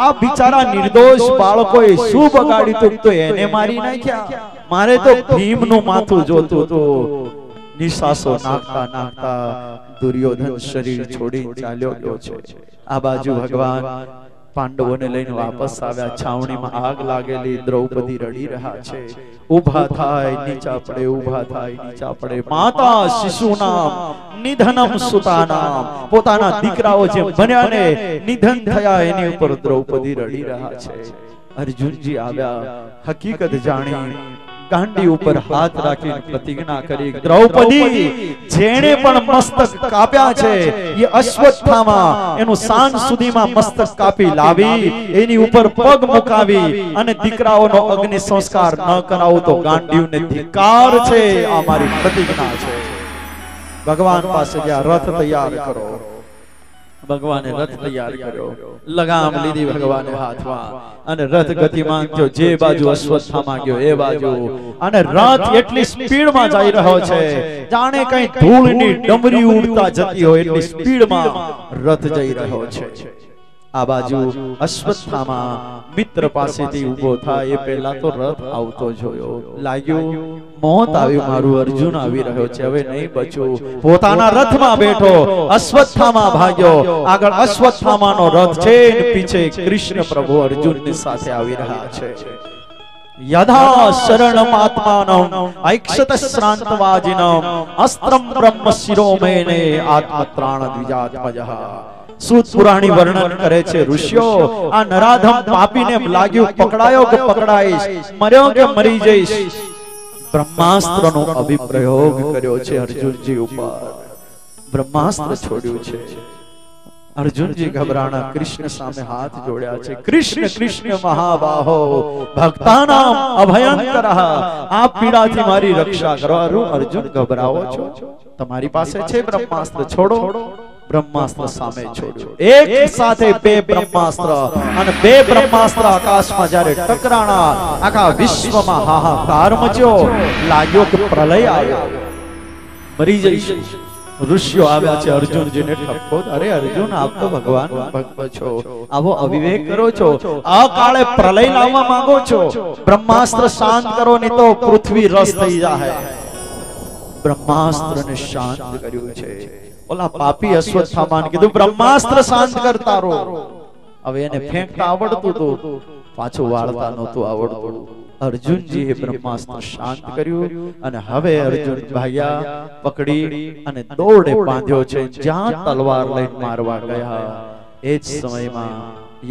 આ બિચારા નિર્દોષ બાળકોએ શું બગાડ્યું તો એને મારી નાખ્યા. મારે તો ભીમનું માથું જોતું હતું. નિશાસો નાખતા દુર્યોધન શરીર છોડી ચાલ્યો ગયો છે. આ બાજુ ભગવાન પાંડવોને લઈને વાપસ આવ્યા. છાવણીમાં આગ લાગેલી, દ્રૌપદી રડી રહ્યા છે. ઊભા થાય નીચા પડે, ઊભા થાય નીચા પડે. માતા શિશુનામ નિધનમ સુતાનામ, પોતાના દીકરાઓ જે બન્યા ને નિધન થયા એની ઉપર દ્રૌપદી રડી રહ્યા છે. અર્જુનજી આવ્યા, હકીકત જાણી ગાંડી ઉપર હાથ રાખીને પ્રતિજ્ઞા કરી, દ્રૌપદી જેણે પણ મસ્તક કાપ્યા છે એ અશ્વત્થામા એનું સાંજ સુધીમાં મસ્તક કાપી લાવી એની ઉપર પગ મુકાવી અને દીકરાઓનો અગ્નિ સંસ્કાર ન કરાવો તો ગાંડીઓને ધિક્કાર છે. આ મારી પ્રતિજ્ઞા છે. ભગવાન પાસે ગયા, રથ તૈયાર કરો. ભગવાને રથ તૈયાર કર્યો, લગામ લીધી ભગવાને હાથમાં અને રથ ગતિમાન થયો. જે બાજુ અશ્વત્થામા ગયો એ બાજુ, અને રથ એટલી સ્પીડમાં જઈ રહ્યો છે જાણે કઈ ધૂળની ડમરી ઉડતા જતી હોય એટલી સ્પીડમાં રથ જઈ રહ્યો છે. આ બાજુ અશ્વત્થામા મિત્ર પાસેથી ઊભો થાય એ પહેલા તો રથ આવતો જોયો. લાગ્યું મોત આવ્યું, મારું અર્જુન આવી રહ્યો છે, હવે નહીં બચું. પોતાના રથમાં બેઠો અશ્વત્થામા ભાગ્યો. આગળ અશ્વત્થામાનો રથ છે, પીછે કૃષ્ણ પ્રભુ અર્જુનની સાથે આવી રહ્યા છે. યદા શરણમ આત્માનમ ઐક્ષત શ્રાંતવાજિનમ અસ્ત્રમ બ્રહ્મ શિરોમેને આત્મત્રાણ દ્વિજાત્મજઃ. સૂત પુરાણી વર્ણન કરે છે ઋષિઓ, આ નરાધમ પાપીને લાગ્યું પકડાયો કે પકડાઈશ, મર્યો કે મરી જઈશ. બ્રહ્માસ્ત્રનો અભિપ્રયોગ કર્યો છે અર્જુનજી ઉપર. બ્રહ્માસ્ત્ર છોડ્યું છે. અર્જુનજી ગભરાણા કૃષ્ણ સામે હાથ જોડ્યા છે. કૃષ્ણ કૃષ્ણ મહાબાહો ભક્તાનામ અભયંકરઃ, આ પીડાથી મારી રક્ષા કરો. અર્જુન ગભરાવો છો? તમારી પાસે છે બ્રહ્માસ્ત્ર, છોડો. બ્રહ્માસ્ત્ર સામે છોડ્યો. એક સાથે 2 બ્રહ્માસ્ત્ર, અને 2 બ્રહ્માસ્ત્ર આકાશમાં જ્યારે ટકરાણા આખા વિશ્વમાં હાહાકાર મચ્યો. લાગ્યો કે પ્રલય આવ્યો, મરી જઈશ. ઋષિઓ આવ્યા છે અર્જુનજીને ઠપકો, અરે અર્જુન આપ તો ભગવાન ભક્ત છો, આવો અવિવેક કરો છો, આ કાળે પ્રલય લાવવા માંગો છો. બ્રહ્માસ્ત્ર શાંત કરો નહીં તો પૃથ્વી રસ થઈ જાય. બ્રહ્માસ્ત્રને શાંત કર્યું છે. ઓલા પાપી અશ્વત્થામાને કીધું બ્રહ્માસ્ત્ર શાંત કરતા રહો. હવે એને ફેંકતા આવડતું હતું, પાછું વાળતા નહોતું આવડતું. અર્જુનજીએ બ્રહ્માસ્ત્ર શાંત કર્યું અને હવે અર્જુન ભાગ્યા, પકડી અને દોરડે બાંધ્યો છે. જ્યાં તલવાર લઈને મારવા ગયા એ જ સમયમાં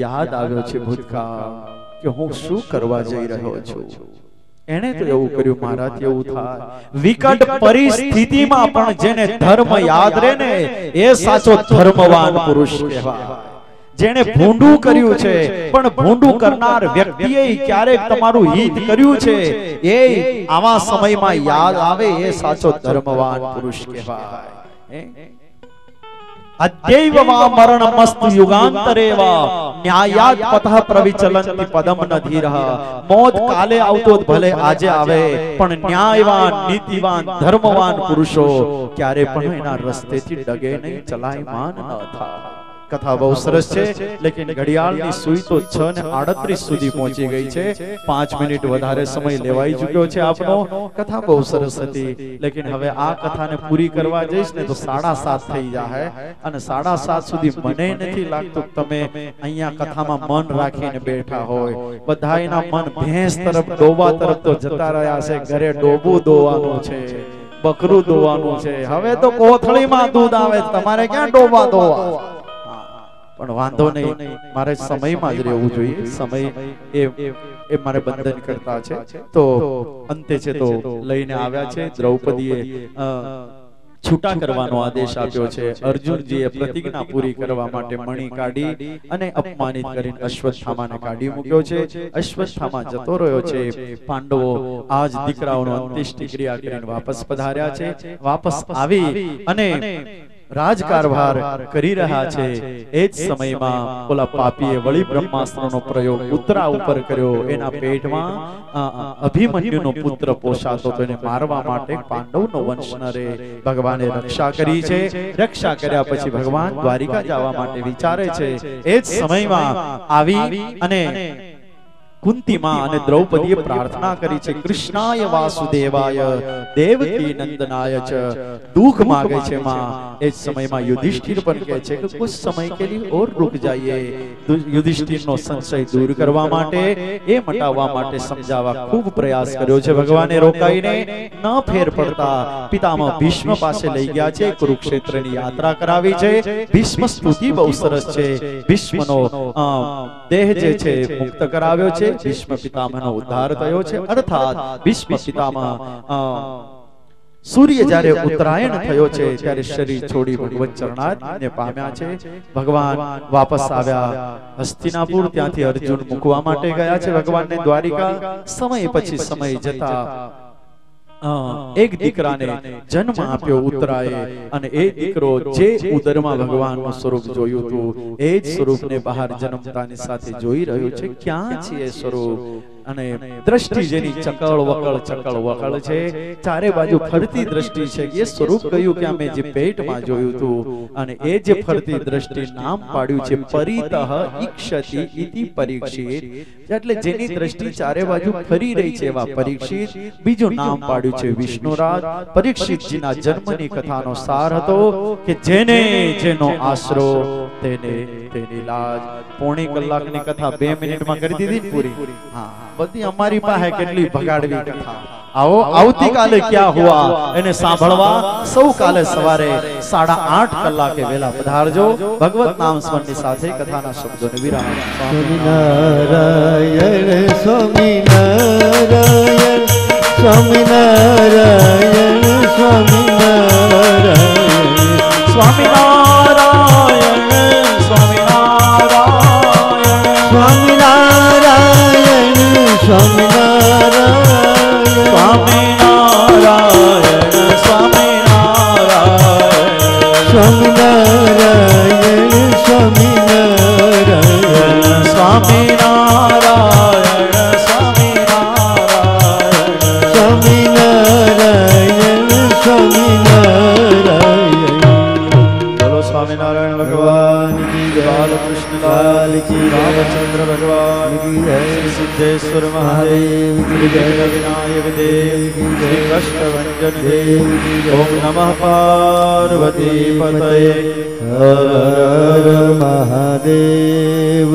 યાદ આવ્યો છે ભૂતકાળ કે હું શું કરવા જઈ રહ્યો છું. એને તો એવું કર્યું, મારાથી એવું થાય. વિકટ પરિસ્થિતિમાં પણ જેને ધર્મ યાદ રહે ને એ સાચો ધર્મવાન પુરુષ કહેવાય. જેને ભૂંડું કર્યું છે પણ ભૂંડું કરનાર વ્યક્તિએ ક્યારેક તમારું હિત કર્યું છે એ આવા સમયમાં યાદ આવે એ સાચો ધર્મવાન પુરુષ કહેવાય. अद्यैव वा मरणमस्तु युगांतरेव न्यायात् पतः प्रविचलन्ति पदम न धीरः। मौत काले आवतो भले આજે આવે પણ ન્યાયવાન નીતિવાન ધર્મવાન પુરુષો ક્યારે પણ એના રસ્તેથી ડગે નહીં, ચલાયમાન ન થાય। कथा बहुत सरस है, लेकिन घड़ियाळनी सुई तो 6:38 સુધી પહોંચી ગઈ છે। 5 મિનિટ વધારે સમય લેવાઈ ચૂક્યો છે આપનો। કથા બહુ સરસ હતી, लेकिन હવે આ કથાને પૂરી કરવા જઈશ ને તો 7:30 થઈ જાય અને 7:30 સુધી મને નથી લાગતું તમે અહીંયા કથામાં મન રાખીને બેઠા હોય। બધાયના મન ભેંસ તરફ ડોબા તરફ તો જતા રહ્યા છે, ઘરે ડોબું દોવાનું છે, બકરું દોવાનું છે। હવે તો કોથળીમાં દૂધ આવે, તમારે ક્યાં ડોબા દોવા? પણ વાંધો નહીં, મારે સમયમાં જ રહેવું જોઈએ। સમય એ મારે બંધન કરતા છે। તો અંતે છે તો લઈને આવ્યા છે દ્રૌપદીએ છૂટા કરવાનો આદેશ આપ્યો છે। અર્જુનજીએ પ્રતિજ્ઞા પૂરી કરવા માટે મણી કાઢી અને અપમાનિત કરીને અશ્વત્થામાને કાઢી મૂક્યો છે। અશ્વત્થામા જતો રહ્યો છે। પાંડવો આજ દીકરાઓનો અંત્યેષ્ટિ ક્રિયા કરીને વાપસ પધાર્યા છે। વાપસ આવી અને રાજકારભાર કરી રહ્યા છે। એ જ સમયમાં ઓલા પાપીએ વળી બ્રહ્માસ્ત્રનો પ્રયોગ ઉત્તરા ઉપર કર્યો। એના પેટમાં અભિમન્યુનો પુત્ર પોષાતો તો એને મારવા માટે પાંડવનો વંશ ન રહે, ભગવાને રક્ષા કરી છે। રક્ષા કર્યા પછી ભગવાન દ્વારિકા જવા માટે વિચારે છે। એ જ સમયમાં આવી અને कुंती मां અને દ્રૌપદીએ પ્રાર્થના કરી છે, કૃષ્ણાય વાસુદેવાય દેવકી નંદનાય ચ। दुख मांगे छे मां। इस समय में युधिष्ठिर पण कहे छे कि कुछ समय के लिए और रुक जाइए। युधिष्ठिर नो संशय दूर करवा माटे, ए मटावा माटे समझावा खूब प्रयास कर्यो छे। भगवाने रोकाईने न फेर पड़ता पितामह भीष्म पासे लई गया छे, कुरुक्षेत्रनी यात्रा करावी छे। भीष्म स्तुति बहु सरस छे। भीष्मनो देह जे छे मुक्त कराव्यो छे, भीष्म पितामहनो उद्धार थयो छे। अर्थात भीष्म पितामह सूर्य जारे उत्तरायण थयो छे त्यारे शरीर छोड़ी भगवत चरणारविंदने पाम्या छे। भगवान वापस आव्या हस्तिनापुर, त्यांथी अर्जुन मूकवा माटे गया छे भगवानने द्वारिका। समय पछी समय जता एक दीकराने जन्म आप्यो उत्तराए અને એ દીકરો જે ઉદરમાં ભગવાનનું સ્વરૂપ જોયું હતું એ જ સ્વરૂપને બહાર જન્મતાની સાથે જોઈ રહ્યો છે। ક્યાં છે એ સ્વરૂપ? અને દ્રષ્ટિ જેની ચકળ વકળ છે, ચારે બાજુ ફરતી દ્રષ્ટિ છે। એ સ્વરૂપ કયું કે અમે જે પેટમાં જોયું હતું અને એ જે ફરતી દ્રષ્ટિ નામ પાડ્યું છે પરિતઃ ઈક્ષતિ ઇતિ પરીક્ષિત। એટલે જેની દ્રષ્ટિ ચારે બાજુ ફરી રહી છે એવા પરીક્ષિત। બીજું નામ પાડ્યું છે વિષ્ણુરાજ। પરીક્ષિતજીના જન્મની કથાનો સાર હતો કે જેને જેનો આશરો તેને તેની લાજ। પોણી કલાકની કથા 2 મિનિટમાં કરી દીધી ને પૂરી। હા, બધી અમારી પાસે કેટલી ભગાડવી કથા। आओ आवती काले क्या हुआ एने सांभळवा सौ काले सवारे 8:30 कलाके वेला पधारजो। भगवत नाम स्मरणनी साथे कथाना शब्दोने विराम। स्वामी नारायण स्वामी नारायण स्वामी नारायण स्वामी नारायण स्वामी नारायण स्वामी नारायण स्वामी नारायण स्वामी नारायण स्वामी नारायण स्वामी नारायण स्वामी नारायण स्वामी नारायण स्वामी नारायण स्वामी नारायण स्वामी नारायण स्वामी नारायण। बोलो स्वामी नारायण भगवान की जय। बालकृष्ण लाल की, रामचंद्र भगवान की जय। सिद्धेश्वर महादेव की जय। विनायक देव की जय। कष्टभंजन देव की जय। ओम नमः पार्वती पतये। हर हर महादेव।